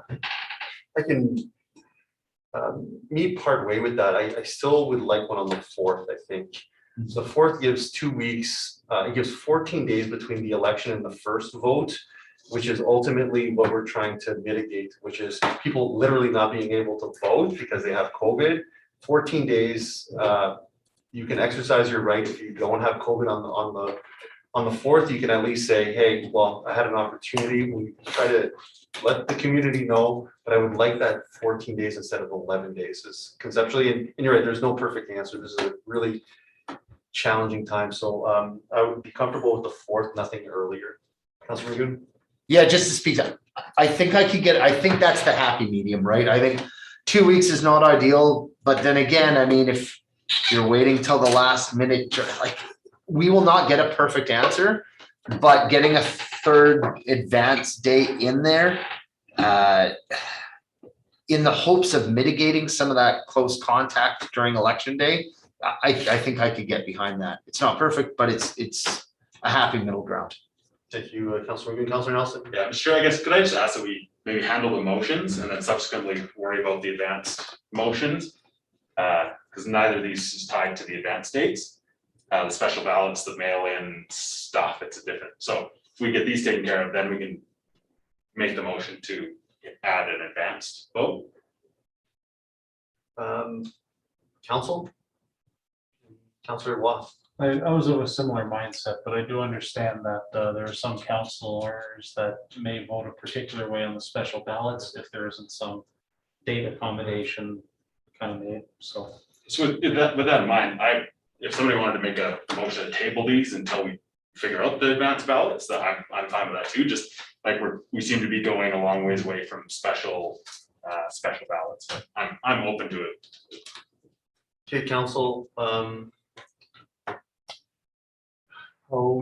can meet part way with that. I still would like one on the 4th, I think. So the 4th gives 2 weeks, it gives 14 days between the election and the first vote, which is ultimately what we're trying to mitigate, which is people literally not being able to vote because they have COVID. 14 days, you can exercise your right if you don't have COVID on the 4th, you can at least say, hey, well, I had an opportunity. We try to let the community know, but I would like that 14 days instead of 11 days is conceptually, and you're right, there's no perfect answer. This is a really challenging time. So I would be comfortable with the 4th, nothing earlier. Councilor Magoon? Yeah, just to speak, I think that's the happy medium, right? I think 2 weeks is not ideal, but then again, I mean, if you're waiting till the last minute, like, we will not get a perfect answer, but getting a third advance date in there, in the hopes of mitigating some of that close contact during election day, I think I could get behind that. It's not perfect, but it's a happy middle ground. Thank you, Councilor Magoon. Councilor Nelson? Yeah, Mr. Chair, I guess, could I just ask that we maybe handle the motions and then subsequently worry about the advanced motions? Because neither of these is tied to the advance dates. The special ballots, the mail-in stuff, it's a different. So if we get these taken care of, then we can make the motion to add an advanced vote. Council? Councilor Watt? I was of a similar mindset, but I do understand that there are some councilors that may vote a particular way on the special ballots if there isn't some date accommodation kind of made, so. So with that in mind, if somebody wanted to make a motion to table these until we figure out the advanced ballots, that I'm fine with that too. Just like we seem to be going a long ways away from special ballots, but I'm open to it. Okay, council, how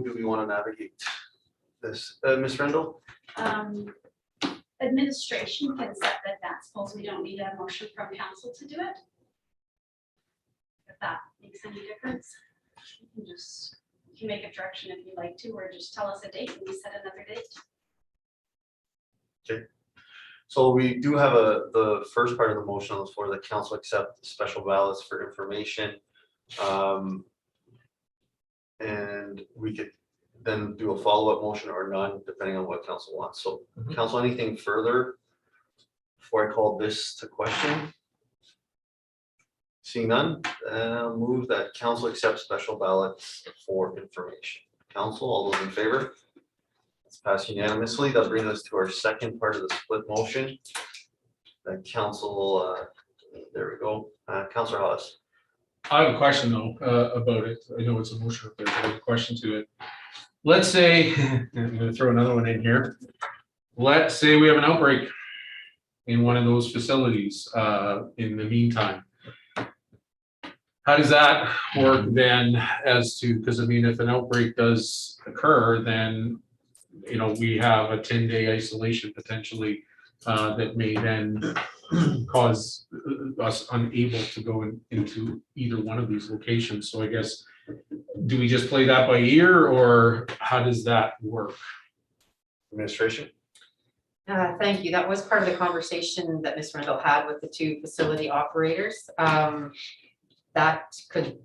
do we want to navigate this? Ms. Rendell? Administration can set the advance polls. We don't need a motion from council to do it. If that makes any difference, you can make a direction if you'd like to, or just tell us a date and we set another date. Okay. So we do have the first part of the motion on the floor, that council accept the special ballots for information. And we could then do a follow-up motion or none, depending on what council wants. So council, anything further before I call this to question? Seeing none, move that council accept special ballots for information. Council, all those in favor? It's passed unanimously. That brings us to our second part of the split motion. That council, there we go. Councilor Haas. I have a question though about it. I know it's a motion, but I have a question to it. Let's say, I'm going to throw another one in here. Let's say we have an outbreak in one of those facilities in the meantime. How does that work then as to, because I mean, if an outbreak does occur, then, you know, we have a 10-day isolation potentially that may then cause us unable to go into either one of these locations. So I guess, do we just play that by ear, or how does that work? Administration. Thank you. That was part of the conversation that Ms. Rendell had with the two facility operators. That could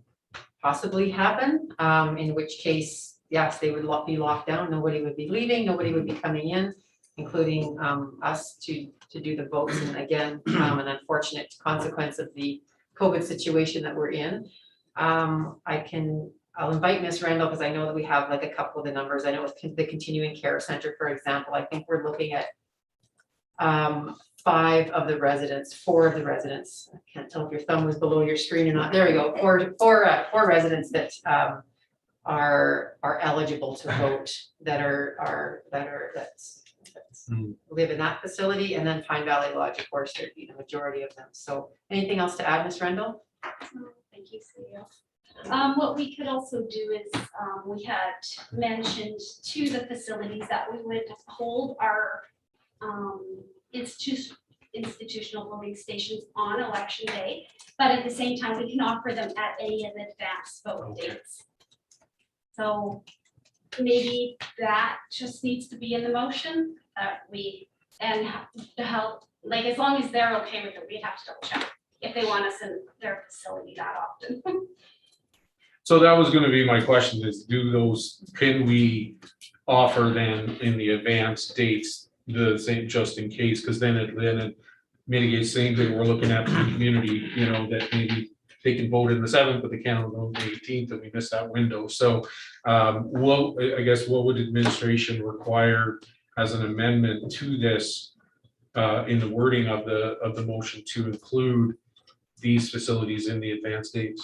possibly happen, in which case, yes, they would be locked down. Nobody would be leaving, nobody would be coming in. including us to do the votes. And again, an unfortunate consequence of the COVID situation that we're in. I'll invite Ms. Randall, because I know that we have like a couple of the numbers. I know with the continuing care center, for example, I think we're looking at 4 of the residents. I can't tell if your thumb was below your screen or not. There we go. Four residents that are eligible to vote that live in that facility, and then Pine Valley Lodge, of course, there'd be the majority of them. So anything else to add, Ms. Rendell? Thank you, CEO. What we could also do is, we had mentioned to the facilities that we would hold our institutional voting stations on election day, but at the same time, we can offer them at any of the advanced vote dates. So maybe that just needs to be in the motion, to help, like, as long as they're okay with it, we'd have to double check if they want us in their facility that often. So that was gonna be my question is, can we offer them in the advanced dates, the same, just in case, because then it mitigates same thing we're looking at for the community, that maybe they can vote in the 7th, but they can't vote on the 18th, and we miss that window. So what would administration require as an amendment to this in the wording of the motion to include these facilities in the advanced dates?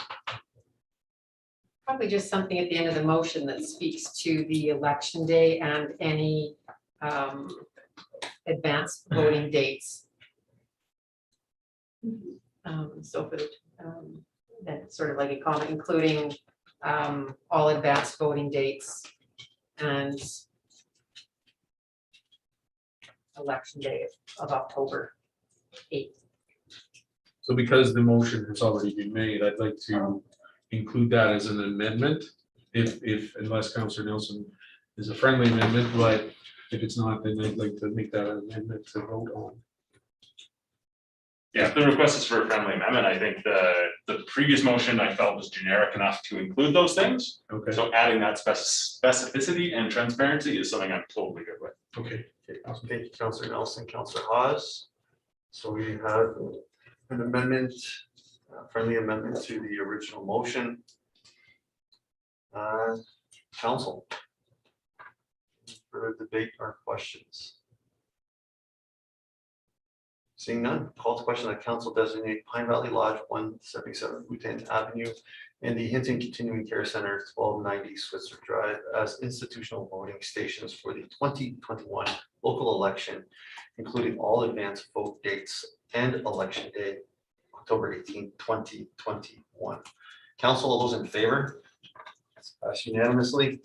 Probably just something at the end of the motion that speaks to the election day and any advanced voting dates. So for the, that's sort of like a comment, including all advanced voting dates and election day of October 8th. So because the motion has already been made, I'd like to include that as an amendment, unless Councillor Nelson is a friendly amendment, but if it's not, then I'd like to make that an amendment to vote on. Yeah, if the request is for a friendly amendment, I think the previous motion I felt was generic enough to include those things. Okay. So adding that specificity and transparency is something I'm totally good with. Okay. Awesome. Thank you, Councillor Nelson, Councillor Hawes. So we have an amendment, friendly amendment to the original motion. Council. Further debate or questions? Seeing none, call to question that council designate Pine Valley Lodge 177 Bhutan Avenue and the Hinton Continuing Care Center 1290 Switzer Drive as institutional voting stations for the 2021 local election, including all advanced vote dates and election day, October 18, 2021. Council, all those in favor? Passed unanimously.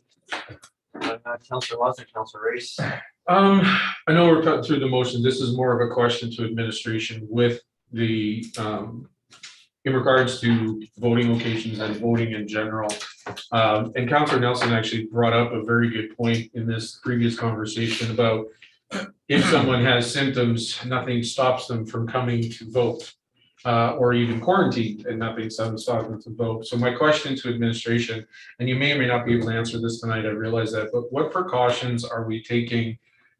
Councillor Lawson, Councillor Race. I know we're cutting through the motion. This is more of a question to administration with the in regards to voting locations and voting in general. And Councillor Nelson actually brought up a very good point in this previous conversation about if someone has symptoms, nothing stops them from coming to vote, or even quarantined and nothing stops them to vote. So my question to administration, and you may or may not be able to answer this tonight, I realize that, but what precautions are we taking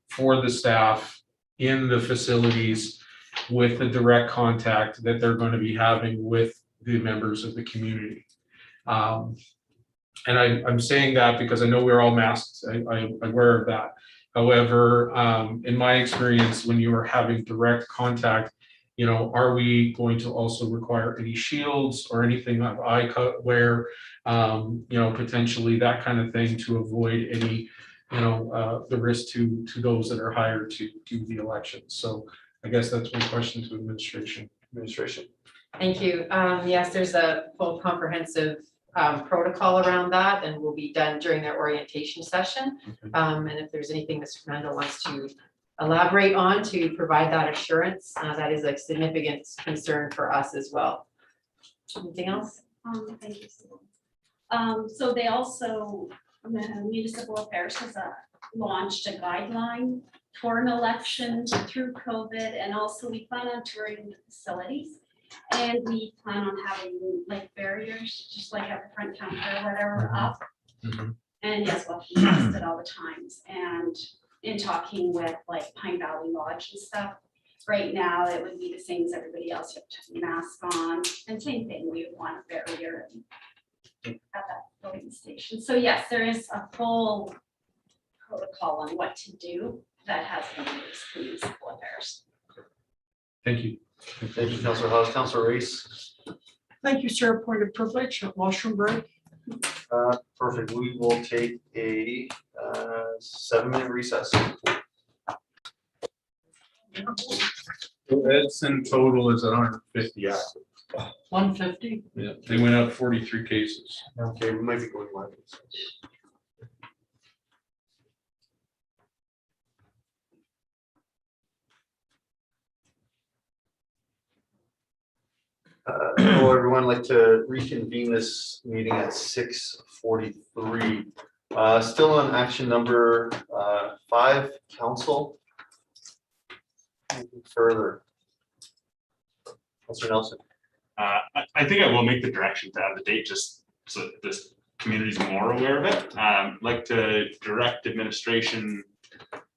for the staff in the facilities with the direct contact that they're going to be having with the members of the community? And I'm saying that because I know we're all masked, I'm aware of that. However, in my experience, when you are having direct contact, are we going to also require any shields or anything of eye wear, potentially that kind of thing to avoid any the risk to those that are hired to do the election. So I guess that's my question to administration. Thank you. Yes, there's a full comprehensive protocol around that, and will be done during their orientation session. Okay. And if there's anything Mr. Randall wants to elaborate on to provide that assurance, that is a significant concern for us as well. Anything else? Thank you. So they also, Municipal Affairs has launched a guideline for an election through COVID, and also we plan on touring the facilities, and we plan on having like barriers, just like at the front counter or whatever, up. Mhm. And yes, we'll be tested all the times, and in talking with like Pine Valley Lodge and stuff, right now it would be the same as everybody else, you have to have a mask on, and same thing, we would want a barrier at that voting station. So yes, there is a full protocol on what to do that has been released for municipal affairs. Thank you. Thank you, Councillor Hawes. Councillor Reese. Thank you, sir. Point of privilege, washroom break. Perfect. We will take a 7-minute recess. Edson total is 150 active. 150. Yeah, they went up 43 cases. Okay, we might be going live. Hello, everyone. I'd like to reconvene this meeting at 6:43. Still on action number 5, council. Anything further? Councillor Nelson. I think I will make the direction to add the date just so that this community is more aware of it. Like to direct administration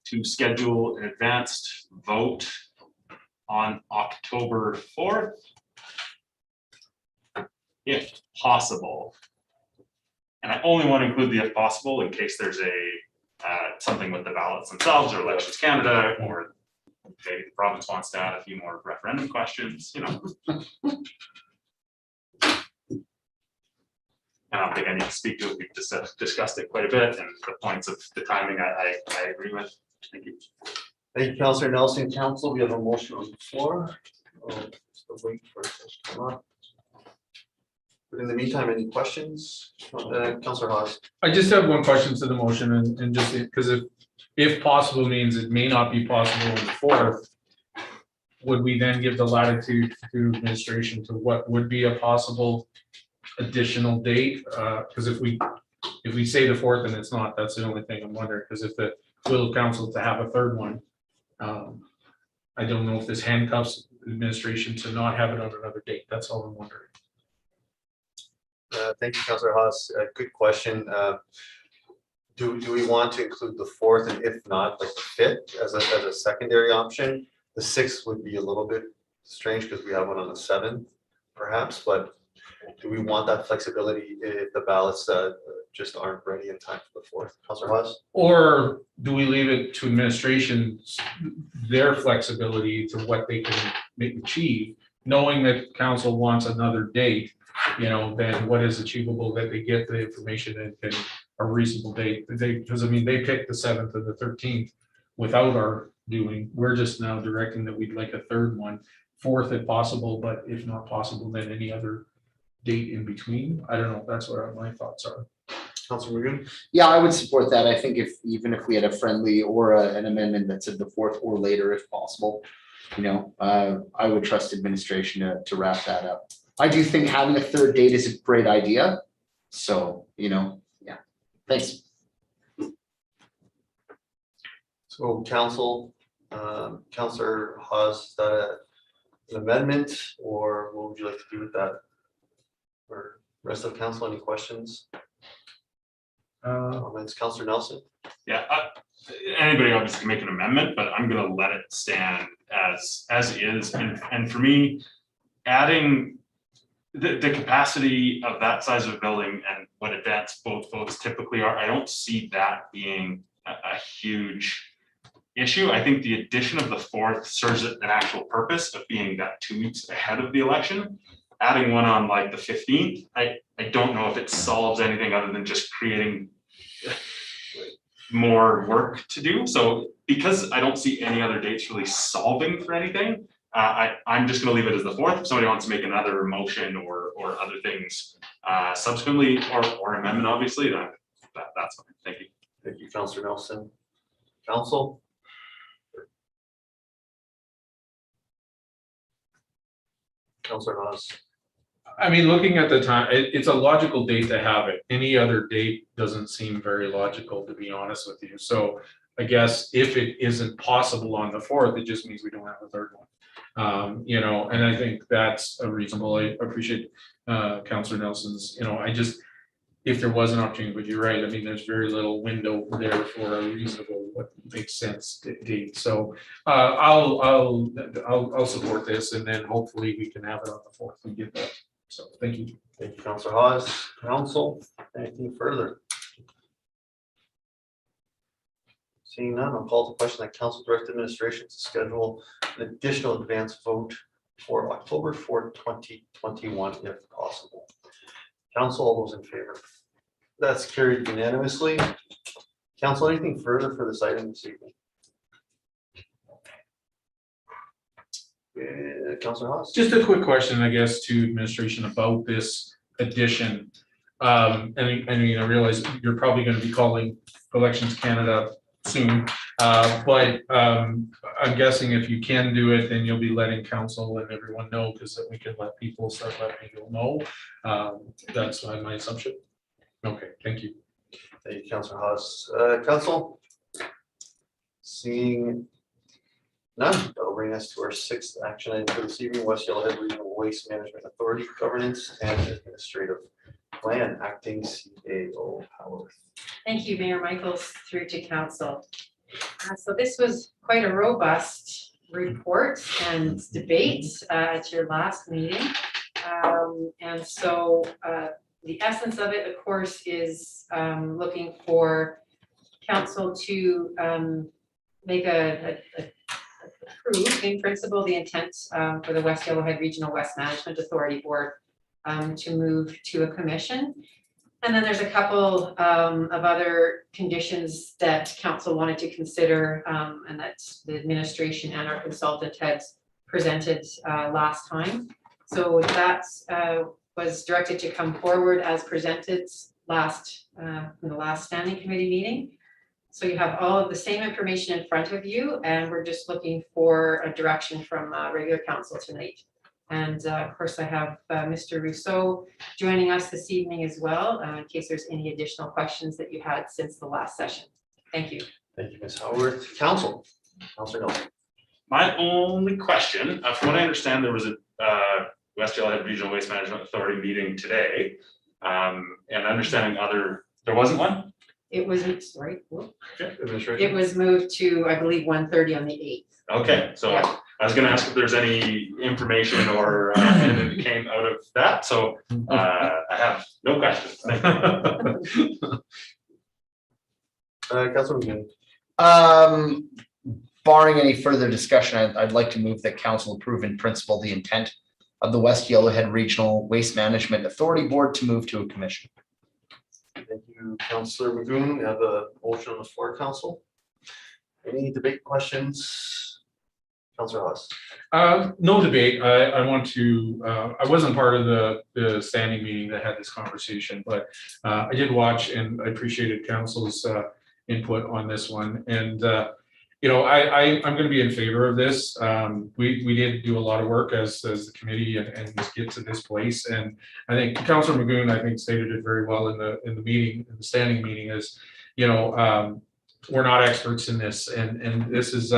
to schedule an advanced vote on October 4th, if possible. And I only want to include the if possible in case there's a something with the ballots themselves or Elections Canada, or maybe the province wants to add a few more referendum questions, you know. I don't think I need to speak to it. We've just discussed it quite a bit, and the points of the timing I agree with. Thank you. Thank you, Councillor Nelson. Council, we have a motion on the floor. Still waiting for it to come up. But in the meantime, any questions? Councillor Hawes. I just have one question to the motion, and just because if possible means it may not be possible on the 4th, would we then give the latitude to administration to what would be a possible additional date? Because if we say the 4th and it's not, that's the only thing I'm wondering, because if the will of council to have a third one, I don't know if this handcuffs administration to not have it on another date. That's all I'm wondering. Thank you, Councillor Haas. Good question. Do we want to include the 4th, and if not, like the 5th as a secondary option? The 6th would be a little bit strange because we have one on the 7th, perhaps. But do we want that flexibility if the ballots just aren't ready in time for the 4th? Councillor Haas? Or do we leave it to administration, their flexibility to what they can achieve, knowing that council wants another date? You know, then what is achievable that they get the information in a reasonable date? Because I mean, they picked the 7th and the 13th without our doing. We're just now directing that we'd like a third one, 4th if possible, but if not possible, then any other date in between. I don't know. That's what my thoughts are. Councillor Magoon? Yeah, I would support that. I think even if we had a friendly or an amendment that said the 4th or later if possible, you know, I would trust administration to wrap that up. I do think having a third date is a great idea. So, you know, yeah, thanks. So council, Councillor Haas, is that an amendment, or what would you like to do with that? Or rest of council, any questions? Comments, Councillor Nelson? Yeah, anybody obviously can make an amendment, but I'm gonna let it stand as is. And for me, adding the capacity of that size of a building and what advanced both votes typically are, I don't see that being a huge issue. I think the addition of the 4th serves an actual purpose of being that 2 weeks ahead of the election. Adding one on like the 15th, I don't know if it solves anything other than just creating more work to do. So because I don't see any other dates really solving for anything, I'm just gonna leave it as the 4th. If somebody wants to make another motion or other things subsequently, or amendment, obviously, that's fine. Thank you. Thank you, Councillor Nelson. Council? Councillor Haas? I mean, looking at the time, it's a logical date to have it. Any other date doesn't seem very logical, to be honest with you. So I guess if it isn't possible on the 4th, it just means we don't have a third one. You know, and I think that's a reasonable. I appreciate Councillor Nelson's, you know, if there was an opportunity, but you're right, I mean, there's very little window there for a reasonable, what makes sense date. So I'll support this, and then hopefully we can have it on the 4th and get that. So thank you. Thank you, Councillor Hawes. Council, anything further? Seeing none, I'll call the question that Council direct administration to schedule an additional advance vote for October 4th, 2021, if possible. Council, all those in favor? That's carried unanimously. Council, anything further for this item this evening? Councillor Hawes? Just a quick question, I guess, to administration about this addition. And I mean, I realize you're probably going to be calling Elections Canada soon, but I'm guessing if you can do it, then you'll be letting council and everyone know, because then we can let people start letting people know. That's my assumption. Okay, thank you. Thank you, Councillor Hawes. Council? Seeing none, that'll bring us to our 6th action item for this evening, West Yellowhead Regional Waste Management Authority Governance and Administrative Plan, Acting CAO Howard. Thank you, Mayor Michaels, through to council. So this was quite a robust report and debate at your last meeting. And so the essence of it, of course, is looking for council to make approve in principle the intent for the West Yellowhead Regional Waste Management Authority Board to move to a commission. And then there's a couple of other conditions that council wanted to consider, and that the administration and our consultant had presented last time. So that was directed to come forward as presented in the last standing committee meeting. So you have all of the same information in front of you, and we're just looking for a direction from regular council tonight. And of course, I have Mr. Rousseau joining us this evening as well, in case there's any additional questions that you had since the last session. Thank you. Thank you, Ms. Howard. Council, Councillor Nelson. My only question, from what I understand, there was a West Yellowhead Regional Waste Management Authority meeting today, and understanding there wasn't one? It was, sorry, Okay, it was moved to, I believe, 1:30 on the 8th. Okay, so Yeah. I was going to ask if there's any information or anything that came out of that. So I have no questions. Thank you. Councillor McGinn. Barring any further discussion, I'd like to move that council approve in principle the intent of the West Yellowhead Regional Waste Management Authority Board to move to a commission. Thank you, Councillor Magoon. We have a motion on the floor, council. Any debate questions? Councillor Hawes. No debate. I want to, I wasn't part of the standing meeting that had this conversation, but I did watch, and I appreciated council's input on this one. And you know, I'm going to be in favor of this. We did do a lot of work as the committee and get to this place. And I think Councillor Magoon, I think, stated it very well in the meeting, in the standing meeting, is, you know, we're not experts in this, and this is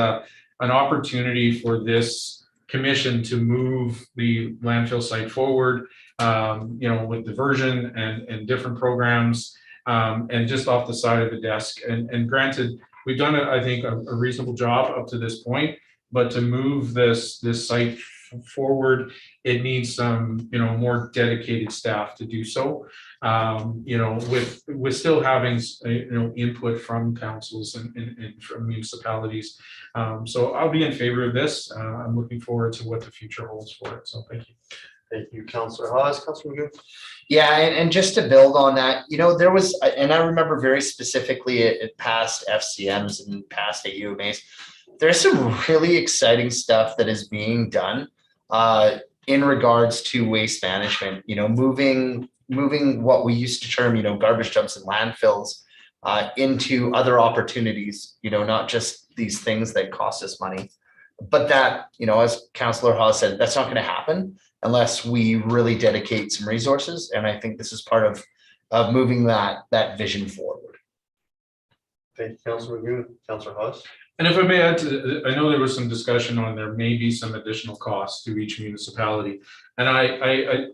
an opportunity for this commission to move the landfill site forward, you know, with diversion and different programs, and just off the side of the desk. And granted, we've done, I think, a reasonable job up to this point, but to move this site forward, it needs some, you know, more dedicated staff to do so. You know, with still having, you know, input from councils and from municipalities. So I'll be in favor of this. I'm looking forward to what the future holds for it. So thank you. Thank you, Councillor Hawes. Councillor Magoon. Yeah, and just to build on that, you know, there was, and I remember very specifically at past FCMs and past AUMAs, there's some really exciting stuff that is being done in regards to waste management, you know, moving what we used to term, you know, garbage dumps and landfills into other opportunities, you know, not just these things that cost us money. But that, you know, as Councillor Hawes said, that's not going to happen unless we really dedicate some resources. And I think this is part of moving that vision forward. Thank you, Councillor Magoon. Councillor Hawes. And if I may add to, I know there was some discussion on there may be some additional costs to each municipality. And I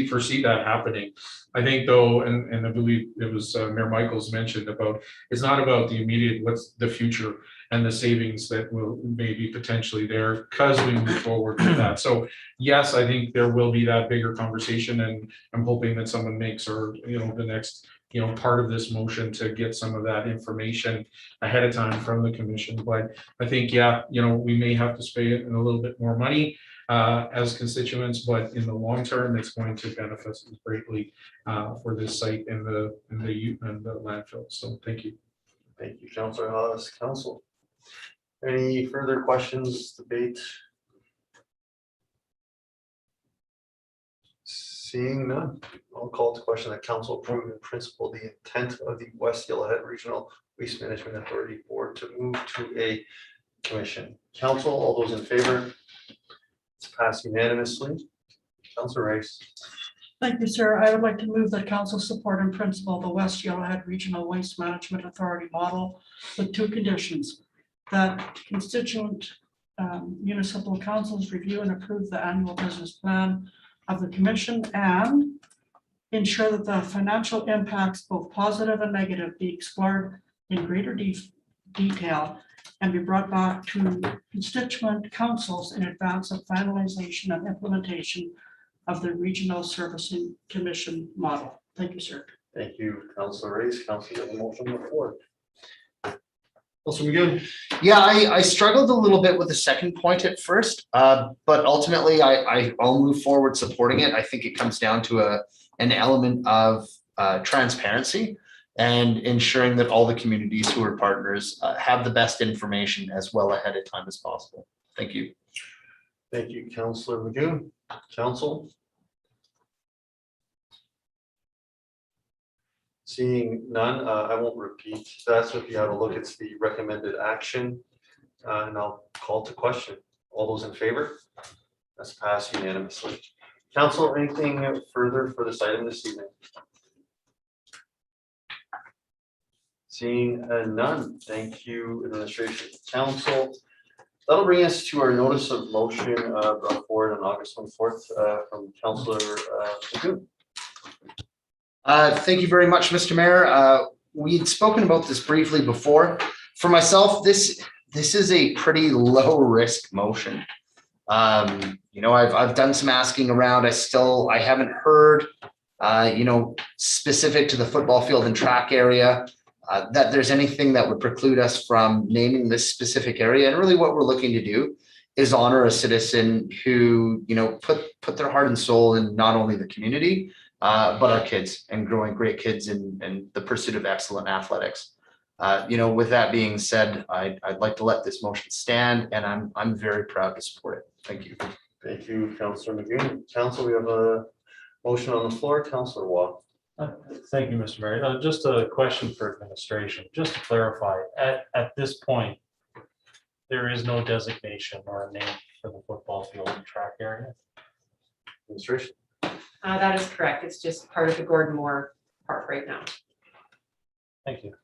foresee that happening. I think though, and I believe it was Mayor Michaels mentioned about, it's not about the immediate, what's the future and the savings that will maybe potentially there because we move forward with that. So yes, I think there will be that bigger conversation, and I'm hoping that someone makes, or, the next, part of this motion to get some of that information ahead of time from the commission. But I think, yeah, we may have to spend it in a little bit more money as constituents, but in the long term, it's going to benefit us greatly for this site and the landfill. So thank you. Thank you, Councillor Haas. Council. Any further questions, debate? Seeing none, I'll call to question that council approve in principle the intent of the West Yellowhead Regional Waste Management Authority Board to move to a commission. Council, all those in favor? It's passed unanimously. Councillor Rice. Thank you, sir. I would like to move that council support in principle the West Yellowhead Regional Waste Management Authority model with two conditions. That constituent municipal councils review and approve the annual business plan of the commission and ensure that the financial impacts, both positive and negative, be explored in greater detail and be brought back to constituent councils in advance of finalization and implementation of the Regional Servicing Commission model. Thank you, sir. Thank you, Councillor Rice. Council, you have a motion on the floor. Councillor McGinn. Yeah, I struggled a little bit with the second point at first, but ultimately I'll move forward supporting it. I think it comes down to an element of transparency and ensuring that all the communities who are partners have the best information as well ahead of time as possible. Thank you. Thank you, Councillor McGinn. Council. Seeing none, I won't repeat that. So if you have a look, it's the recommended action. And I'll call to question. All those in favor? That's passed unanimously. Council, anything further for this item this evening? Seeing none, thank you, Administration. Council. That'll bring us to our notice of motion brought forward on August 24th from Councillor McGinn. Thank you very much, Mr. Mayor. We'd spoken about this briefly before. For myself, this is a pretty low risk motion. I've done some asking around. I haven't heard, specific to the football field and track area, that there's anything that would preclude us from naming this specific area. And really what we're looking to do is honor a citizen who, put their heart and soul in not only the community, but our kids and growing great kids in the pursuit of excellent athletics. With that being said, I'd like to let this motion stand, and I'm very proud to support it. Thank you. Thank you, Councillor McGinn. Council, we have a motion on the floor. Councillor Waugh. Thank you, Mr. Mayor. Just a question for administration, just to clarify, at this point, there is no designation or a name for the football field and track area? Administration. That is correct. It's just part of the Gordon Moore Park right now. Thank you.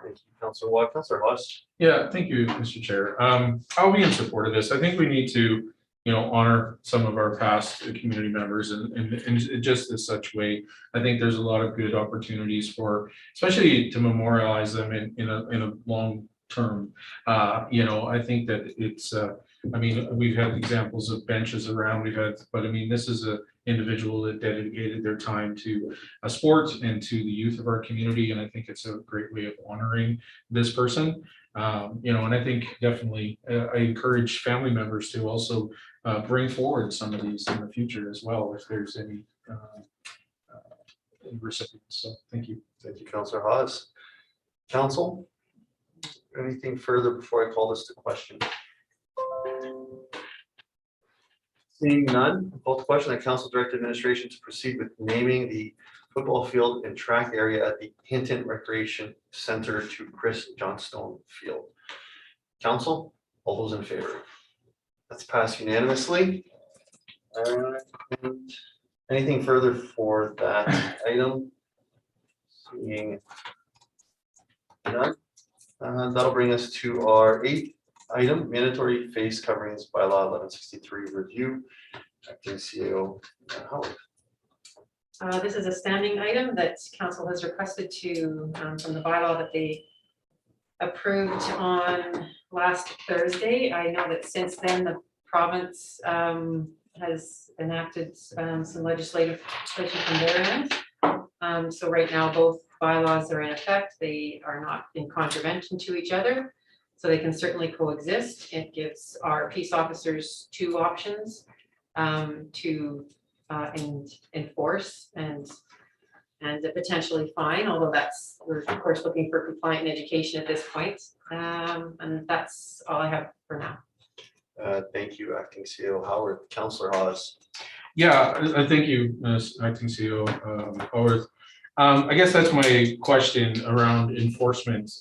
Thank you, Councillor Waugh. Councillor Haas. Yeah, thank you, Mr. Chair. I'll be in support of this. I think we need to, honor some of our past community members and just in such way. I think there's a lot of good opportunities for, especially to memorialize them in a long term. I think that it's, we've had examples of benches around, but this is a individual that dedicated their time to a sport and to the youth of our community. And I think it's a great way of honoring this person. And I think definitely I encourage family members to also bring forward some of these in the future as well, if there's any recipients. So thank you. Thank you, Councillor Haas. Council, anything further before I call this to question? Seeing none, I'll call to question that Council direct administration to proceed with naming the football field and track area at the Hinton Recreation Center to Chris Johnstone Field. Council, all those in favor? That's passed unanimously. And anything further for that item? Seeing none, That'll bring us to our 8th item, mandatory face coverings bylaw 1163 review. Acting CAO Howard. This is a standing item that council has requested to, from the bylaw that they approved on last Thursday. I know that since then, the province has enacted some legislation from their end. So right now, both bylaws are in effect. They are not in contravention to each other, so they can certainly coexist. It gives our peace officers 2 options to enforce and potentially fine, although we're of course looking for compliant education at this point. And that's all I have for now. Thank you, Acting CEO Howard. Councillor Hawes. Yeah, I thank you, Acting CEO Howard. I guess that's my question around enforcement.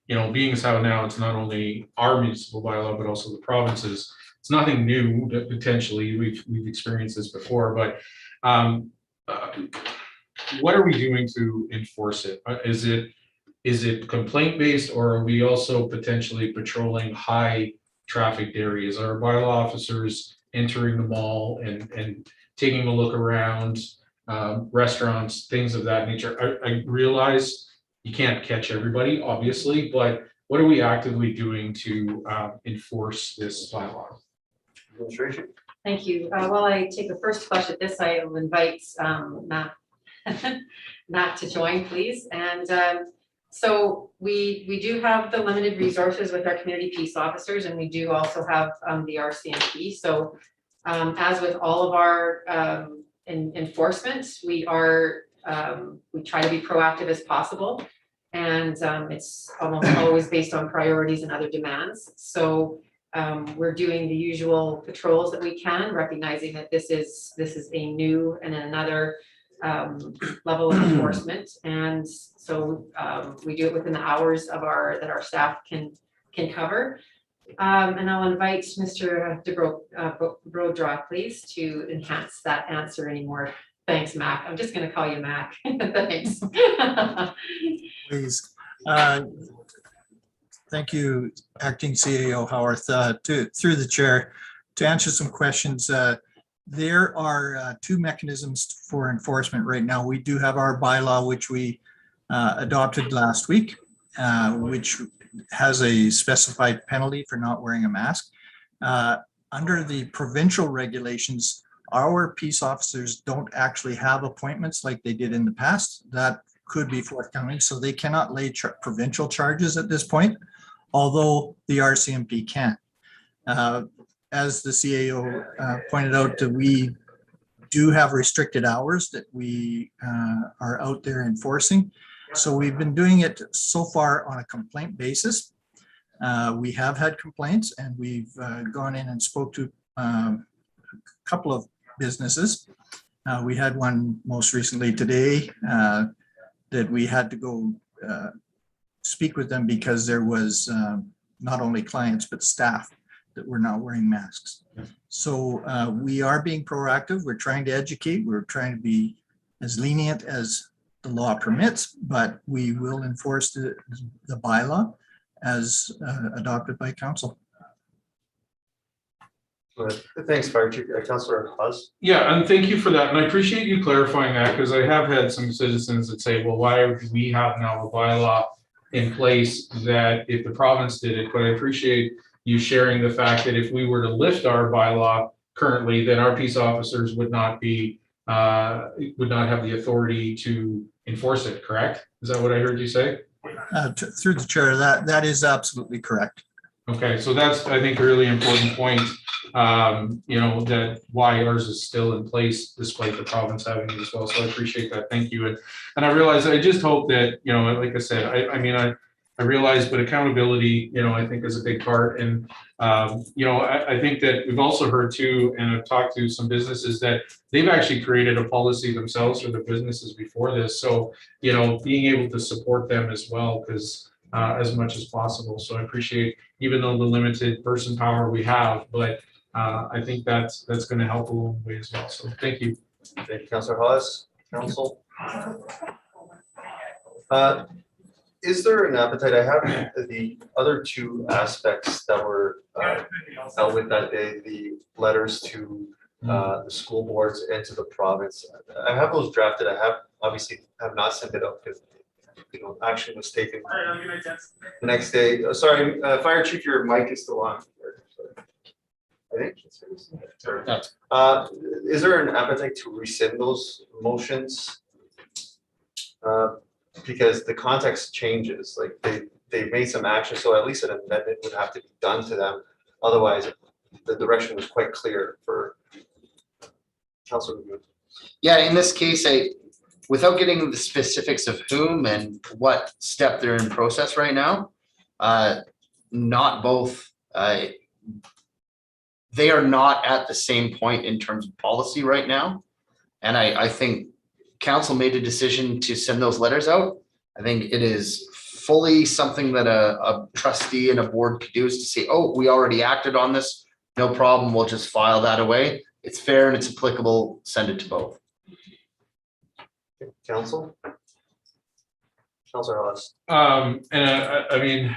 Being as how now it's not only our municipal bylaw, but also the provinces. It's nothing new that potentially we've experienced this before, but what are we doing to enforce it? Is it complaint based, or are we also potentially patrolling high trafficked areas? Are bylaw officers entering the mall and taking a look around restaurants, things of that nature? I realize you can't catch everybody, obviously, but what are we actively doing to enforce this bylaw? Administration. Thank you. While I take a first flush at this, I will invite Matt to join, please. And so we do have the limited resources with our community peace officers, and we do also have the RCMP. So as with all of our enforcement, we try to be proactive as possible, and it's almost always based on priorities and other demands. So we're doing the usual patrols that we can, recognizing that this is a new and another level of enforcement, and so we do it within the hours of that our staff can cover. And I'll invite Mr. Brodra, please, to enhance that answer anymore. Thanks, Mac. I'm just going to call you Mac. Thanks. Please. Thank you, Acting CEO Howarth. Through the chair, to answer some questions, there are 2 mechanisms for enforcement right now. We do have our bylaw, which we adopted last week, which has a specified penalty for not wearing a mask. Under the provincial regulations, our peace officers don't actually have appointments like they did in the past. That could be forthcoming, so they cannot lay provincial charges at this point, although the RCMP can. As the CAO pointed out, we do have restricted hours that we are out there enforcing. So we've been doing it so far on a complaint basis. We have had complaints, and we've gone in and spoke to a couple of businesses. We had one most recently today that we had to go speak with them because there was not only clients but staff that were not wearing masks. So we are being proactive. We're trying to educate. We're trying to be as lenient as the law permits, but we will enforce the bylaw as adopted by council. Thanks, Fire Chief. Councillor Hawes. Yeah, and thank you for that. And I appreciate you clarifying that, because I have had some citizens that say, well, why do we have now a bylaw in place that if the province did it? But I appreciate you sharing the fact that if we were to lift our bylaw currently, then our peace officers would not have the authority to enforce it, correct? Is that what I heard you say? Through the chair, that is absolutely correct. Okay, so that's, I think, a really important point, that why ours is still in place despite the province having it as well. So I appreciate that. Thank you. And I realize, I just hope that, like I said, I realize, but accountability, I think is a big part. And, I think that we've also heard too, and I've talked to some businesses that they've actually created a policy themselves for their businesses before this. So, being able to support them as well, because as much as possible. So I appreciate, even though the limited person power we have, but I think that's going to help a long way as well. So thank you. Thank you, Councillor Hawes. Council. Is there an appetite? I have the other two aspects that were dealt with that day, the letters to the school boards and to the province. I have those drafted. I obviously have not sent it out because action was taken the next day. Sorry, Fire Chief, your mic is still on. I think. Is there an appetite to rescind those motions? Because the context changes, like they made some action, so at least an amendment would have to be done to them. Otherwise, the direction was quite clear for Councilor. Yeah, in this case, without getting into the specifics of whom and what step they're in process right now, not both, they are not at the same point in terms of policy right now. And I think council made a decision to send those letters out. I think it is fully something that a trustee and a board could do, is to say, oh, we already acted on this, no problem, we'll just file that away. It's fair and it's applicable, send it to both. Council? Councilor Hawes. And I mean,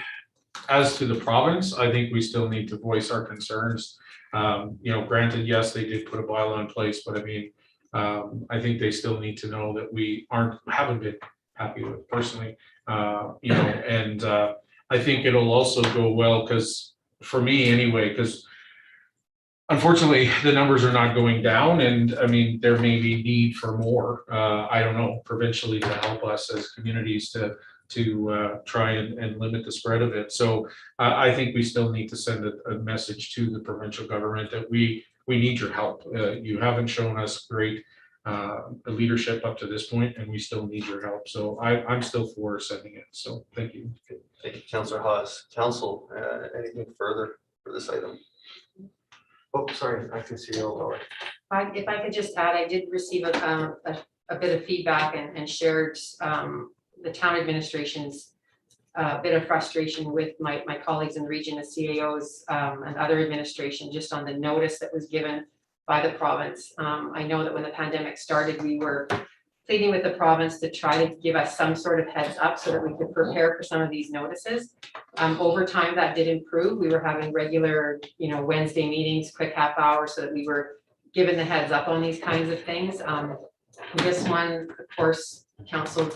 as to the province, I think we still need to voice our concerns. Granted, yes, they did put a bylaw in place, but I mean, I think they still need to know that we haven't been happy with personally, and I think it'll also go well, because for me anyway, because unfortunately the numbers are not going down, and I mean, there may be need for more, I don't know, provincially, to help us as communities to try and limit the spread of it. So I think we still need to send a message to the provincial government that we need your help. You haven't shown us great leadership up to this point, and we still need your help. So I'm still for sending it. So thank you. Thank you, Councilor Hawes. Council, anything further for this item? Oh, sorry, I can see you. If I could just add, I did receive a bit of feedback and shared the town administration's bit of frustration with my colleagues in the region, the CAOs and other administration, just on the notice that was given by the province. I know that when the pandemic started, we were pleading with the province to try to give us some sort of heads up so that we could prepare for some of these notices. Over time, that did improve. We were having regular, Wednesday meetings, quick half hour, so that we were given the heads up on these kinds of things. This one, of course, council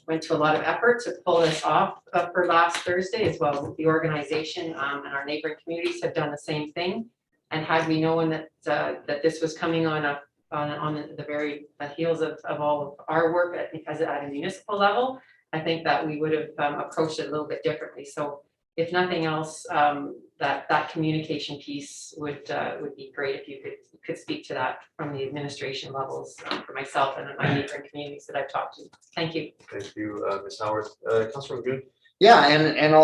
went to a lot of effort to pull this off for last Thursday, as well as the organization and our neighboring communities have done the same thing. And had we known that that this was coming on the very heels of all of our work at a municipal level, I think that we would have approached it a little bit differently. So if nothing else, that communication piece would be great if you could speak to that from the administration levels for myself and my neighboring communities that I've talked to. Thank you. Thank you, Ms. Howard. Councilor Good. Yeah, and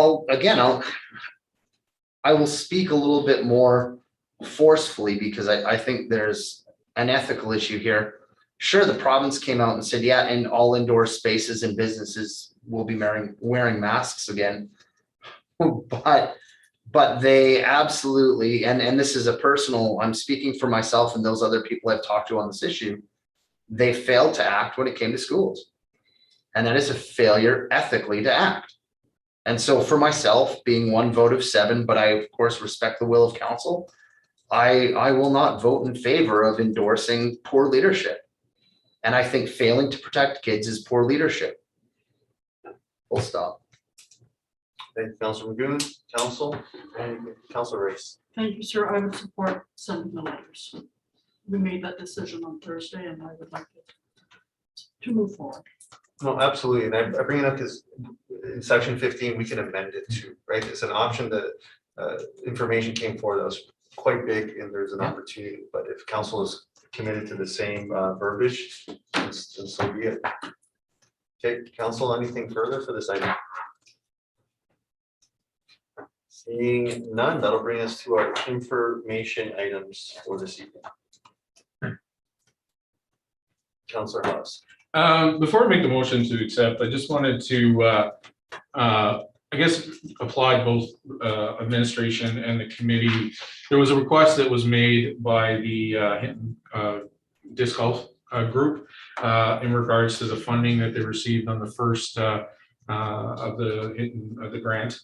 I will speak a little bit more forcefully, because I think there's an ethical issue here. Sure, the province came out and said, yeah, in all indoor spaces and businesses will be wearing masks again. But they absolutely, and this is a personal, I'm speaking for myself and those other people I've talked to on this issue, they failed to act when it came to schools. And that is a failure ethically to act. And so for myself, being one vote of 7, but I of course respect the will of council, I will not vote in favor of endorsing poor leadership. And I think failing to protect kids is poor leadership. Full stop. Thank you, Councilor Magoon. Council, and Councilor Rice. Thank you, sir. I would support sending the letters. We made that decision on Thursday, and I would like it to move forward. No, absolutely. And I bring it up because in section 15, we can amend it too, right? It's an option that information came forward that was quite big, and there's an opportunity. But if council is committed to the same verbiage, then so be it. Okay, council, anything further for this item? Seeing none, that'll bring us to our information items for this evening. Councilor Hawes. Before I make the motion to accept, I just wanted to, I guess, applaud both administration and the committee. There was a request that was made by the disc golf group in regards to the funding that they received on the first of the grant.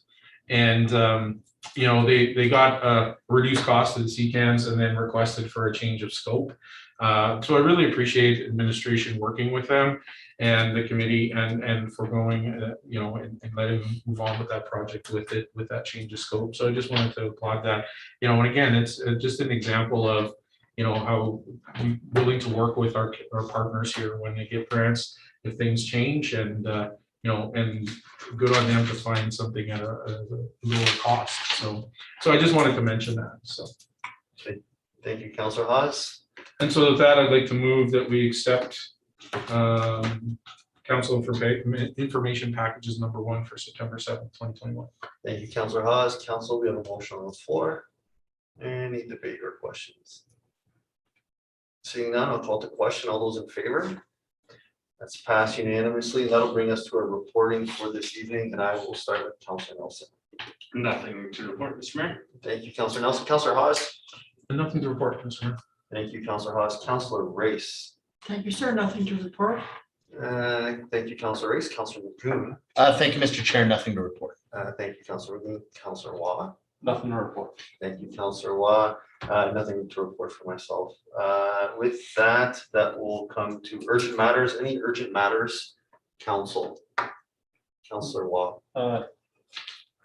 And, they got a reduced cost of the CCANs and then requested for a change of scope. So I really appreciate administration working with them and the committee and for going, and letting them move on with that project with that change of scope. So I just wanted to applaud that, and again, it's just an example of, how I'm willing to work with our partners here when they get grants, if things change, and, and good on them to find something at a lower cost. So I just wanted to mention that, so. Thank you, Councillor Haas. And so with that, I'd like to move that we accept council information packages number 1 for September 7th, 2021. Thank you, Councillor Haas. Council, we have a motion on the floor. Any debate or questions? Seeing none, I'll call to question. All those in favor? That's passed unanimously. That'll bring us to our reporting for this evening, and I will start with Councillor Nelson. Nothing to report, Mr. Mayor. Thank you, Councillor Nelson. Councillor Haas. And nothing to report, Mr. Mayor. Thank you, Councillor Haas. Councillor Race. Thank you, sir. Nothing to report. Thank you, Councillor Race. Councillor Lagoon. Thank you, Mr. Chair. Nothing to report. Thank you, Councillor Lagoon. Councillor Waugh. Nothing to report. Thank you, Councillor Waugh. Nothing to report for myself. With that, that will come to urgent matters. Any urgent matters, Council? Councillor Waugh.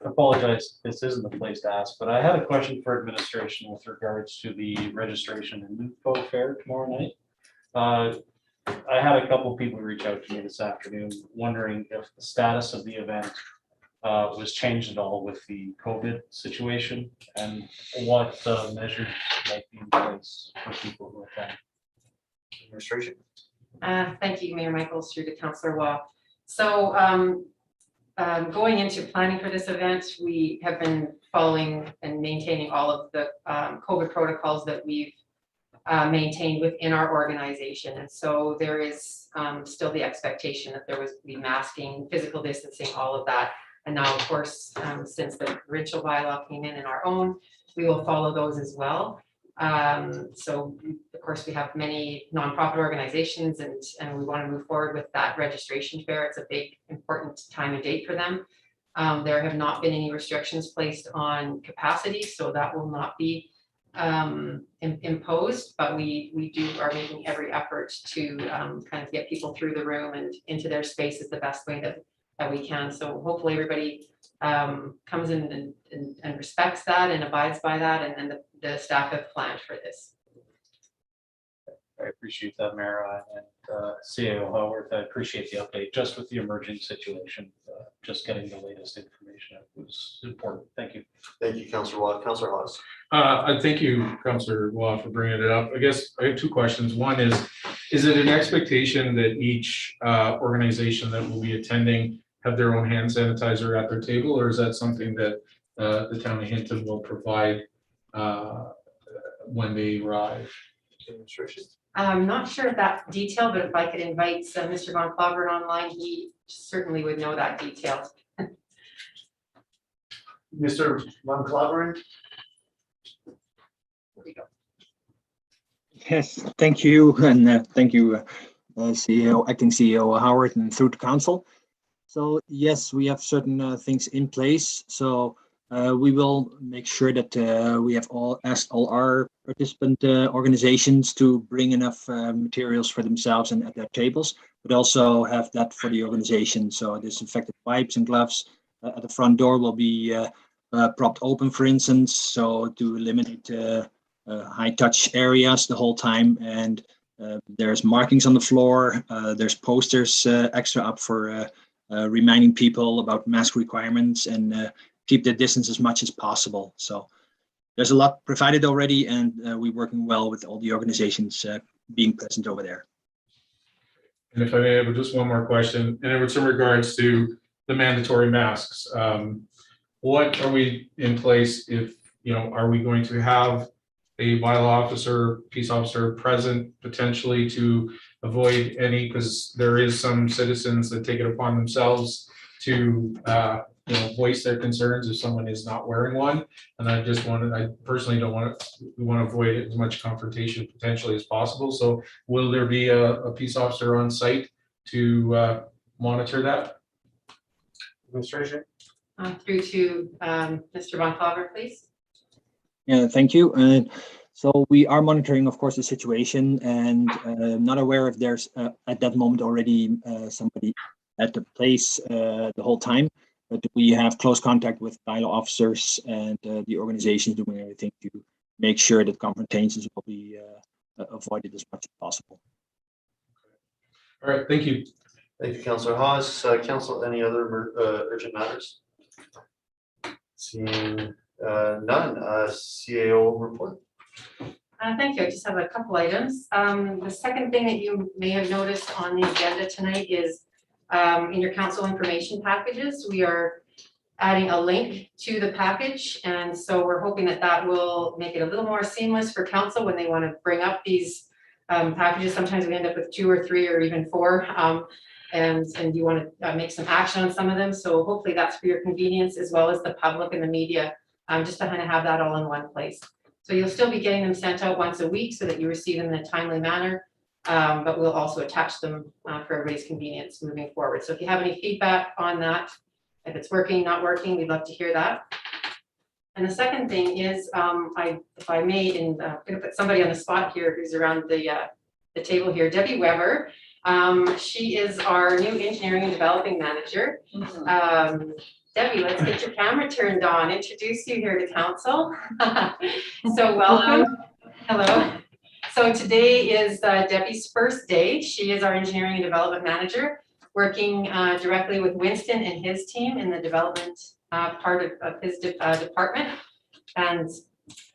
Apologize, this isn't the place to ask, but I had a question for administration with regards to the registration and info fair tomorrow night. I had a couple people reach out to me this afternoon wondering if the status of the event was changed at all with the COVID situation and what measures might be in place for people who attend. Administration. Thank you, Mayor Michaels, through to Councillor Waugh. So going into planning for this event, we have been following and maintaining all of the COVID protocols that we've maintained within our organization. And so there is still the expectation that there was be masking, physical distancing, all of that. And now, of course, since the provincial bylaw came in our own, we will follow those as well. So of course, we have many nonprofit organizations and we want to move forward with that registration fair. It's a big, important time and date for them. There have not been any restrictions placed on capacity, so that will not be imposed, but we are making every effort to kind of get people through the room and into their spaces the best way that we can. So hopefully everybody comes in and respects that and abides by that, and the staff have planned for this. I appreciate that, Mayor, and CAO Howard. I appreciate the update just with the emerging situation. Just getting the latest information was important. Thank you. Thank you, Councillor Waugh. Councillor Haas. Thank you, Councillor Waugh, for bringing it up. I guess I have 2 questions. One is it an expectation that each organization that will be attending have their own hand sanitizer at their table, or is that something that the town of Hinton will provide when they arrive? Administration. I'm not sure of that detail, but if I could invite Mr. Von Claveren online, he certainly would know that detail. Mr. Von Claveren. There we go. Yes, thank you, and thank you, CEO, acting CEO Howard, and through to council. So yes, we have certain things in place. So we will make sure that we have asked all our participant organizations to bring enough materials for themselves and at their tables, but also have that for the organization. So disinfected wipes and gloves at the front door will be propped open, for instance, so to eliminate high touch areas the whole time. And there's markings on the floor. There's posters extra up for reminding people about mask requirements and keep the distance as much as possible. So there's a lot provided already, and we're working well with all the organizations being present over there. And if I may have just one more question, and it's in regards to the mandatory masks. What are we in place if, are we going to have a bylaw officer, peace officer present potentially to avoid any, because there is some citizens that take it upon themselves to voice their concerns if someone is not wearing one. And I personally don't want to, we want to avoid as much confrontation potentially as possible. So will there be a peace officer on site to monitor that? Administration? Through to Mr. Von Claver, please. Yeah, thank you. So we are monitoring, of course, the situation, and not aware if there's at that moment already somebody at the place the whole time. But we have close contact with bylaw officers and the organization doing everything to make sure that confrontations will be avoided as much as possible. All right, thank you. Thank you, Councillor Hawes. Council, any other urgent matters? Seeing none, CAO report. Thank you. I just have a couple items. The second thing that you may have noticed on the agenda tonight is in your council information packages, we are adding a link to the package. And so we're hoping that that will make it a little more seamless for council when they want to bring up these packages. Sometimes we end up with 2 or 3 or even 4. And you want to make some action on some of them. So hopefully that's for your convenience as well as the public and the media, just to kind of have that all in one place. So you'll still be getting them sent out once a week so that you receive them in a timely manner. But we'll also attach them for everybody's convenience moving forward. So if you have any feedback on that, if it's working, not working, we'd love to hear that. And the second thing is, if I may, and I'm going to put somebody on the spot here who's around the table here, Debbie Weber. She is our new engineering and developing manager. Debbie, let's get your camera turned on. Introduce you here to council. So welcome. Hello. So today is Debbie's first day. She is our engineering and development manager, working directly with Winston and his team in the development part of his department. And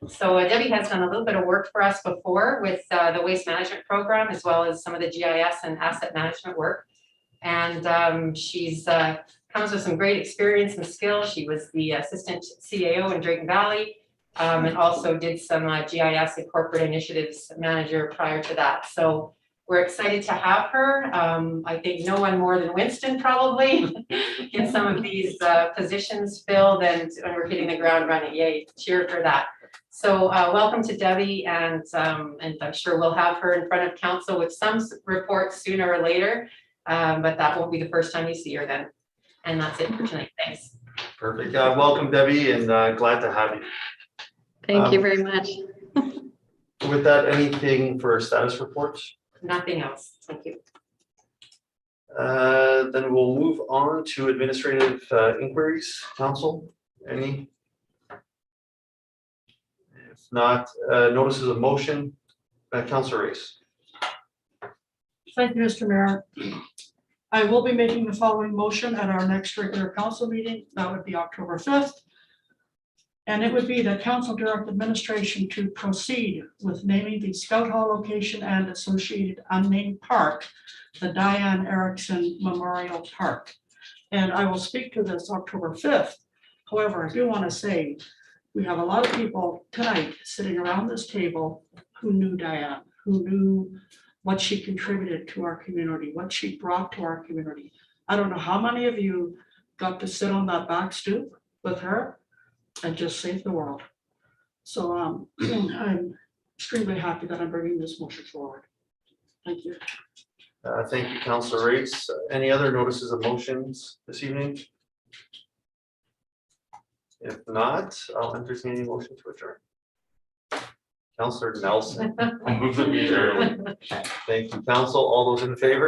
so Debbie has done a little bit of work for us before with the waste management program, as well as some of the GIS and asset management work. And she's comes with some great experience and skills. She was the assistant CAO in Drayton Valley, and also did some GIS and corporate initiatives manager prior to that. So we're excited to have her. I think no one more than Winston probably get some of these positions filled, and we're hitting the ground running. Yay, cheer for that. So welcome to Debbie, and I'm sure we'll have her in front of council with some reports sooner or later, but that won't be the first time you see her then. And that's it for tonight. Thanks. Perfect. Welcome, Debbie, and glad to have you. Thank you very much. With that, anything for status reports? Nothing else. Thank you. Then we'll move on to administrative inquiries. Council, any? If not, notices of motion. Councillor Race. Thank you, Mr. Mayor. I will be making the following motion at our next regular council meeting. That would be October 5th. And it would be that council direct administration to proceed with naming the Scout Hall location and associated unnamed park, the Diane Erickson Memorial Park. And I will speak to this October 5th. However, I do want to say, we have a lot of people tonight sitting around this table who knew Diane, who knew what she contributed to our community, what she brought to our community. I don't know how many of you got to sit on that back stoop with her and just save the world. So I'm extremely happy that I'm bringing this motion forward. Thank you. Thank you, Councillor Race. Any other notices of motions this evening? If not, I'll entertain a motion to adjourn. Councillor Nelson. I'll move the meter. Thank you, council. All those in favor?